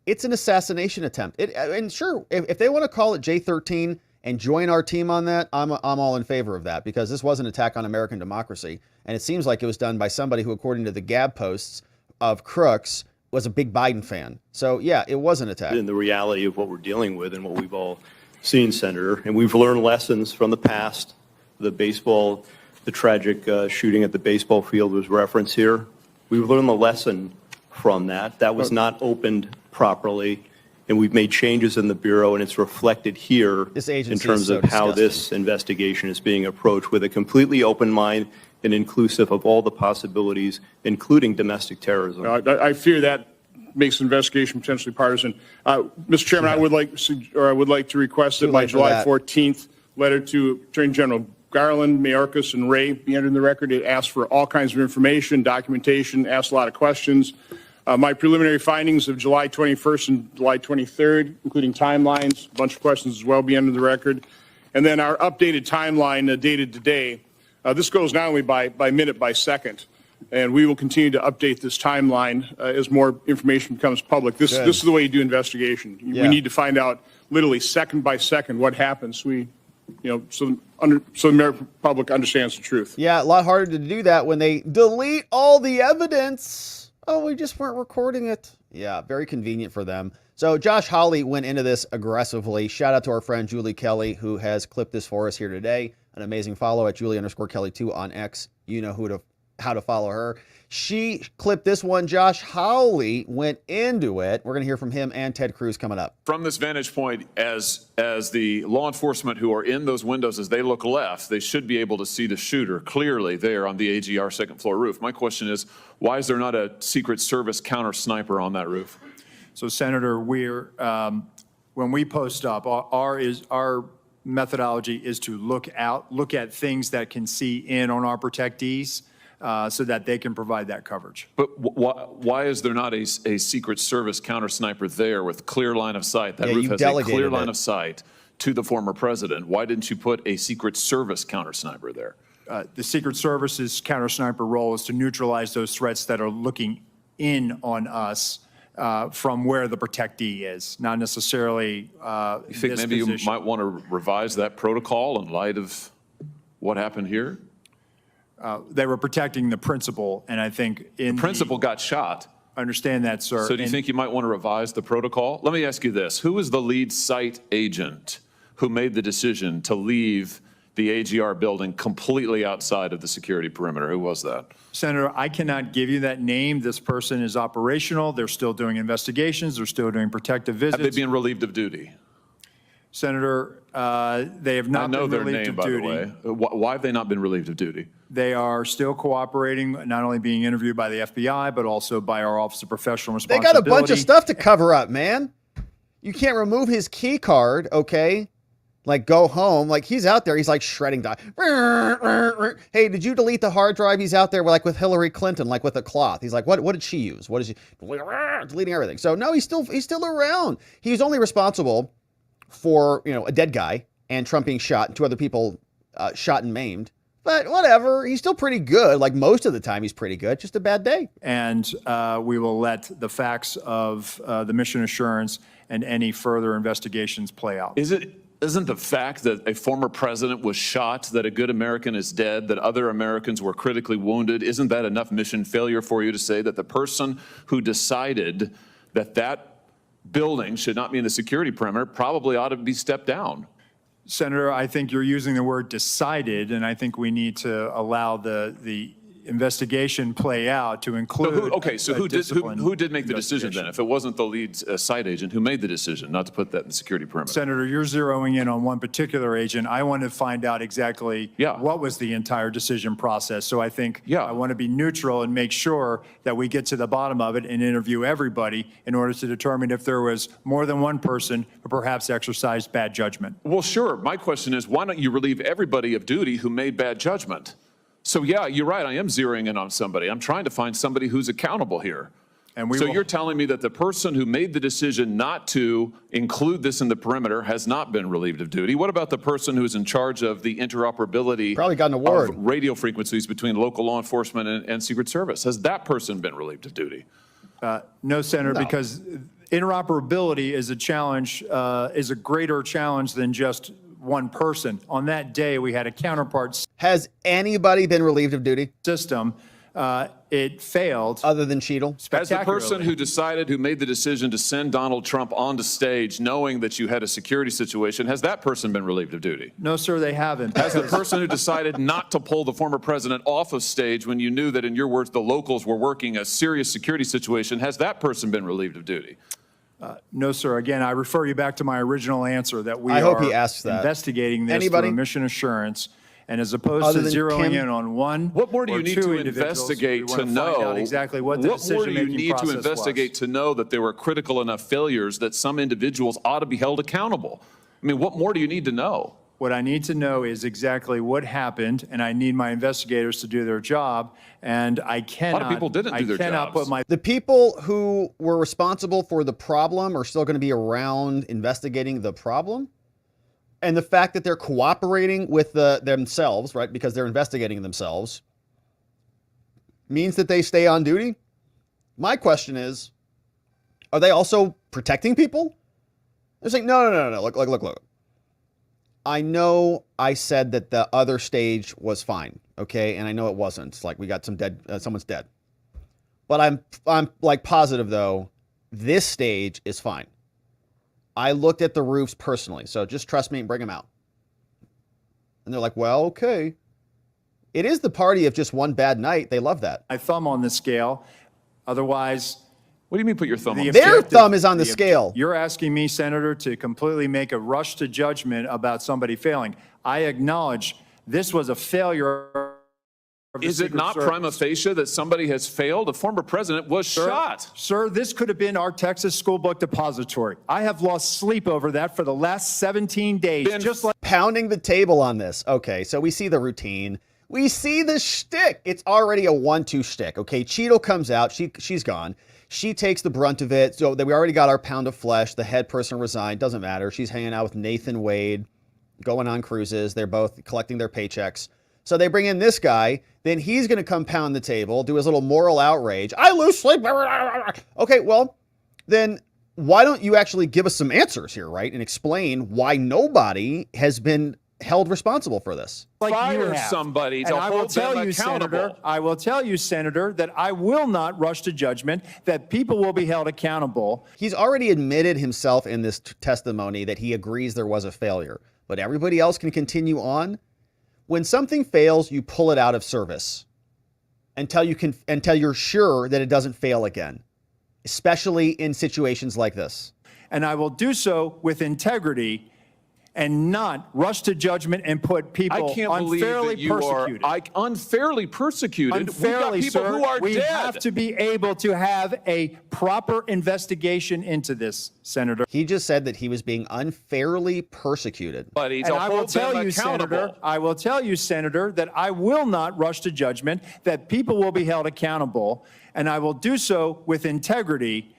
It's an assassination attempt. And sure, if they want to call it J13 and join our team on that, I'm all in favor of that, because this was an attack on American democracy. And it seems like it was done by somebody who, according to the Gab posts of Crooks, was a big Biden fan. So yeah, it was an attack. in the reality of what we're dealing with and what we've all seen, Senator, and we've learned lessons from the past. The tragic shooting at the baseball field was referenced here. We've learned the lesson from that. That was not opened properly, and we've made changes in the Bureau, and it's reflected here This agency in terms is so of how disgusting. this investigation is being approached with a completely open mind and inclusive of all the possibilities, including domestic terrorism. I fear that makes the investigation potentially partisan. Mr. Chairman, I would like to request that Too my late for July that. 14th letter to Attorney General Garland, Mayorkas, and Ray be entered in the record. It asks for all kinds of information, documentation, asks a lot of questions. My preliminary findings of July 21st and July 23rd, including timelines, a bunch of questions as well, be entered in the record. And then our updated timeline dated today. This goes not only by minute, by second. And we will continue to update this timeline as more information becomes public. This is the way you do investigation. Yeah. We need to find out literally second by second what happens. So the American public understands the truth. Yeah, a lot harder to do that when they delete all the evidence. Oh, we just weren't recording it. Yeah, very convenient for them. So Josh Hawley went into this aggressively. Shout out to our friend Julie Kelly, who has clipped this for us here today. An amazing follow at Julie_Kelly2 on X. You know how to follow her. She clipped this one. Josh Hawley went into it. We're going to hear from him and Ted Cruz coming up. From this vantage point, as the law enforcement who are in those windows, as they look left, they should be able to see the shooter clearly there on the AGR second floor roof. My question is, why is there not a Secret Service counter sniper on that roof? So, Senator, when we post up, our methodology is to look at things that can see in on our protectees, so that they can provide that coverage. But why is there not a Secret Service counter sniper there with clear line of sight? That roof has a clear line of sight to the former president. Why didn't you put a Secret Service counter sniper there? The Secret Service's counter sniper role is to neutralize those threats that are looking in on us from where the protectee is, not necessarily You think maybe you might want to revise that protocol in light of what happened here? They were protecting the principal, and I think The principal got shot. I understand that, sir. So do you think you might want to revise the protocol? Let me ask you this. Who was the lead site agent who made the decision to leave the AGR building completely outside of the security perimeter? Who was that? Senator, I cannot give you that name. This person is operational. They're still doing investigations. They're still doing protective visits. Have they been relieved of duty? Senator, they have not been relieved of duty. I know their name, by the way. Why have they not been relieved of duty? They are still cooperating, not only being interviewed by the FBI, but also by our Office of Professional They Responsibility. got a bunch of stuff to cover up, man. You can't remove his key card, okay? Like, go home. Like, he's out there. He's like shredding. Hey, did you delete the hard drive? He's out there like with Hillary Clinton, like with a cloth. He's like, what did she use? What is she deleting everything? So no, he's still around. He's only responsible for, a dead guy and Trump being shot and 2 other people shot and maimed. But whatever, he's still pretty good. Like most of the time, he's pretty good. Just a bad day. And we will let the facts of the mission assurance and any further investigations play out. Isn't the fact that a former president was shot, that a good American is dead, that other Americans were critically wounded, isn't that enough mission failure for you to say that the person who decided that building should not be in the security perimeter probably ought to be stepped down? Senator, I think you're using the word decided, and I think we need to allow the investigation play out to include. Who did make the decision then? If it wasn't the lead site agent, who made the decision not to put that in the security perimeter? Senator, you're zeroing in on one particular agent. I want to find out exactly what was the entire decision process. So I think I want to be neutral and make sure that we get to the bottom of it and interview everybody in order to determine if there was more than one person who perhaps exercised bad judgment. Well, sure. My question is, why don't you relieve everybody of duty who made bad judgment? So yeah, you're right. I am zeroing in on somebody. I'm trying to find somebody who's accountable here. And you're telling me that the person who made the decision not to include this in the perimeter has not been relieved of duty. What about the person who's in charge of the interoperability Probably got an award. of radio frequencies between local law enforcement and Secret Service? Has that person been relieved of duty? No, Senator, because interoperability is a challenge, is a greater challenge than just one person. On that day, we had a counterpart. Has anybody been relieved of duty? System. It failed. Other than Cheadle? As the person who made the decision to send Donald Trump onto stage knowing that you had a security situation, has that person been relieved of duty? No, sir, they haven't. As the person who decided not to pull the former president off of stage when you knew that, in your words, the locals were working a serious security situation, has that person been relieved of duty? No, sir. Again, I refer you back to my original answer that we I are hope he asks that. investigating this through mission assurance. And as opposed to zeroing in on one, what more do you need to investigate to know exactly what the decision-making process was? Investigate to know that there were critical enough failures that some individuals ought to be held accountable? I mean, what more do you need to know? What I need to know is exactly what happened, and I need my investigators to do their job. And I cannot. A lot of people didn't do their jobs. The people who were responsible for the problem are still going to be around investigating the problem. And the fact that they're cooperating with themselves, right, because they're investigating themselves, means that they stay on duty. My question is, are they also protecting people? They're saying, no. Look. I know I said that the other stage was fine, okay? And I know it wasn't. It's like we got someone's dead. But I'm like positive, though, this stage is fine. I looked at the roofs personally, so just trust me and bring them out. And they're like, well, okay. It is the party of just one bad night. They love that. My thumb on the scale. Otherwise... What do you mean put your thumb on? Their thumb is on the scale. You're asking me, Senator, to completely make a rush to judgment about somebody failing. I acknowledge this was a failure. Is it not prima facie that somebody has failed? A former president was shot. Sir, this could have been our Texas school book depository. I have lost sleep over that for the last 17 days. Just like pounding the table on this. Okay, so we see the routine. We see the shtick. It's already a 1-2 shtick. Okay, Cheadle comes out. She's gone. She takes the brunt of it. So we already got our pound of flesh. The head person resigned. Doesn't matter. She's hanging out with Nathan Wade, going on cruises. They're both collecting their paychecks. So they bring in this guy. Then he's going to come pound the table, do his little moral outrage. I lose sleep. Okay, well, then why don't you actually give us some answers here, right? And explain why nobody has been held responsible for this. Fire somebody to hold them accountable. I will tell you, Senator, that I will not rush to judgment, that people will be held accountable. He's already admitted himself in this testimony that he agrees there was a failure, but everybody else can continue on. When something fails, you pull it out of service until you're sure that it doesn't fail again, especially in situations like this. And I will do so with integrity and not rush to judgment and put people I can't believe unfairly that you persecuted. are unfairly persecuted. Unfairly, We've got people sir, who are we dead. have to be able to have a proper investigation into this, Senator. He just said that he was being unfairly persecuted. But And I will tell you, Senator, that I will not rush to judgment, that people will be held accountable, and I will do so with integrity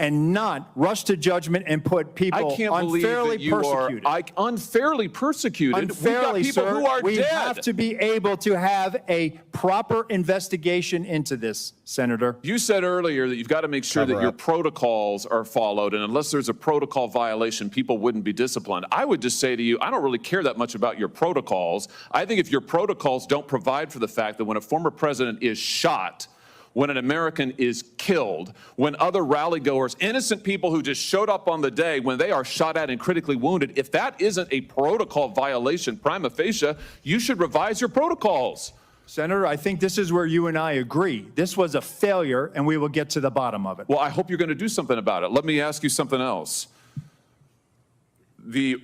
and not rush to judgment and put people I can't believe unfairly that you persecuted. are unfairly persecuted. Unfairly, We've got people sir, who are we dead. have to be able to have a proper investigation into this, Senator. You said earlier that you've got to make sure Cover that your up. protocols are followed, and unless there's a protocol violation, people wouldn't be disciplined. I would just say to you, I don't really care that much about your protocols. I think if your protocols don't provide for the fact that when a former president is shot, when an American is killed, when other rally goers, innocent people who just showed up on the day, when they are shot at and critically wounded, if that isn't a protocol violation prima facie, you should revise your protocols. Senator, I think this is where you and I agree. This was a failure, and we will get to the bottom of it. Well, I hope you're going to do something about it. Let me ask you something else. The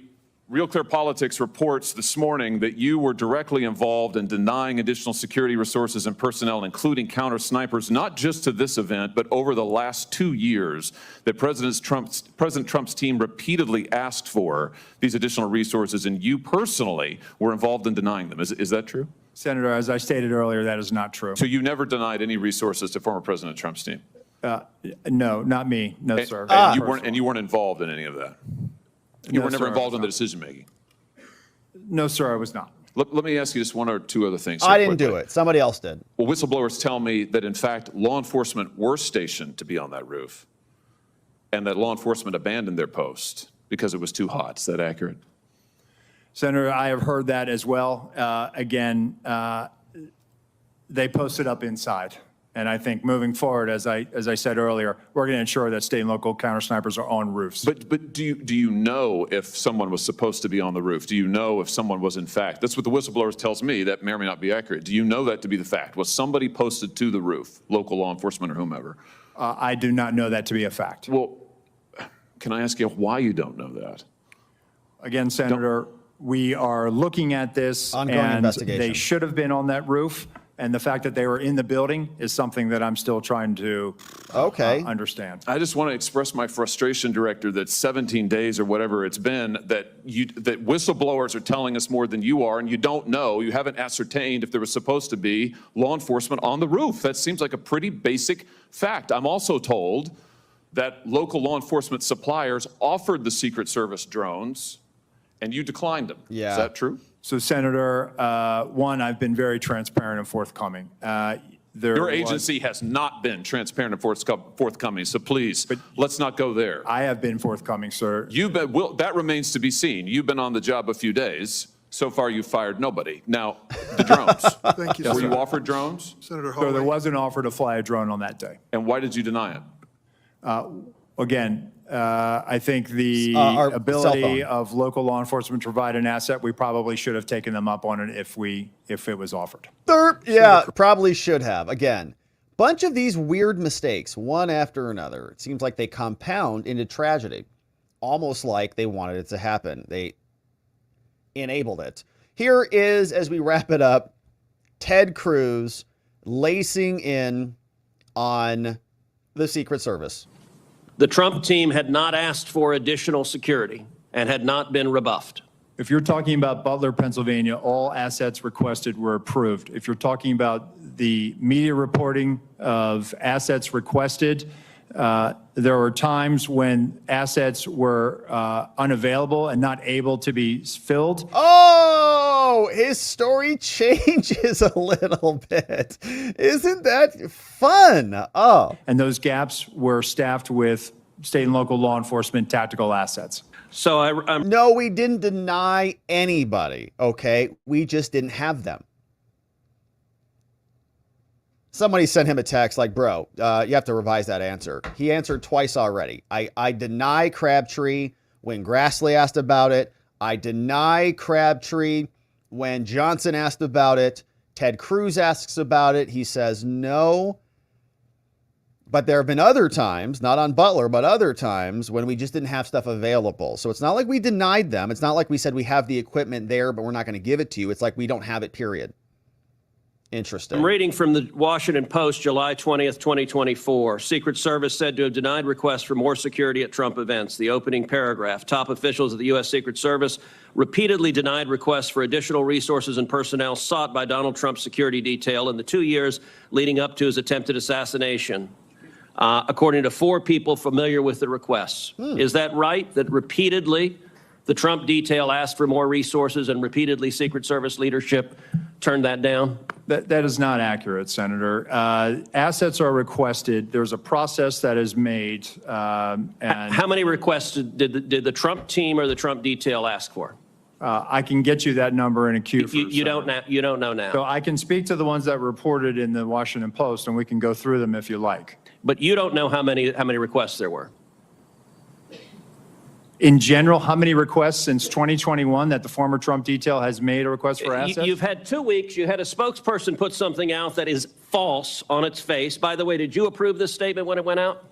Real Clear Politics reports this morning that you were directly involved in denying additional security resources and personnel, including counter snipers, not just to this event, but over the last 2 years, that President Trump's team repeatedly asked for these additional resources, and you personally were involved in denying them. Is that true? Senator, as I stated earlier, that is not true. So you never denied any resources to former President Trump's team? No, not me. No, And- sir. and you weren't involved in any of that? You No, were never sir, I involved was in the not. decision-making? No, sir, I was not. Let me ask you just one or two other things. I didn't do it. Somebody else did. Well, whistleblowers tell me that, in fact, law enforcement were stationed to be on that roof, and that law enforcement abandoned their post because it was too hot. Is that accurate? Senator, I have heard that as well. Again, they posted up inside. And I think moving forward, as I said earlier, we're going to ensure that state and local counter snipers are on roofs. But do you know if someone was supposed to be on the roof? Do you know if someone was in fact? That's what the whistleblowers tells me. That may or may not be accurate. Do you know that to be the fact? Was somebody posted to the roof, local law enforcement or whomever? I do not know that to be a fact. Well, can I ask you why you don't know that? Again, Senator, we are looking at this, Ongoing and investigation. they should have been on that roof. And the fact that they were in the building is something that I'm still trying to understand. I just want to express my frustration, Director, that 17 days or whatever it's been, that whistleblowers are telling us more than you are, and you don't know, you haven't ascertained if there was supposed to be law enforcement on the roof. That seems like a pretty basic fact. I'm also told that local law enforcement suppliers offered the Secret Service drones, and you declined them. Yeah. Is that true? So, Senator, one, I've been very transparent and forthcoming. Your agency has not been transparent and forthcoming, so please, let's not go there. I have been forthcoming, sir. That remains to be seen. You've been on the job a few days. So far, you've fired nobody. Now, the drones. Thank you, Were sir. you offered drones? Senator So there Hawley. was an offer to fly a drone on that day. And why did you deny it? Again, I think the Our cell ability phone. of local law enforcement to provide an asset, we probably should have taken them up on it if it was offered. Yeah, probably should have. Again, bunch of these weird mistakes, one after another. It seems like they compound into tragedy, almost like they wanted it to happen. They enabled it. Here is, as we wrap it up, Ted Cruz lacing in on the Secret Service. The Trump team had not asked for additional security and had not been rebuffed. If you're talking about Butler, Pennsylvania, all assets requested were approved. If you're talking about the media reporting of assets requested, there were times when assets were unavailable and not able to be filled. Oh, his story changes a little bit. Isn't that fun? Oh. And those gaps were staffed with state and local law enforcement tactical assets. So I'm No, we didn't deny anybody, okay? We just didn't have them. Somebody sent him a text like, bro, you have to revise that answer. He answered twice already. I deny Crabtree when Grassley asked about it. I deny Crabtree when Johnson asked about it. Ted Cruz asks about it. He says no. But there have been other times, not on Butler, but other times when we just didn't have stuff available. So it's not like we denied them. It's not like we said we have the equipment there, but we're not going to give it to you. It's like we don't have it, period. Interesting. I'm reading from the Washington Post, July 20th, 2024. Secret Service said to have denied requests for more security at Trump events. The opening paragraph, top officials of the U.S. Secret Service repeatedly denied requests for additional resources and personnel sought by Donald Trump's security detail in the 2 years leading up to his attempted assassination, according to 4 people familiar with the requests. Is that right, that repeatedly the Trump detail asked for more resources and repeatedly Secret Service leadership turned that down? That is not accurate, Senator. Assets are requested. There's a process that is made. And how many requests did the Trump team or the Trump detail ask for? I can get you that number in a queue. You don't know now. So I can speak to the ones that reported in the Washington Post, and we can go through them if you like. But you don't know how many requests there were. In general, how many requests since 2021 that the former Trump detail has made a request for assets? You've had 2 weeks. You had a spokesperson put something out that is false on its face. By the way, did you approve this statement when it went out?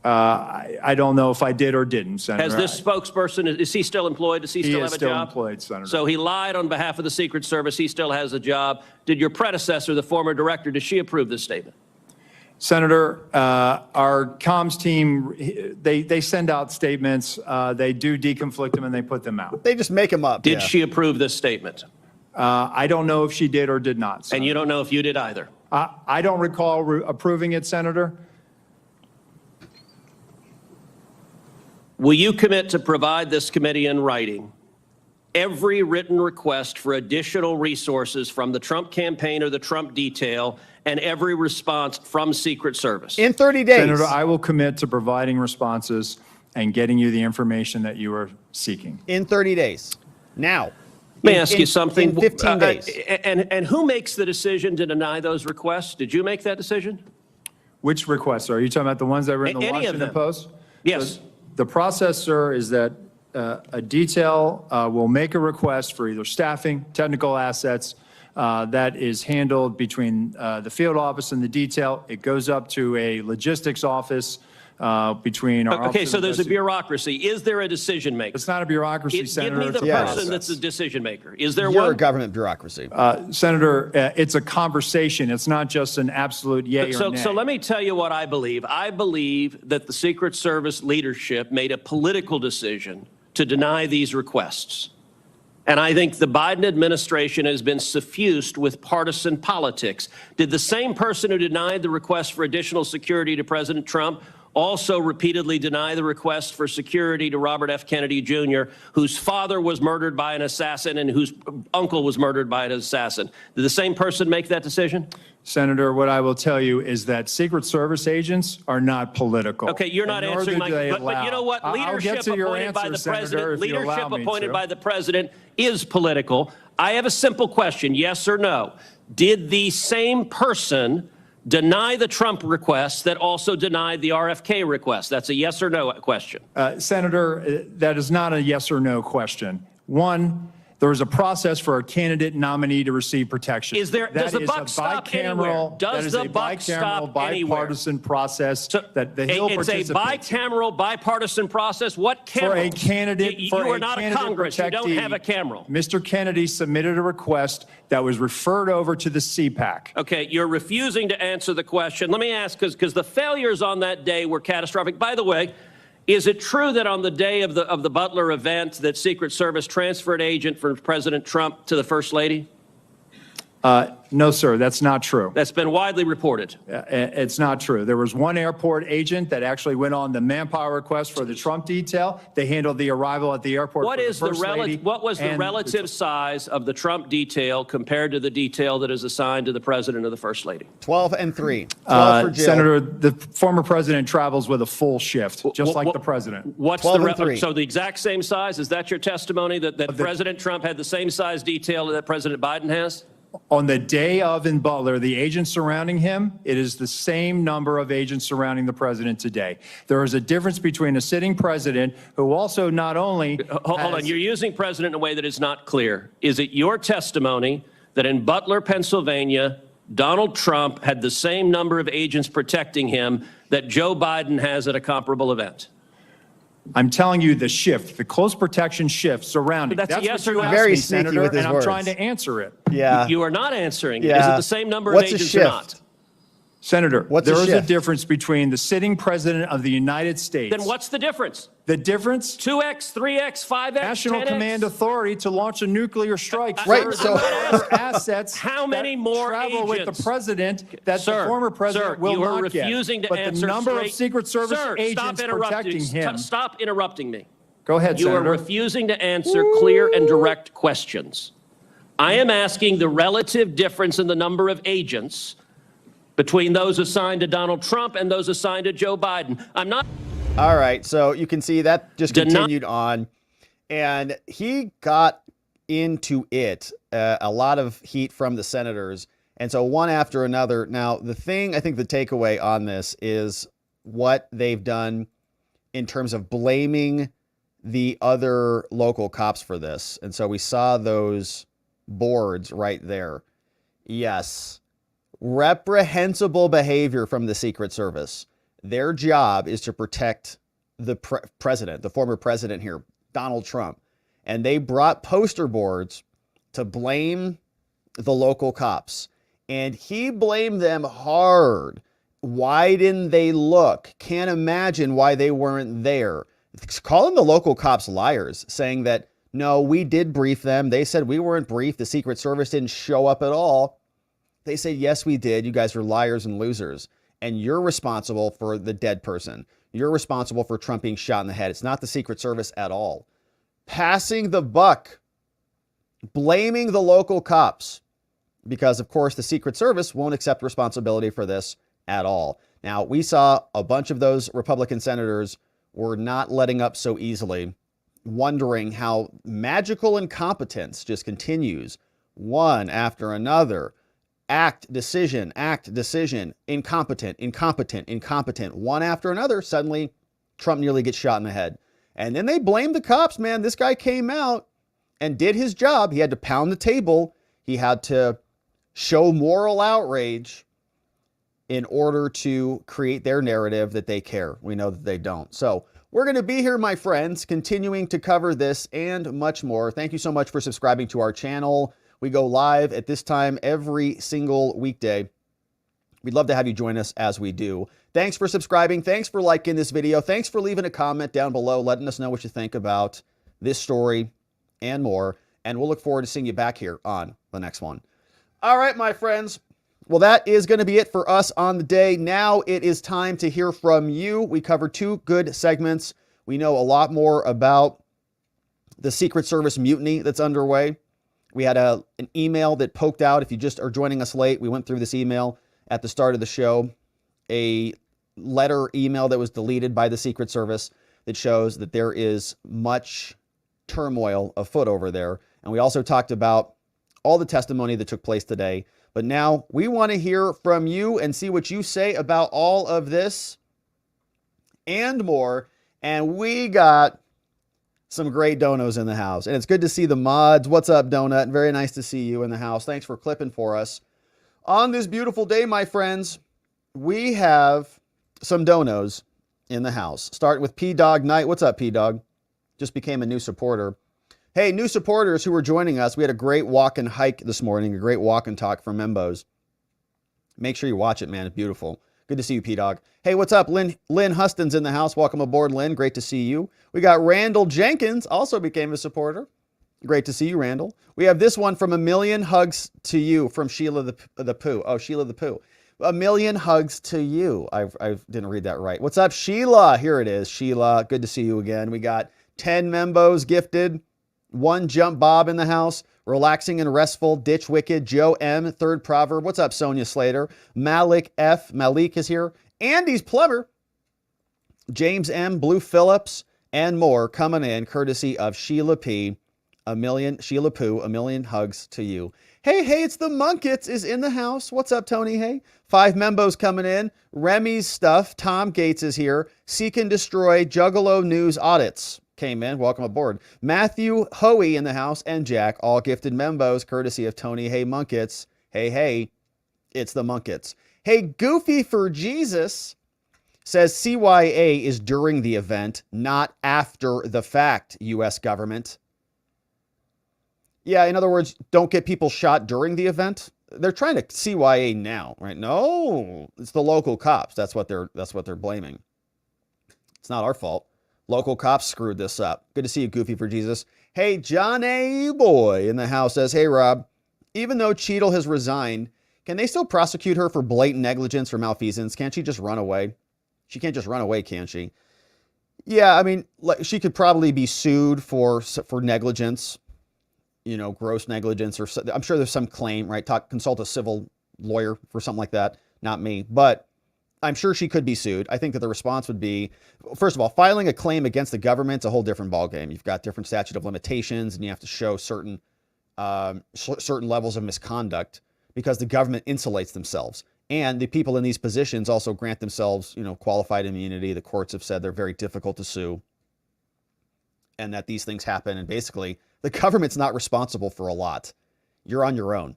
I don't know if I did or didn't, Senator. Has this spokesperson, is he still employed? Does he still have a job? He is still employed, Senator. So he lied on behalf of the Secret Service. He still has a job. Did your predecessor, the former director, did she approve this statement? Senator, our comms team, they send out statements. They do deconflict them and they put them out. They just make them up. Did she approve this statement? I don't know if she did or did not, Senator. And you don't know if you did either? I don't recall approving it, Senator. Will you commit to provide this committee in writing every written request for additional resources from the Trump campaign or the Trump detail and every response from Secret Service? In 30 days. Senator, I will commit to providing responses and getting you the information that you are seeking. In 30 days. Now. Let me ask you something. In 15 days. And who makes the decision to deny those requests? Did you make that decision? Which requests? Are you talking about the ones that were in the Washington Post? Yes. So the process, sir, is that a detail will make a request for either staffing, technical assets, that is handled between the field office and the detail. It goes up to a logistics office between our Okay, so there's a bureaucracy. Is there a decision maker? It's not a bureaucracy, Senator. Give me the person that's the decision maker. Is there You're one? a government bureaucracy. Senator, it's a conversation. It's not just an absolute yay or nay. So let me tell you what I believe. I believe that the Secret Service leadership made a political decision to deny these requests. And I think the Biden administration has been suffused with partisan politics. Did the same person who denied the request for additional security to President Trump also repeatedly deny the request for security to Robert F. Kennedy Jr., whose father was murdered by an assassin and whose uncle was murdered by an assassin? Did the same person make that decision? Senator, what I will tell you is that Secret Service agents are not political. Okay, you're not answering my question. But you know what? Leadership appointed by the president, leadership appointed by the president is political. I have a simple question, yes or no. Did the same person deny the Trump request that also denied the RFK request? That's a yes or no question. Senator, that is not a yes or no question. One, there is a process for a candidate nominee to receive protection. Does the buck stop anywhere? Does the buck stop anywhere? Bipartisan process that the Hill participates in. It's a bicameral, bipartisan process. What camera? For a candidate, you are not a Congress. You don't have a camera. Mr. Kennedy submitted a request that was referred over to the CPAC. Okay, you're refusing to answer the question. Let me ask, because the failures on that day were catastrophic. By the way, is it true that on the day of the Butler event that Secret Service transferred agent from President Trump to the First Lady? No, sir, that's not true. That's been widely reported. It's not true. There was one airport agent that actually went on the manpower request for the Trump detail. They handled the arrival at the airport. What was the relative size of the Trump detail compared to the detail that is assigned to the President or the First Lady? 12 and 3. 12 for jail. Senator, the former president travels with a full shift, just like the president. What's 12 and 3. So the exact same size? Is that your testimony that President Trump had the same size detail that President Biden has? On the day of in Butler, the agents surrounding him, it is the same number of agents surrounding the president today. There is a difference between a sitting president who also not only Hold on, you're using president in a way that is not clear. Is it your testimony that in Butler, Pennsylvania, Donald Trump had the same number of agents protecting him that Joe Biden has at a comparable event? I'm telling you the shift, the close protection shift surrounding. That's a yes what or you no. asked Very me, sneaky Senator, with his and words. I'm trying to answer it. Yeah. You are not answering. Yeah. Is it the same number What's of a agents or shift? not? Senator, What's a there is a shift? difference between the sitting president of the United States. Then what's the difference? The difference? 2x, 3x, 5x, National 10x? Command Authority to launch a nuclear strike. Right, Sir, so- their assets How many that more travel with agents? the president that Sir, the former president sir, will you are not get. refusing to but answer the number straight. of Secret Service Sir, agents protecting him. Stop interrupting me. Go ahead, You Senator. are refusing to answer clear and direct questions. I am asking the relative difference in the number of agents between those assigned to Donald Trump and those assigned to Joe Biden. I'm not. All right, so you can see that just continued on, and he got into it, a lot of heat from the senators, and so one after another. Now, the thing, I think the takeaway on this is what they've done in terms of blaming the other local cops for this, and so we saw those boards right there. Yes, reprehensible behavior from the Secret Service. Their job is to protect the president, the former president here, Donald Trump. And they brought poster boards to blame the local cops. And he blamed them hard. Why didn't they look? Can't imagine why they weren't there. Calling the local cops liars, saying that, no, we did brief them. They said we weren't briefed. The Secret Service didn't show up at all. They said, yes, we did. You guys are liars and losers. And you're responsible for the dead person. You're responsible for Trump being shot in the head. It's not the Secret Service at all. Passing the buck, blaming the local cops, because, of course, the Secret Service won't accept responsibility for this at all. Now, we saw a bunch of those Republican senators were not letting up so easily, wondering how magical incompetence just continues, one after another. Act, decision, incompetent, one after another. Suddenly, Trump nearly gets shot in the head. And then they blame the cops, man. This guy came out and did his job. He had to pound the table. He had to show moral outrage in order to create their narrative that they care. We know that they don't. So we're going to be here, my friends, continuing to cover this and much more. Thank you so much for subscribing to our channel. We go live at this time every single weekday. We'd love to have you join us as we do. Thanks for subscribing. Thanks for liking this video. Thanks for leaving a comment down below, letting us know what you think about this story and more. And we'll look forward to seeing you back here on the next one. All right, my friends. Well, that is going to be it for us on the day. Now it is time to hear from you. We covered 2 good segments. We know a lot more about the Secret Service mutiny that's underway. We had an email that poked out. If you just are joining us late, we went through this email at the start of the show. A letter email that was deleted by the Secret Service that shows that there is much turmoil afoot over there. And we also talked about all the testimony that took place today. But now we want to hear from you and see what you say about all of this and more. And we got some great donos in the house. And it's good to see the mods. What's up, Donut? Very nice to see you in the house. Thanks for clipping for us. On this beautiful day, my friends, we have some donos in the house. Start with P-Dog Knight. What's up, P-Dog? Just became a new supporter. Hey, new supporters who are joining us. We had a great walk and hike this morning, a great walk and talk from Membos. Make sure you watch it, man. It's beautiful. Good to see you, P-Dog. Hey, what's up? Lynn Huston's in the house. Welcome aboard, Lynn. Great to see you. We got Randall Jenkins, also became a supporter. Great to see you, Randall. We have this one from A Million Hugs to You from Sheila the Pooh. Oh, Sheila the Pooh. A Million Hugs to You. I didn't read that right. What's up, Sheila? Here it is. Sheila, good to see you again. We got 10 Membos gifted. 1 Jump Bob in the house. Relaxing and Restful, Ditch Wicked, Joe M, Third Proverb. What's up, Sonia Slater? Malik F, Malik is here. Andy's Plumber. James M, Blue Phillips, and more coming in courtesy of Sheila P. Sheila Pooh, A Million Hugs to You. Hey, it's the Munkets is in the house. What's up, Tony? Hey, 5 Membos coming in. Remy's stuff. Tom Gates is here. Seek and Destroy, Juggalo News Audits came in. Welcome aboard. Matthew Hoey in the house and Jack, all gifted Membos courtesy of Tony Hey Munkets. Hey. It's the Munkets. Hey, Goofy for Jesus says CYA is during the event, not after the fact, U.S. government. Yeah, in other words, don't get people shot during the event. They're trying to CYA now, right? No, it's the local cops. That's what they're blaming. It's not our fault. Local cops screwed this up. Good to see you, Goofy for Jesus. Hey, John A. Boy in the house says, hey, Rob, even though Cheadle has resigned, can they still prosecute her for blatant negligence or malfeasance? Can't she just run away? She can't just run away, can she? Yeah, I mean, she could probably be sued for negligence, gross negligence, or I'm sure there's some claim, right? Consult a civil lawyer for something like that. Not me, but I'm sure she could be sued. I think that the response would be, first of all, filing a claim against the government's a whole different ballgame. You've got different statute of limitations, and you have to show certain levels of misconduct because the government insulates themselves. And the people in these positions also grant themselves, qualified immunity. The courts have said they're very difficult to sue and that these things happen. And basically, the government's not responsible for a lot. You're on your own.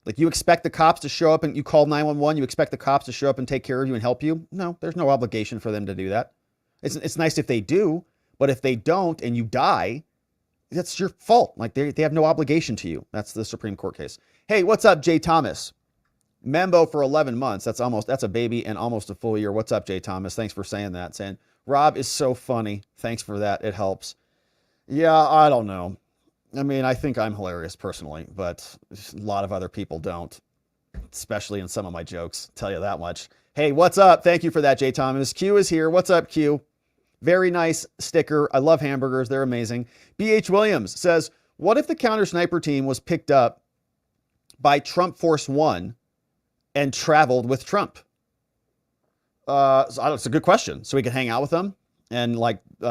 Like, you expect the cops to show up and you call 911. You expect the cops to show up and take care of you and help you. No, there's no obligation for them to do that. It's nice if they do, but if they don't and you die, that's your fault. Like, they have no obligation to you. That's the Supreme Court case. Hey, what's up, Jay Thomas? Membo for 11 months. That's a baby and almost a full year. What's up, Jay Thomas? Thanks for saying that. Saying, Rob is so funny. Thanks for that. It helps. Yeah, I don't know. I mean, I think I'm hilarious personally, but a lot of other people don't, especially in some of my jokes. Tell you that much. Hey, what's up? Thank you for that, Jay Thomas. Q is here. What's up, Q? Very nice sticker. I love hamburgers. They're amazing. BH Williams says, what if the counter sniper team was picked up by Trump Force One and traveled with Trump? It's a good question. So we can hang out with them and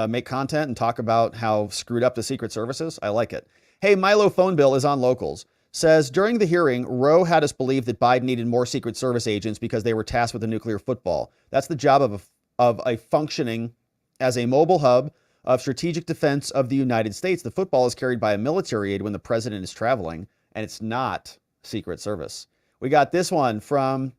make content and talk about how screwed up the Secret Service is. I like it. Hey, Milo Phone Bill is on Locals. Says, during the hearing, Rowe had us believe that Biden needed more Secret Service agents because they were tasked with a nuclear football. That's the job of a functioning as a mobile hub of strategic defense of the United States. The football is carried by a military aide when the president is traveling, and it's not Secret Service. We got this one from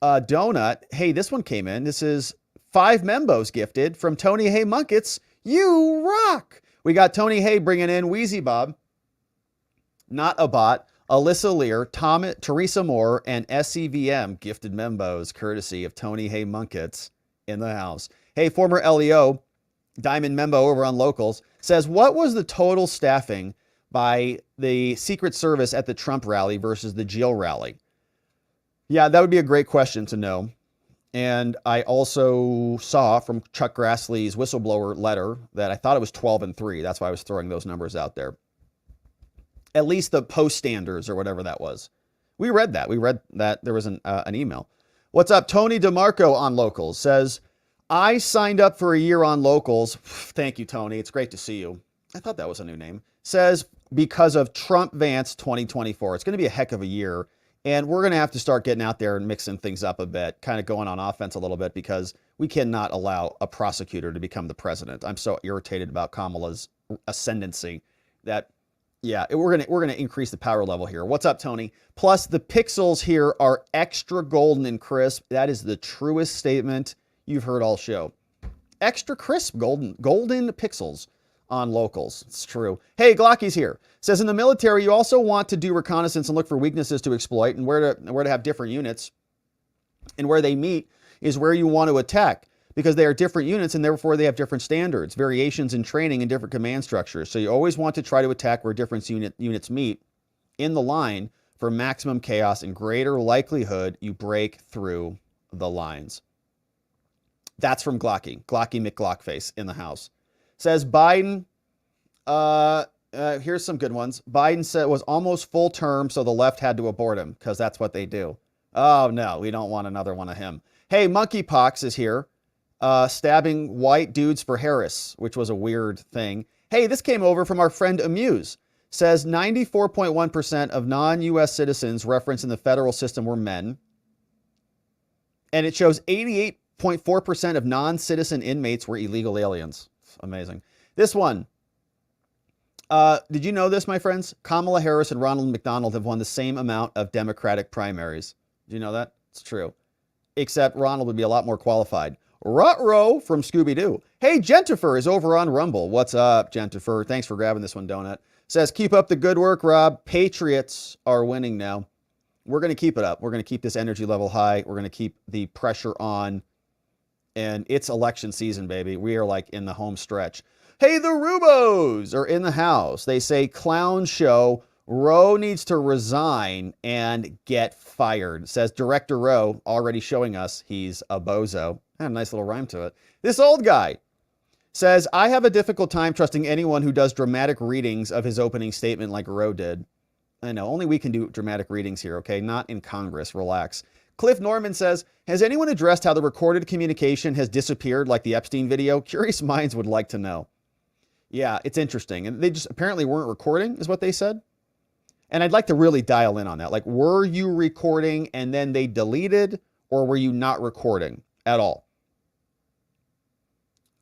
Donut. Hey, this one came in. This is 5 Membos gifted from Tony Hay Munkets. You rock. We got Tony Hay bringing in Wheezy Bob, Not a Bot, Alyssa Lear, Teresa Moore, and SCVM gifted Membos courtesy of Tony Hay Munkets in the house. Hey, former LEO, Diamond Membo over on Locals, says, what was the total staffing by the Secret Service at the Trump rally versus the Jill rally? Yeah, that would be a great question to know. And I also saw from Chuck Grassley's whistleblower letter that I thought it was 12 and 3. That's why I was throwing those numbers out there. At least the post standards or whatever that was. We read that. There was an email. What's up? Tony DeMarco on Locals says, I signed up for a year on Locals. Thank you, Tony. It's great to see you. I thought that was a new name. Says, because of Trump Vance 2024. It's going to be a heck of a year. And we're going to have to start getting out there and mixing things up a bit, kind of going on offense a little bit, because we cannot allow a prosecutor to become the president. I'm so irritated about Kamala's ascendancy that, yeah, we're going to increase the power level here. What's up, Tony? Plus, the pixels here are extra golden and crisp. That is the truest statement you've heard all show. Extra crisp golden pixels on Locals. It's true. Hey, Glocky's here. Says, in the military, you also want to do reconnaissance and look for weaknesses to exploit and where to have different units. And where they meet is where you want to attack, because they are different units and therefore they have different standards, variations in training, and different command structures. So you always want to try to attack where different units meet in the line for maximum chaos and greater likelihood you break through the lines. That's from Glocky McGlockface in the house. Says Biden, here's some good ones. Biden said it was almost full term, so the left had to abort him, because that's what they do. Oh, no, we don't want another one of him. Hey, Monkeypox is here, stabbing white dudes for Harris, which was a weird thing. Hey, this came over from our friend Amuse. Says 94.1% of non-U.S. citizens referenced in the federal system were men. And it shows 88.4% of non-citizen inmates were illegal aliens. Amazing. This one, Did you know this, my friends? Kamala Harris and Ronald McDonald have won the same amount of Democratic primaries. Do you know that? It's true. Except Ronald would be a lot more qualified. Rut-row from Scooby-Doo. Hey, Jentifer is over on Rumble. What's up, Jentifer? Thanks for grabbing this one, Donut. Says, keep up the good work, Rob. Patriots are winning now. We're going to keep it up. We're going to keep this energy level high. We're going to keep the pressure on. And it's election season, baby. We are like in the home stretch. Hey, the Rubos are in the house. They say, clown show. Rowe needs to resign and get fired. Says Director Rowe, already showing us he's a bozo. Had a nice little rhyme to it. This old guy says, I have a difficult time trusting anyone who does dramatic readings of his opening statement like Rowe did. I know, only we can do dramatic readings here, okay? Not in Congress. Relax. Cliff Norman says, has anyone addressed how the recorded communication has disappeared like the Epstein video? Curious minds would like to know. Yeah, it's interesting. And they just apparently weren't recording, is what they said. And I'd like to really dial in on that. Like, were you recording and then they deleted, or were you not recording at all?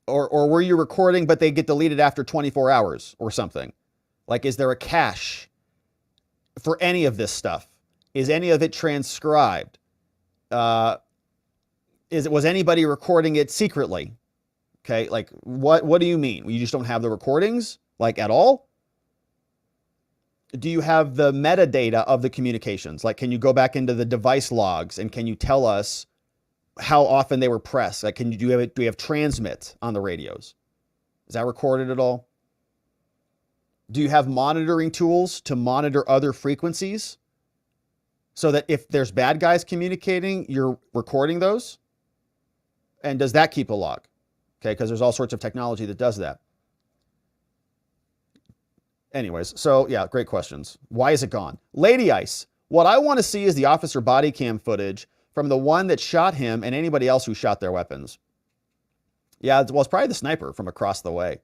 Or were you recording, but they get deleted after 24 hours or something? Like, is there a cache for any of this stuff? Is any of it transcribed? Was anybody recording it secretly? Okay, like, what do you mean? You just don't have the recordings, like, at all? Do you have the metadata of the communications? Like, can you go back into the device logs and can you tell us how often they were pressed? Like, do we have transmit on the radios? Is that recorded at all? Do you have monitoring tools to monitor other frequencies so that if there's bad guys communicating, you're recording those? And does that keep a log? Okay, because there's all sorts of technology that does that. Anyways, so yeah, great questions. Why is it gone? Lady Ice, what I want to see is the officer body cam footage from the one that shot him and anybody else who shot their weapons. Yeah, well, it's probably the sniper from across the way.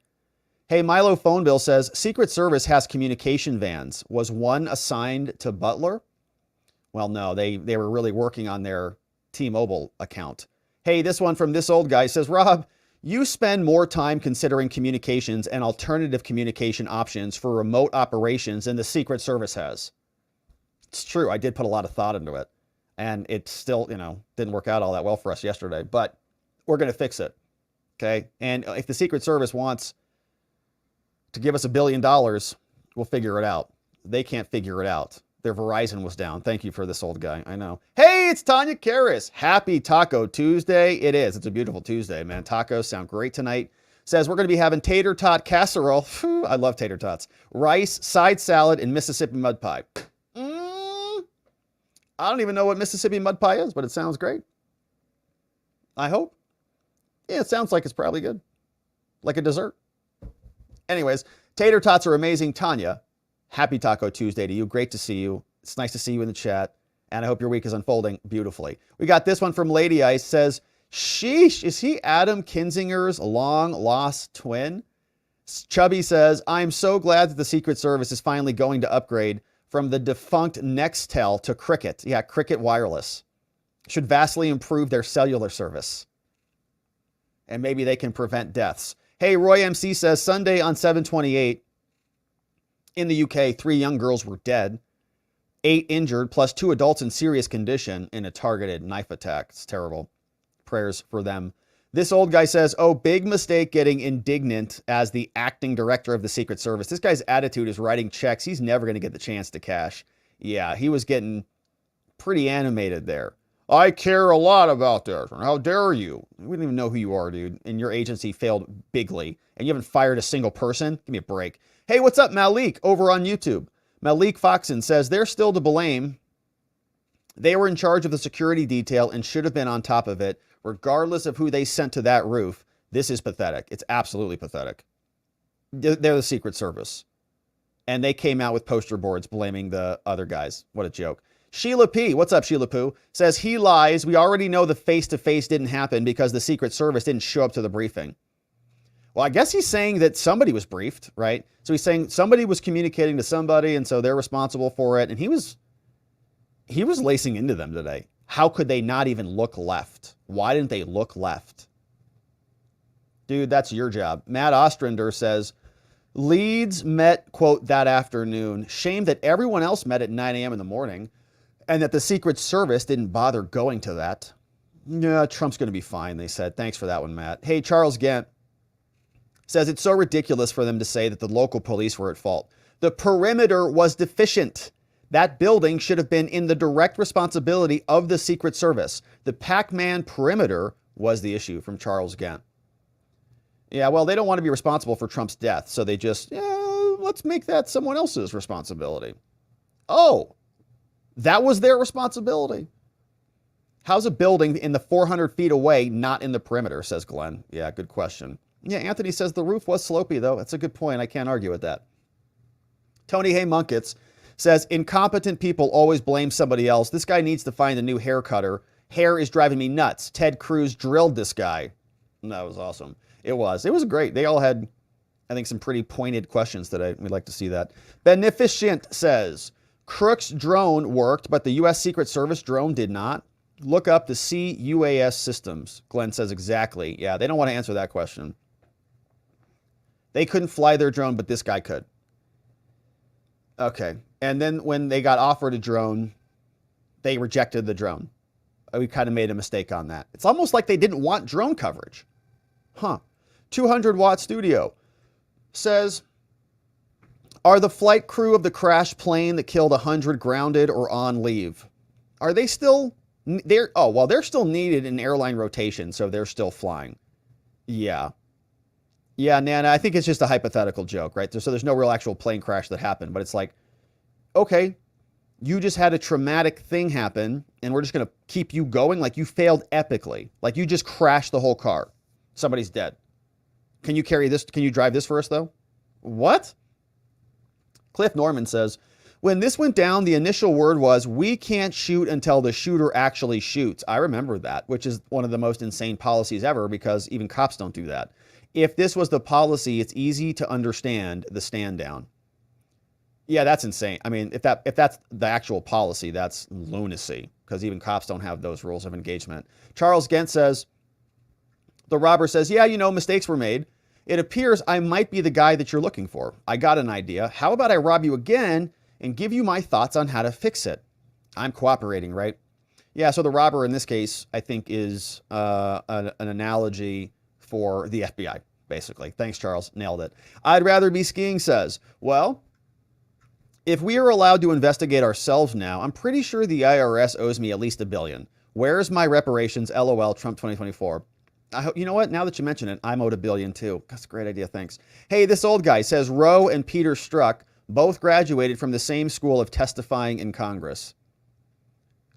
Hey, Milo Phone Bill says, Secret Service has communication vans. Was one assigned to Butler? Well, no, they were really working on their T-Mobile account. Hey, this one from this old guy says, Rob, you spend more time considering communications and alternative communication options for remote operations than the Secret Service has. It's true. I did put a lot of thought into it. And it still, didn't work out all that well for us yesterday. But we're going to fix it. Okay? And if the Secret Service wants to give us $1 billion, we'll figure it out. They can't figure it out. Their Verizon was down. Thank you for this old guy. I know. Hey, it's Tanya Karras. Happy Taco Tuesday. It is. It's a beautiful Tuesday, man. Tacos sound great tonight. Says we're going to be having tater tot casserole. Whew, I love tater tots. Rice, side salad, and Mississippi mud pie. I don't even know what Mississippi mud pie is, but it sounds great. I hope. Yeah, it sounds like it's probably good. Like a dessert. Anyways, tater tots are amazing. Tanya, happy Taco Tuesday to you. Great to see you. It's nice to see you in the chat. And I hope your week is unfolding beautifully. We got this one from Lady Ice. Says, sheesh, is he Adam Kinzinger's long-lost twin? Chubby says, I'm so glad that the Secret Service is finally going to upgrade from the defunct Nextel to Cricket. Yeah, Cricket Wireless. Should vastly improve their cellular service. And maybe they can prevent deaths. Hey, Roy MC says, Sunday on 7/28, in the UK, 3 young girls were dead, 8 injured, plus 2 adults in serious condition in a targeted knife attack. It's terrible. Prayers for them. This old guy says, oh, big mistake getting indignant as the acting director of the Secret Service. This guy's attitude is writing checks. He's never going to get the chance to cash. Yeah, he was getting pretty animated there. I care a lot about this. How dare you? We don't even know who you are, dude. And your agency failed bigly. And you haven't fired a single person? Give me a break. Hey, what's up, Malik, over on YouTube? Malik Foxon says they're still to blame. They were in charge of the security detail and should have been on top of it, regardless of who they sent to that roof. This is pathetic. It's absolutely pathetic. They're the Secret Service. And they came out with poster boards blaming the other guys. What a joke. Sheila P., what's up, Sheila Poo, says he lies. We already know the face-to-face didn't happen because the Secret Service didn't show up to the briefing. Well, I guess he's saying that somebody was briefed, right? So he's saying somebody was communicating to somebody, and so they're responsible for it. And he was lacing into them today. How could they not even look left? Why didn't they look left? Dude, that's your job. Matt Ostrander says, Leeds met, quote, that afternoon. Shame that everyone else met at 9 a.m. in the morning and that the Secret Service didn't bother going to that. Yeah, Trump's going to be fine, they said. Thanks for that one, Matt. Hey, Charles Gant says it's so ridiculous for them to say that the local police were at fault. The perimeter was deficient. That building should have been in the direct responsibility of the Secret Service. The Pac-Man perimeter was the issue, from Charles Gant. Yeah, well, they don't want to be responsible for Trump's death, so they just, let's make that someone else's responsibility. Oh, that was their responsibility. How's a building in the 400 feet away not in the perimeter, says Glenn. Yeah, good question. Yeah, Anthony says the roof was slopey, though. That's a good point. I can't argue with that. Tony Hay Munkets says, incompetent people always blame somebody else. This guy needs to find a new hair cutter. Hair is driving me nuts. Ted Cruz drilled this guy. That was awesome. It was great. They all had, I think, some pretty pointed questions today. We'd like to see that. Beneficent says, Crook's drone worked, but the U.S. Secret Service drone did not. Look up the CUAS systems. Glenn says exactly. Yeah, they don't want to answer that question. They couldn't fly their drone, but this guy could. Okay. And then when they got offered a drone, they rejected the drone. We kind of made a mistake on that. It's almost like they didn't want drone coverage. 200-watt studio says, are the flight crew of the crashed plane that killed 100 grounded or on leave? Are they still there? Oh, well, they're still needed in airline rotation, so they're still flying. Yeah. Yeah, Nana, I think it's just a hypothetical joke, right? So there's no real actual plane crash that happened, but it's like, okay, you just had a traumatic thing happen, and we're just going to keep you going? Like, you failed epically. Like, you just crashed the whole car. Somebody's dead. Can you carry this? Can you drive this for us, though? What? Cliff Norman says, when this went down, the initial word was, we can't shoot until the shooter actually shoots. I remember that, which is one of the most insane policies ever, because even cops don't do that. If this was the policy, it's easy to understand the stand down. Yeah, that's insane. I mean, if that's the actual policy, that's lunacy, because even cops don't have those rules of engagement. Charles Gent says, the robber says, yeah, mistakes were made. It appears I might be the guy that you're looking for. I got an idea. How about I rob you again and give you my thoughts on how to fix it? I'm cooperating, right? Yeah, so the robber in this case, I think, is an analogy for the FBI, basically. Thanks, Charles. Nailed it. I'd rather be skiing says, well, if we are allowed to investigate ourselves now, I'm pretty sure the IRS owes me at least $1 billion. Where's my reparations? LOL, Trump 2024. I hope, you know what? Now that you mention it, I'm owed $1 billion too. That's a great idea. Thanks. Hey, this old guy says Rowe and Peter Strzok both graduated from the same school of testifying in Congress.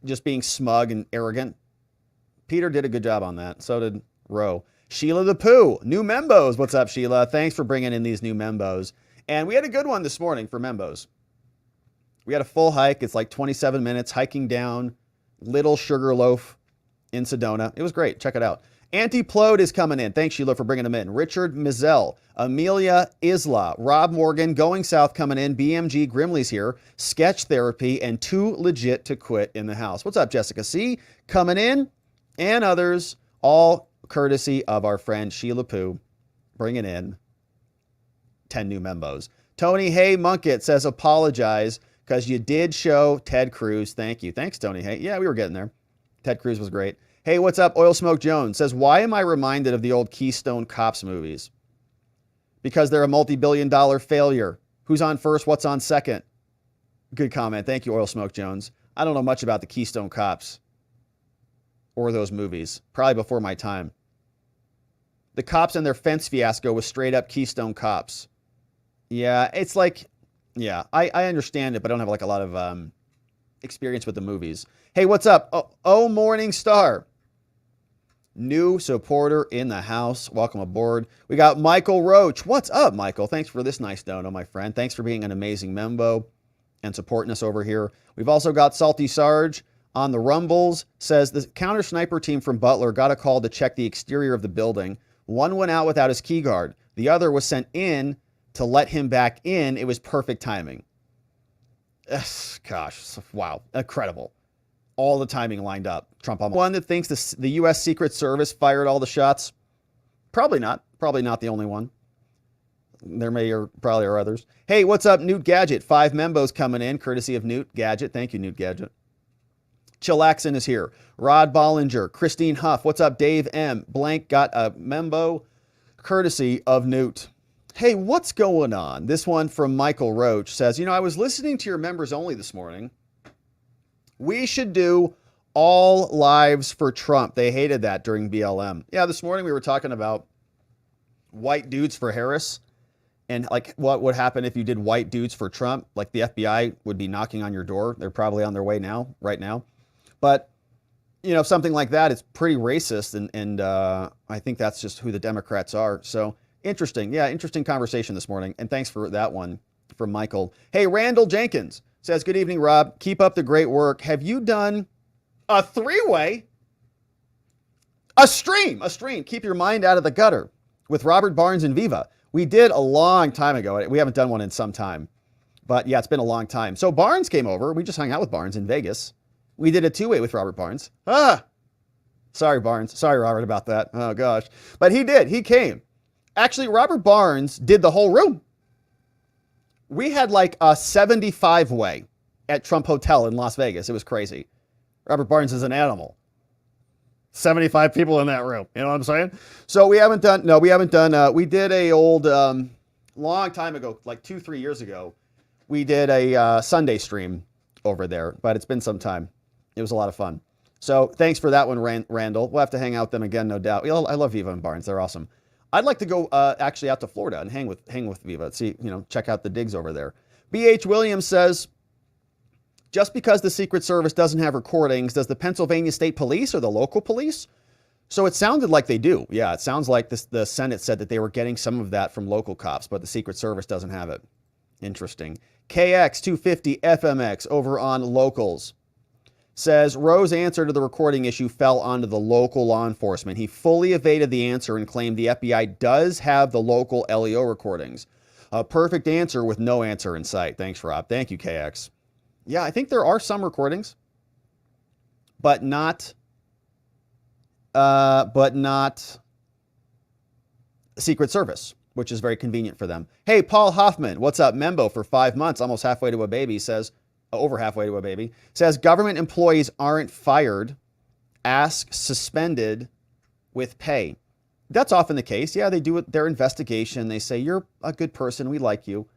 Just being smug and arrogant. Peter did a good job on that. So did Rowe. Sheila the Pooh, new membos. What's up, Sheila? Thanks for bringing in these new membos. And we had a good one this morning for membos. We had a full hike. It's like 27 minutes hiking down Little Sugarloaf in Sedona. It was great. Check it out. Anti-Plode is coming in. Thanks, Sheila, for bringing them in. Richard Mizell, Amelia Isla, Rob Morgan, Going South coming in. BMG Grimley's here. Sketch Therapy, and Too Legit to Quit in the house. What's up, Jessica C? Coming in, and others, all courtesy of our friend Sheila Pooh, bringing in 10 new membos. Tony Hay Munkett says, apologize because you did show Ted Cruz. Thank you. Thanks, Tony Hay. Yeah, we were getting there. Ted Cruz was great. Hey, what's up? Oil Smoke Jones says, why am I reminded of the old Keystone Cops movies? Because they're a multi-billion-dollar failure. Who's on first? What's on second? Good comment. Thank you, Oil Smoke Jones. I don't know much about the Keystone Cops or those movies. Probably before my time. The cops and their fence fiasco was straight up Keystone Cops. Yeah, it's like, yeah, I understand it, but I don't have like a lot of experience with the movies. Hey, what's up? Oh, Morning Star. New supporter in the house. Welcome aboard. We got Michael Roach. What's up, Michael? Thanks for this nice dono, my friend. Thanks for being an amazing membo and supporting us over here. We've also got Salty Sarge on the Rumbles. Says the counter sniper team from Butler got a call to check the exterior of the building. One went out without his key guard. The other was sent in to let him back in. It was perfect timing. Gosh, wow, incredible. All the timing lined up. Trump, one that thinks the U.S. Secret Service fired all the shots? Probably not. Probably not the only one. there may or probably are others. Hey, what's up, Newt Gadget? 5 membos coming in, courtesy of Newt Gadget. Thank you, Newt Gadget. Chillaxin is here. Rod Bollinger, Christine Huff. What's up, Dave M? Blank got a membo, courtesy of Newt. Hey, what's going on? This one from Michael Roach says, I was listening to your members only this morning. We should do all lives for Trump. They hated that during BLM. Yeah, this morning we were talking about white dudes for Harris and like what would happen if you did white dudes for Trump. Like the FBI would be knocking on your door. They're probably on their way now, right now. But, something like that, it's pretty racist. And I think that's just who the Democrats are. So interesting. Yeah, interesting conversation this morning. And thanks for that one from Michael. Hey, Randall Jenkins says, good evening, Rob. Keep up the great work. Have you done a 3-way? A stream. Keep your mind out of the gutter with Robert Barnes and Viva. We did a long time ago. We haven't done one in some time. But yeah, it's been a long time. So Barnes came over. We just hung out with Barnes in Vegas. We did a 2-way with Robert Barnes. Sorry, Barnes. Sorry, Robert, about that. Oh, gosh. But he did. He came. Actually, Robert Barnes did the whole room. We had like a 75-way at Trump Hotel in Las Vegas. It was crazy. Robert Barnes is an animal. 75 people in that room. You know what I'm saying? So we did a old, long time ago, like 2-3 years ago, we did a Sunday stream over there, but it's been some time. It was a lot of fun. So thanks for that one, Randall. We'll have to hang out with them again, no doubt. I love Viva and Barnes. They're awesome. I'd like to go actually out to Florida and hang with Viva. See, check out the digs over there. B.H. Williams says, just because the Secret Service doesn't have recordings, does the Pennsylvania State Police or the local police? So it sounded like they do. Yeah, it sounds like the Senate said that they were getting some of that from local cops, but the Secret Service doesn't have it. Interesting. KX250 FMX over on Locals says, Rowe's answer to the recording issue fell onto the local law enforcement. He fully evaded the answer and claimed the FBI does have the local LEO recordings. A perfect answer with no answer in sight. Thanks, Rob. Thank you, KX. Yeah, I think there are some recordings, but not Secret Service, which is very convenient for them. Hey, Paul Hoffman, what's up? Membo for 5 months, almost halfway to a baby, says, over halfway to a baby, says government employees aren't fired, ask suspended with pay. That's often the case. Yeah, they do their investigation. They say, you're a good person. We like you.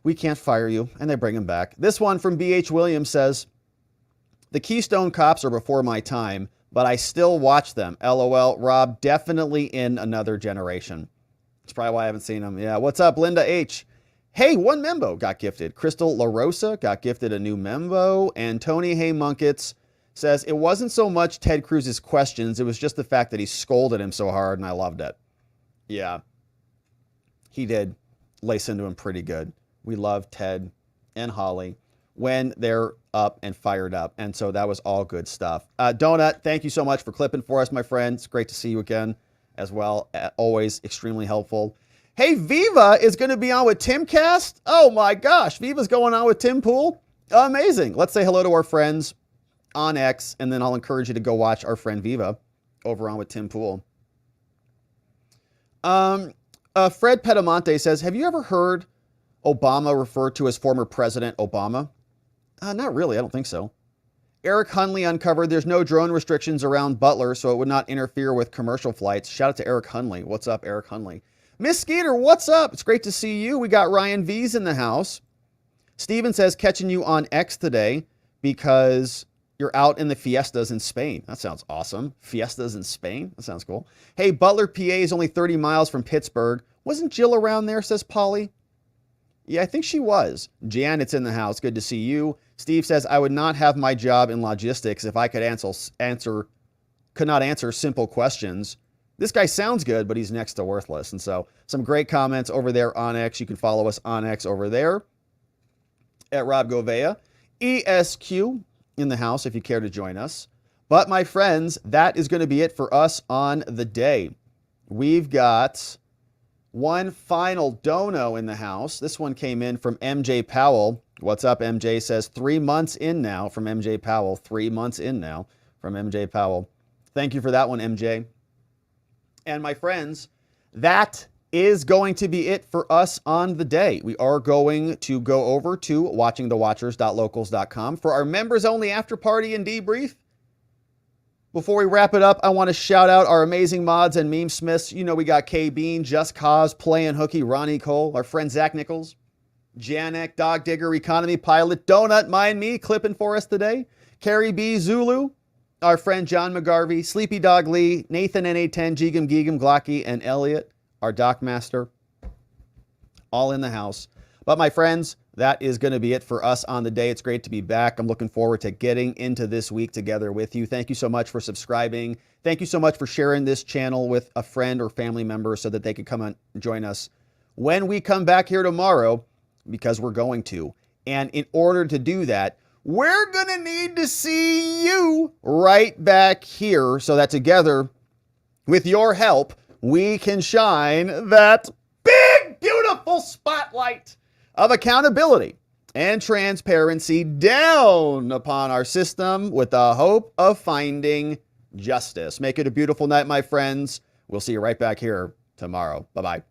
We can't fire you. And they bring him back. This one from B.H. Williams says, the Keystone Cops are before my time, but I still watch them. LOL. Rob, definitely in another generation. That's probably why I haven't seen them. Yeah. What's up, Linda H? Hey, one membo got gifted. Crystal La Rosa got gifted a new membo. And Tony Hay Munkets says, it wasn't so much Ted Cruz's questions. It was just the fact that he scolded him so hard, and I loved it. Yeah. He did lace into him pretty good. We love Ted and Holly when they're up and fired up. And so that was all good stuff. Donut, thank you so much for clipping for us, my friend. It's great to see you again as well. Always extremely helpful. Hey, Viva is going to be on with Timcast. Oh my gosh, Viva's going on with Tim Pool. Amazing. Let's say hello to our friends on X, and then I'll encourage you to go watch our friend Viva over on with Tim Pool. Fred Pedamonte says, have you ever heard Obama referred to as former President Obama? Not really. I don't think so. Eric Hunley uncovered there's no drone restrictions around Butler, so it would not interfere with commercial flights. Shout out to Eric Hunley. What's up, Eric Hunley? Miss Skeeter, what's up? It's great to see you. We got Ryan V's in the house. Steven says, catching you on X today because you're out in the fiestas in Spain. That sounds awesome. Fiestas in Spain? That sounds cool. Hey, Butler, PA is only 30 miles from Pittsburgh. Wasn't Jill around there, says Polly? Yeah, I think she was. Janet's in the house. Good to see you. Steve says, I would not have my job in logistics if I could could not answer simple questions. This guy sounds good, but he's next to worthless. And so some great comments over there on X. You can follow us on X over there at Rob Govea. ESQ in the house if you care to join us. But my friends, that is going to be it for us on the day. We've got one final dono in the house. This one came in from MJ Powell. What's up, MJ? Says 3 months in now from MJ Powell. 3 months in now from MJ Powell. Thank you for that one, MJ. And my friends, that is going to be it for us on the day. We are going to go over to watchingthewatchers.locals.com for our members only after party and debrief. Before we wrap it up, I want to shout out our amazing mods and meme smiths. You know, we got K Bean, Just Cause, Playing Hooky, Ronnie Cole, our friend Zach Nichols, Janek, Dog Digger, Economy Pilot, Donut, Mind Me, clipping for us today, Carrie B, Zulu, our friend John McGarvey, Sleepy Dog Lee, Nathan NA10, Geegum Geegum, Glocky, and Elliot, our Doc Master, all in the house. But my friends, that is going to be it for us on the day. It's great to be back. I'm looking forward to getting into this week together with you. Thank you so much for subscribing. Thank you so much for sharing this channel with a friend or family member so that they could come and join us when we come back here tomorrow, because we're going to. And in order to do that, we're going to need to see you right back here so that together, with your help, we can shine that big, beautiful spotlight of accountability and transparency down upon our system with the hope of finding justice. Make it a beautiful night, my friends. We'll see you right back here tomorrow. Bye-bye.